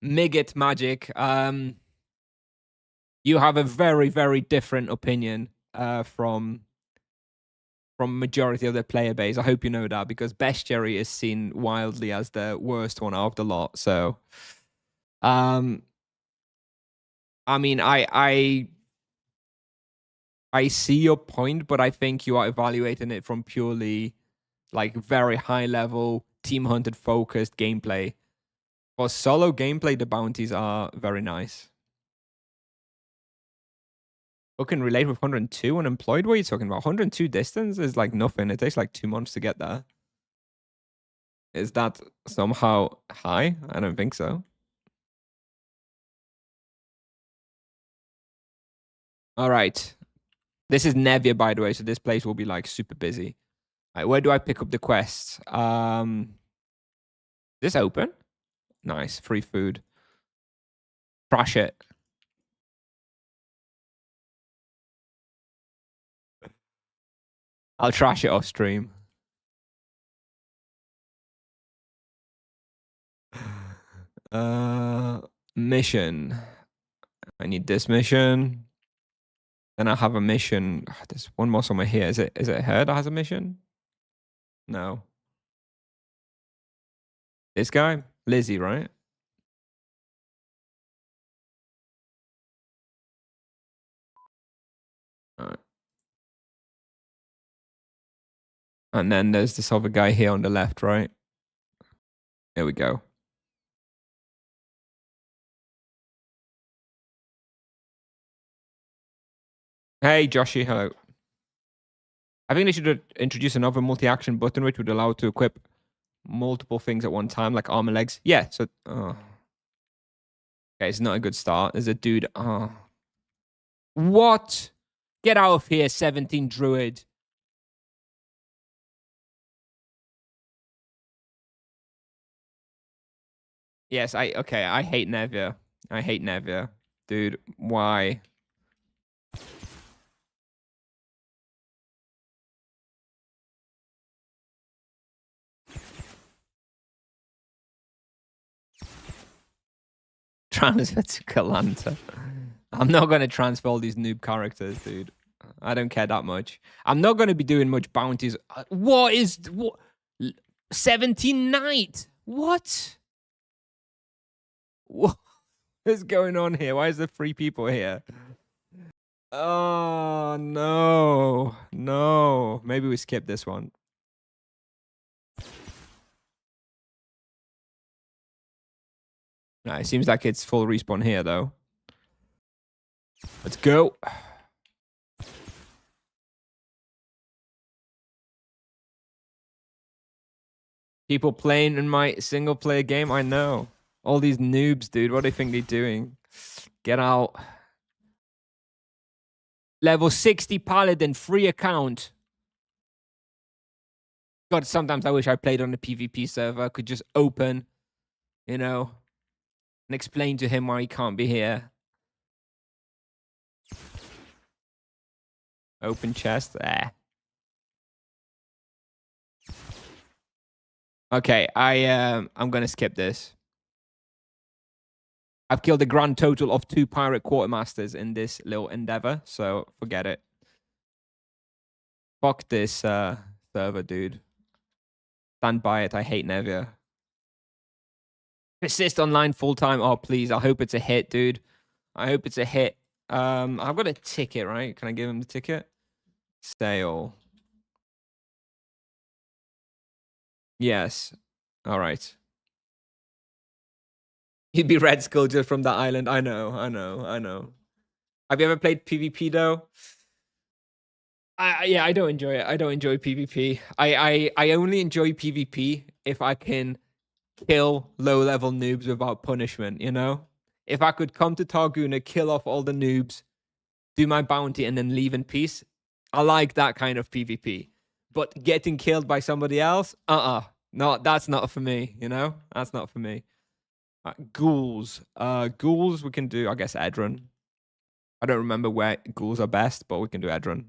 Miggit magic. You have a very, very different opinion from majority of the player base. I hope you know that, because Bestiary is seen wildly as the worst one out of the lot. So, I mean, I see your point, but I think you are evaluating it from purely like very high level team hunted focused gameplay. For solo gameplay, the bounties are very nice. Who can relate with 102 unemployed? What are you talking about? 102 distance is like nothing. It takes like 2 months to get there. Is that somehow high? I don't think so. All right. This is Nevia, by the way, so this place will be like super busy. All right, where do I pick up the quests? This open? Nice. Free food. Trash it. I'll trash it off stream. Mission. I need this mission. Then I have a mission. There's one more somewhere here. Is it her that has a mission? No. This guy? Lizzie, right? All right. And then there's this other guy here on the left, right? There we go. Hey, Joshy, hello. I think they should introduce another multi-action button which would allow to equip multiple things at one time, like armor legs. Yeah, so... Okay, it's not a good start. There's a dude... What? Get out of here, 17 druid. Yes, I hate Nevia. I hate Nevia. Dude, why? Transfer to Kalanta. I'm not going to transfer all these noob characters, dude. I don't care that much. I'm not going to be doing much bounties. What? 17 Knight? What? What is going on here? Why is there 3 people here? Oh, no. No. Maybe we skip this one. Nah, it seems like it's full respawn here, though. Let's go. People playing in my single player game, I know. All these noobs, dude. What do they think they're doing? Get out. Level 60 Paladin, free account. God, sometimes I wish I played on the PvP server. I could just open, you know, and explain to him why he can't be here. Open chest. There. Okay, I'm gonna skip this. I've killed a grand total of 2 pirate quartermasters in this little endeavor, so forget it. Fuck this server, dude. Stand by it. I hate Nevia. Persist online full time. Oh, please. I hope it's a hit, dude. I hope it's a hit. I've got a ticket, right? Can I give him the ticket? Sale. Yes. All right. You'd be Red Skull just from that island. I know. Have you ever played PvP though? Yeah, I don't enjoy it. I don't enjoy PvP. I only enjoy PvP if I can kill low-level noobs without punishment, you know? If I could come to Targuna, kill off all the noobs, do my bounty, and then leave in peace, I like that kind of PvP. But getting killed by somebody else, no, that's not for me, you know? That's not for me. Ghouls. Ghouls we can do, I guess, Edron. I don't remember where ghouls are best, but we can do Edron.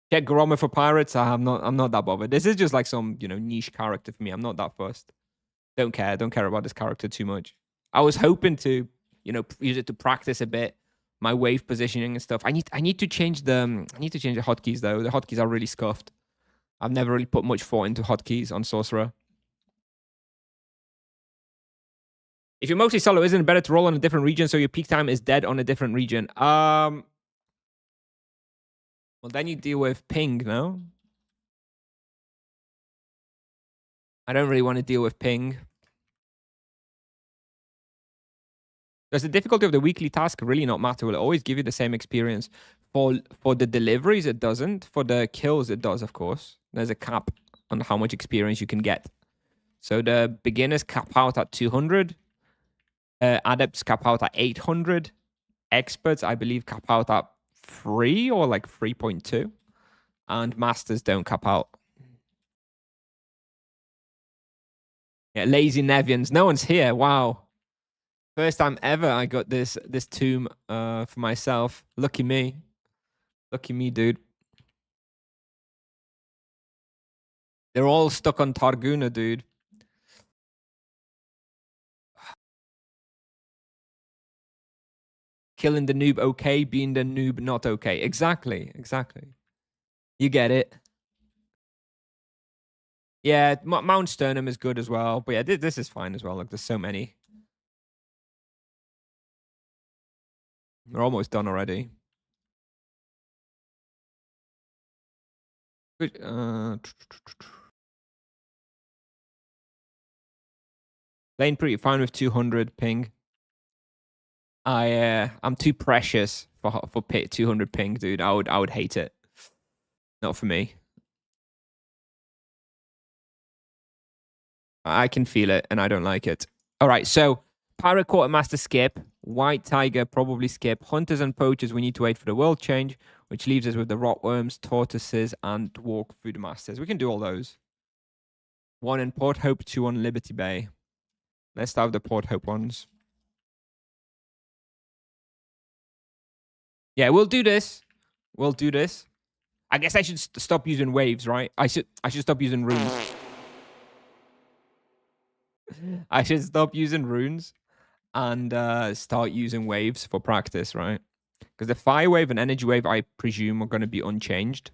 Get Garoma for pirates. I'm not that bothered. This is just like some, you know, niche character for me. I'm not that fussed. Don't care about this character too much. I was hoping to, you know, use it to practice a bit my wave positioning and stuff. I need to change the hotkeys though. The hotkeys are really scuffed. I've never really put much thought into hotkeys on Sorcerer. If you're mostly solo, isn't it better to roll on a different region so your peak time is dead on a different region? Well, then you deal with ping, no? I don't really want to deal with ping. Does the difficulty of the weekly task really not matter? Will it always give you the same experience? For the deliveries, it doesn't. For the kills, it does, of course. There's a cap on how much experience you can get. So the beginners cap out at 200. Adepts cap out at 800. Experts, I believe, cap out at 3 or like 3.2. And masters don't cap out. Yeah, lazy Nevians. No one's here. Wow. First time ever I got this tomb for myself. Lucky me. Lucky me, dude. They're all stuck on Targuna, dude. Killing the noob okay, being the noob not okay. Exactly, exactly. You get it. Yeah, Mount Sternum is good as well. But yeah, this is fine as well. Like, there's so many. We're almost done already. Playing pretty fine with 200 ping. I'm too precious for 200 ping, dude. I would hate it. Not for me. I can feel it, and I don't like it. All right, so Pirate Quartermaster skip. White Tiger probably skip. Hunters and Poachers, we need to wait for the world change, which leaves us with the Rotworms, Tortoises, and Dwarf Food Masters. We can do all those. 1 in Port Hope, 2 on Liberty Bay. Let's start with the Port Hope ones. Yeah, we'll do this. We'll do this. I guess I should stop using waves, right? I should stop using runes. I should stop using runes and start using waves for practice, right? Because the fire wave and energy wave, I presume, are going to be unchanged.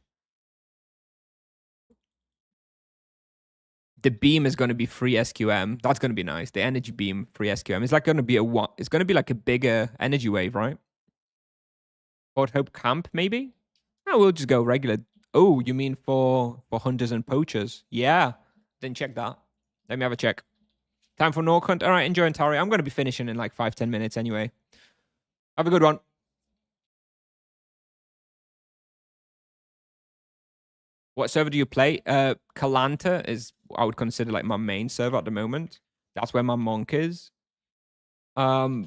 The beam is going to be free SQM. That's going to be nice. The energy beam, free SQM. It's like going to be it's going to be like a bigger energy wave, right? Port Hope Camp, maybe? No, we'll just go regular. Oh, you mean for hunters and poachers? Yeah. Didn't check that. Let me have a check. Time for Nork Hunt. All right, enjoy Antari. I'm going to be finishing in like 5-10 minutes anyway. Have a good one. What server do you play? Kalanta is, I would consider like my main server at the moment. That's where my monk is. But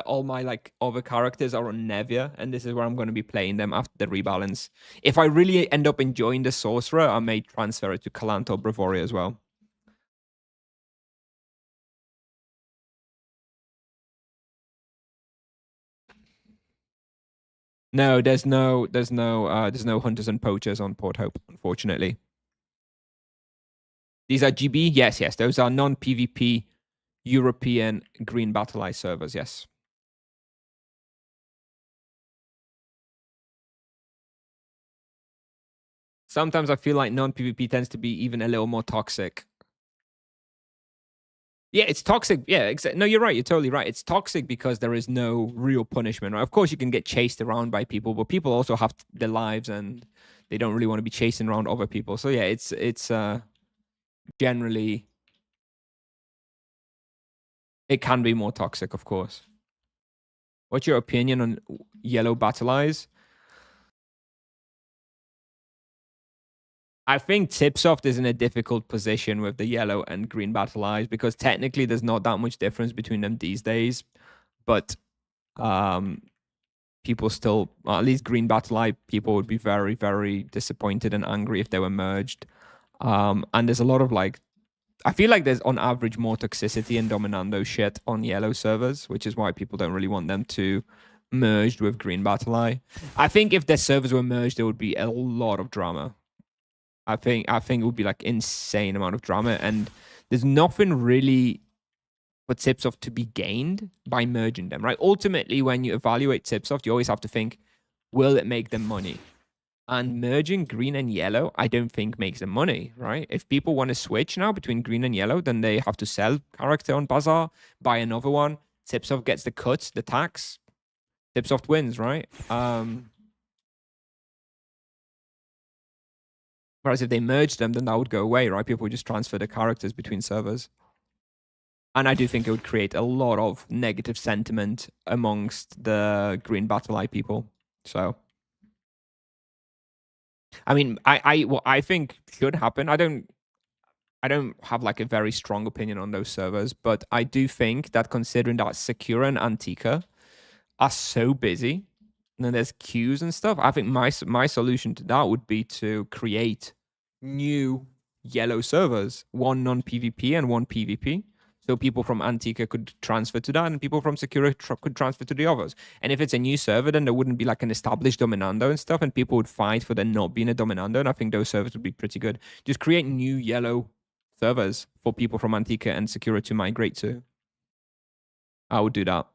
all my like other characters are on Nevia, and this is where I'm going to be playing them after the rebalance. If I really end up enjoying the Sorcerer, I may transfer it to Kalanta or Brevoria as well. No, there's no hunters and poachers on Port Hope, unfortunately. These are GB? Yes, yes. Those are non-PvP European green battle eye servers, yes. Sometimes I feel like non-PvP tends to be even a little more toxic. Yeah, it's toxic. Yeah, no, you're right. You're totally right. It's toxic because there is no real punishment. Right? Of course, you can get chased around by people, but people also have their lives and they don't really want to be chasing around other people. So yeah, it's generally it can be more toxic, of course. What's your opinion on yellow battle eyes? I think Tipsoft is in a difficult position with the yellow and green battle eyes because technically there's not that much difference between them these days. But people still, well, at least green battle eye people would be very, very disappointed and angry if they were merged. And there's a lot of like, I feel like there's on average more toxicity and dominando shit on yellow servers, which is why people don't really want them to merged with green battle eye. I think if their servers were merged, there would be a lot of drama. I think it would be like insane amount of drama, and there's nothing really for Tipsoft to be gained by merging them, right? Ultimately, when you evaluate Tipsoft, you always have to think, will it make them money? And merging green and yellow, I don't think makes them money, right? If people want to switch now between green and yellow, then they have to sell character on Bazaar, buy another one. Tipsoft gets the cut, the tax. Tipsoft wins, right? Whereas if they merged them, then that would go away, right? People would just transfer the characters between servers. And I do think it would create a lot of negative sentiment amongst the green battle eye people. So, I mean, what I think should happen. I don't have like a very strong opinion on those servers, but I do think that considering that Sakura and Antika are so busy, and then there's queues and stuff, I think my solution to that would be to create new yellow servers, one non-PvP and one PvP. So people from Antika could transfer to that, and people from Sakura could transfer to the others. And if it's a new server, then there wouldn't be like an established Dominando and stuff, and people would fight for there not being a Dominando. And I think those servers would be pretty good. Just create new yellow servers for people from Antika and Sakura to migrate to. I would do that.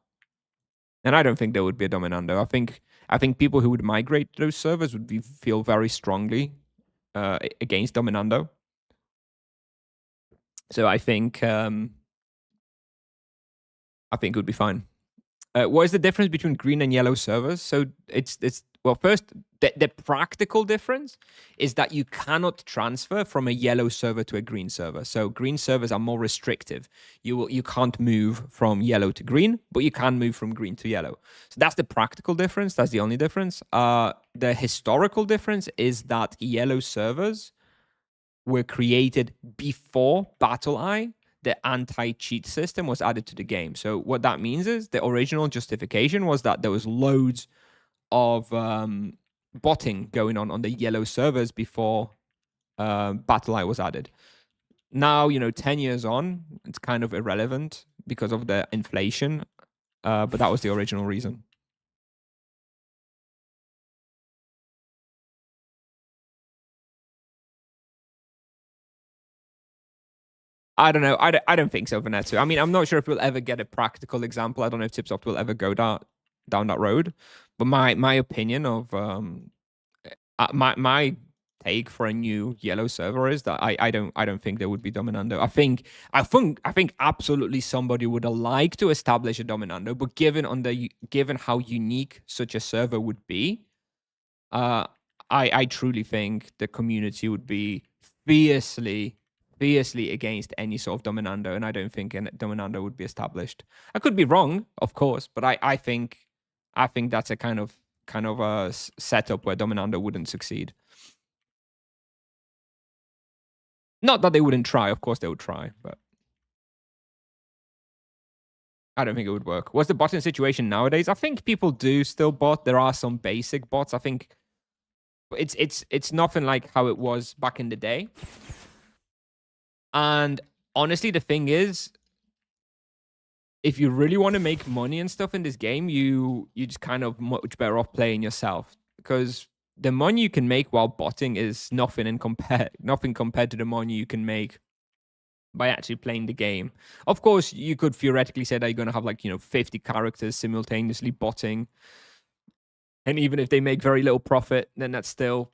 And I don't think there would be a Dominando. I think people who would migrate those servers would feel very strongly against Dominando. So I think it would be fine. What is the difference between green and yellow servers? So it's well, first the practical difference is that you cannot transfer from a yellow server to a green server. So green servers are more restrictive. You can't move from yellow to green, but you can move from green to yellow. So that's the practical difference. That's the only difference. The historical difference is that yellow servers were created before BattleEye, the anti-cheat system, was added to the game. So what that means is the original justification was that there was loads of botting going on the yellow servers before BattleEye was added. Now, 10 years on, it's kind of irrelevant because of the inflation, but that was the original reason. I don't know. I don't think so, Vanessa. I mean, I'm not sure if we'll ever get a practical example. I don't know if Tipsoft will ever go down that road. But my opinion of my take for a new yellow server is that I don't think there would be Dominando. I think absolutely somebody would like to establish a Dominando, but given how unique such a server would be, I truly think the community would be fiercely against any sort of Dominando, and I don't think a Dominando would be established. I could be wrong, of course, but I think that's a kind of a setup where Dominando wouldn't succeed. Not that they wouldn't try, of course they would try, but I don't think it would work. What's the botting situation nowadays? I think people do still bot. There are some basic bots. I think it's nothing like how it was back in the day. And honestly, the thing is, if you really want to make money and stuff in this game, you just kind of much better off playing yourself, because the money you can make while botting is nothing compared to the money you can make by actually playing the game. Of course, you could theoretically say that you're going to have 50 characters simultaneously botting, and even if they make very little profit, then that's still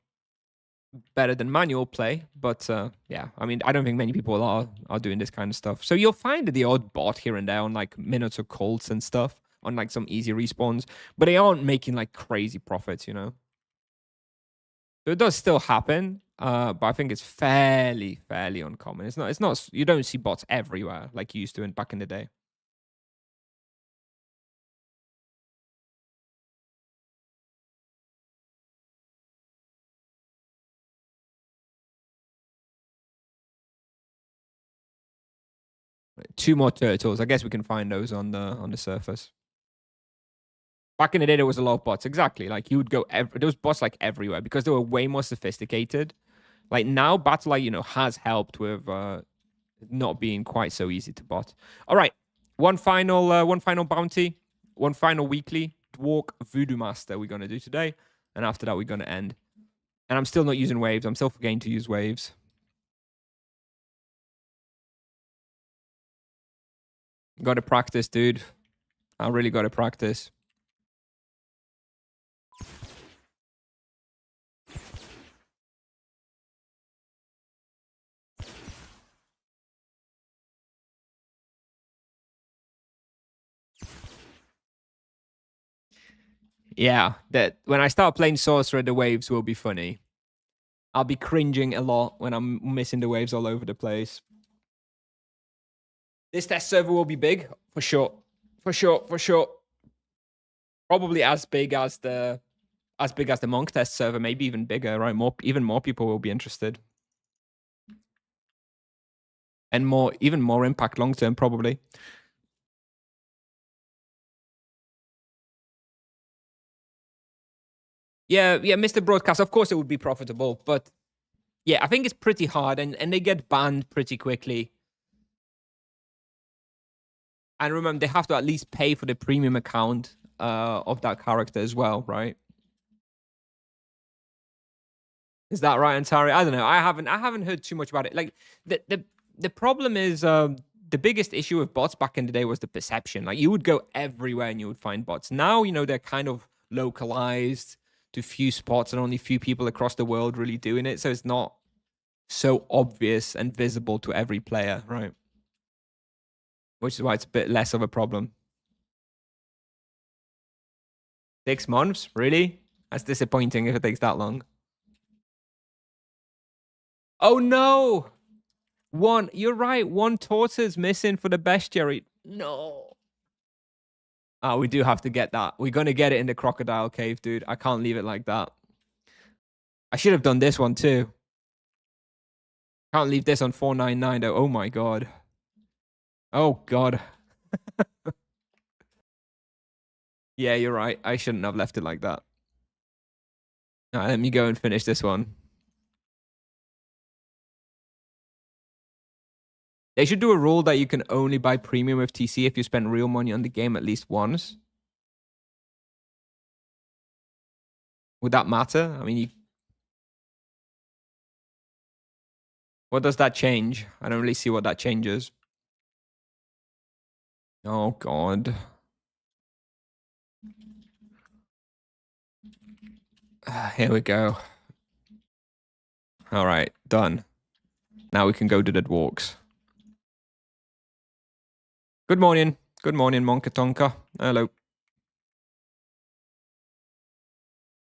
better than manual play. But yeah, I mean, I don't think many people are doing this kind of stuff. So you'll find the odd bot here and there on Minotaur Colts and stuff on some easy respawns, but they aren't making crazy profits, So it does still happen, but I think it's fairly uncommon. It's not. You don't see bots everywhere like you used to back in the day. Two more turtles. I guess we can find those on the surface. Back in the day, there was a lot of bots. Exactly. You would go there was bots everywhere because they were way more sophisticated. Now, BattleEye, has helped with not being quite so easy to bot. All right, one final bounty, one final weekly Dwarf Voodoo Master we're gonna do today, and after that we're gonna end. And I'm still not using waves. I'm still forgetting to use waves. Got to practice, dude. I really got to practice. Yeah, that when I start playing Sorcerer, the waves will be funny. I'll be cringing a lot when I'm missing the waves all over the place. This test server will be big, for sure. For sure, for sure. Probably as big as the monk test server, maybe even bigger, right? Even more people will be interested. And even more impact long term, probably. Yeah, Mr. Broadcast, of course it would be profitable, but yeah, I think it's pretty hard and they get banned pretty quickly. And remember, they have to at least pay for the premium account of that character as well, right? Is that right, Antari? I don't know. I haven't heard too much about it. Like the problem is the biggest issue with bots back in the day was the perception. Like you would go everywhere and you would find bots. Now, they're kind of localized to few spots and only few people across the world really doing it. So it's not so obvious and visible to every player, right? Which is why it's a bit less of a problem. 6 months? Really? That's disappointing if it takes that long. Oh no! You're right. One tortoise missing for the bestiary. No. Oh, we do have to get that. We're going to get it in the crocodile cave, dude. I can't leave it like that. I should have done this one too. Can't leave this on 499 though. Oh my god. Oh god. Yeah, you're right. I shouldn't have left it like that. All right, let me go and finish this one. They should do a rule that you can only buy premium with TC if you spend real money on the game at least once. Would that matter? I mean, what does that change? I don't really see what that changes. Oh, God. Here we go. All right, done. Now we can go to the walks. Good morning. Good morning, Monkatonka. Hello.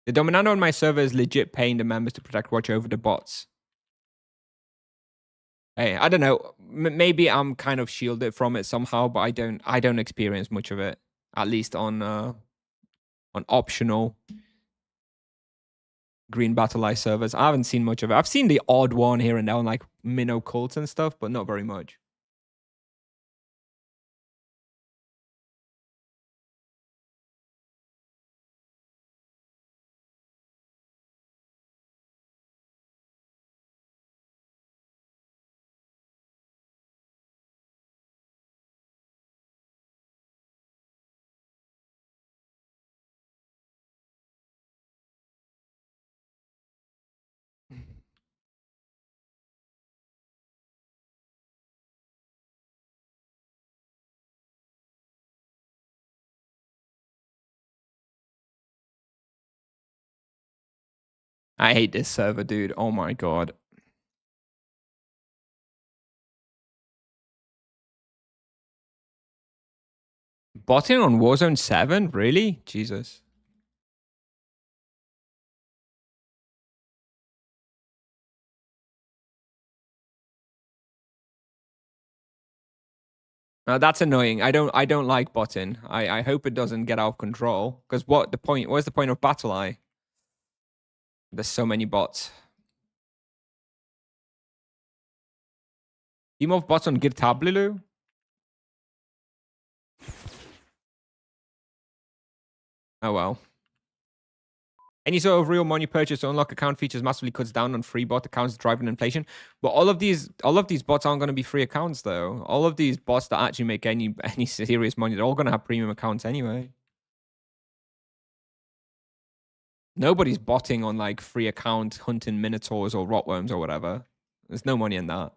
The Dominano on my server is legit paying the members to protect watch over the bots. Hey, I don't know. Maybe I'm kind of shielded from it somehow, but I don't experience much of it. At least on optional green battle eye servers. I haven't seen much of it. I've seen the odd one here and there on like minnow cults and stuff, but not very much. I hate this server, dude. Oh my god. Botting on Warzone 7? Really? Jesus. That's annoying. I don't like botting. I hope it doesn't get out of control. Because what's the point of Battle Eye? There's so many bots. Team of bots on Girtablilu? Oh well. Any sort of real money purchase to unlock account features massively cuts down on free bot accounts driving inflation. But all of these bots aren't going to be free accounts though. All of these bots that actually make any serious money, they're all going to have premium accounts anyway. Nobody's botting on like free account hunting minotaurs or rotworms or whatever. There's no money in that.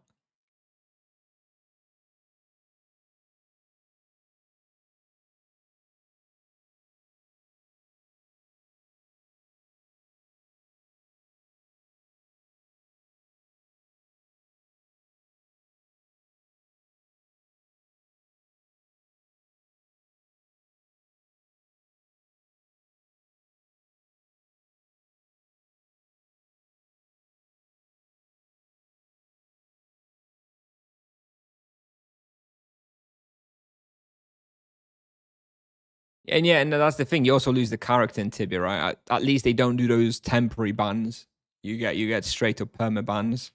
And yeah, and that's the thing. You also lose the character in Tibia, right? At least they don't do those temporary bans. You get straight up perma bans.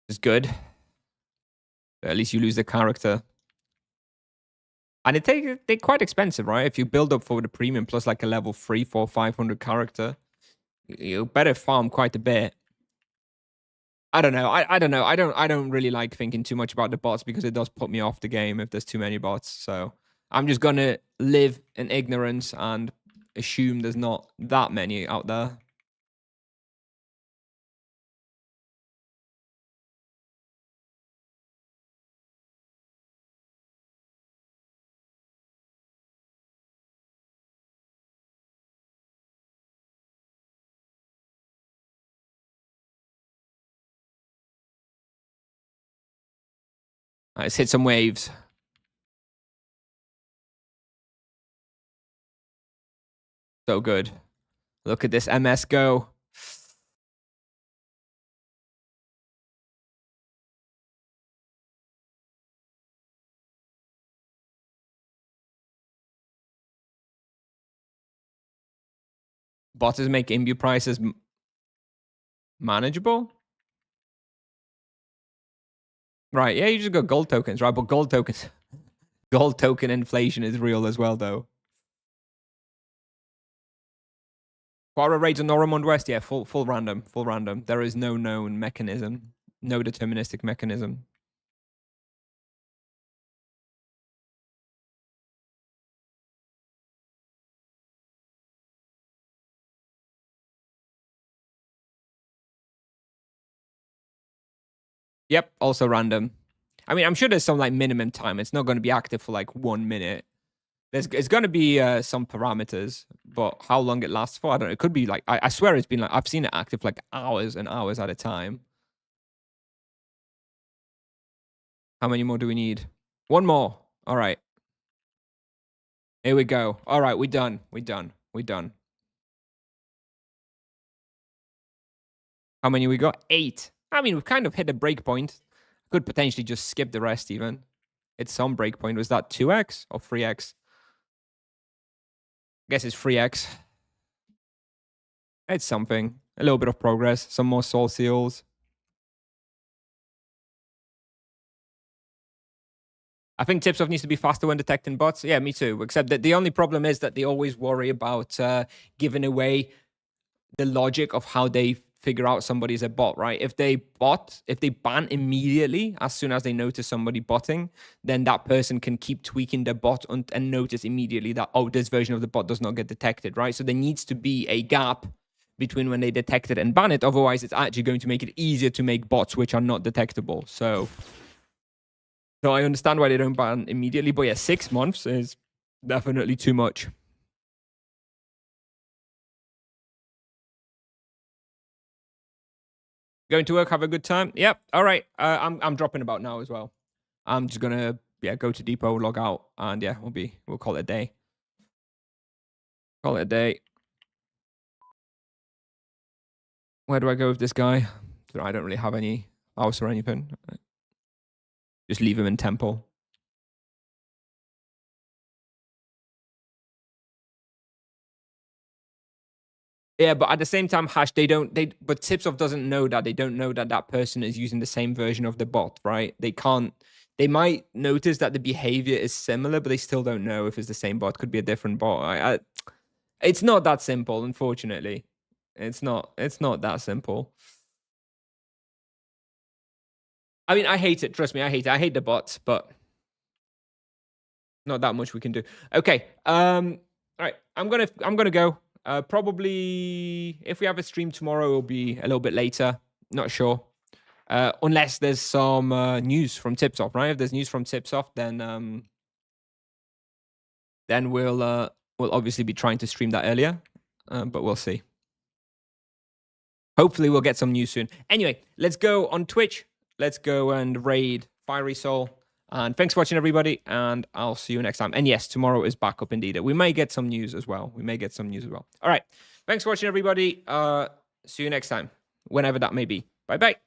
It's good. But at least you lose the character. And they're quite expensive, right? If you build up for the premium plus like a level 3, 4, 500 character, you better farm quite a bit. I don't know. I don't know. I don't really like thinking too much about the bots because it does put me off the game if there's too many bots. So I'm just gonna live in ignorance and assume there's not that many out there. Let's hit some waves. So good. Look at this MS go. Bots make imbue prices manageable. Right, yeah, you just got gold tokens, right? But gold token inflation is real as well, though. Quara raids on Noramund West, yeah, full random. There is no known mechanism, no deterministic mechanism. Yep, also random. I mean, I'm sure there's some like minimum time. It's not going to be active for like 1 minute. It's going to be some parameters, but how long it lasts for, I don't know. It could be like, I swear it's been like, I've seen it active like hours and hours at a time. How many more do we need? 1 more. All right. Here we go. All right, we're done. How many we got? 8. I mean, we've kind of hit a breakpoint. Could potentially just skip the rest even. It's some breakpoint. Was that 2x or 3x? I guess it's 3x. It's something. A little bit of progress. Some more soul seals. I think Tipsoft needs to be faster when detecting bots. Yeah, me too. Except that the only problem is that they always worry about giving away the logic of how they figure out somebody's a bot, right? If they ban immediately as soon as they notice somebody botting, then that person can keep tweaking their bot and notice immediately that, oh, this version of the bot does not get detected, right? So there needs to be a gap between when they detect it and ban it. Otherwise, it's actually going to make it easier to make bots which are not detectable. So I understand why they don't ban immediately, but yeah, 6 months is definitely too much. Going to work, have a good time. Yep. All right. I'm dropping about now as well. I'm just gonna go to depot, log out, and yeah, we'll call it a day. Call it a day. Where do I go with this guy? I don't really have any house or anything. Just leave him in temple. Yeah, but at the same time, Hash, but Tipsoft doesn't know that. They don't know that that person is using the same version of the bot, right? They might notice that the behavior is similar, but they still don't know if it's the same bot. Could be a different bot. It's not that simple, unfortunately. It's not that simple. I mean, I hate it. Trust me, I hate it. I hate the bots, but not that much we can do. Okay. All right. I'm gonna go. Probably if we have a stream tomorrow, it'll be a little bit later. Not sure. Unless there's some news from Tipsoft, right? If there's news from Tipsoft, then we'll obviously be trying to stream that earlier. But we'll see. Hopefully we'll get some news soon. Anyway, let's go on Twitch. Let's go and raid Fiery Soul. And thanks for watching, everybody. And I'll see you next time. And yes, tomorrow is back up indeed. We may get some news as well. All right. Thanks for watching, everybody. See you next time, whenever that may be. Bye-bye.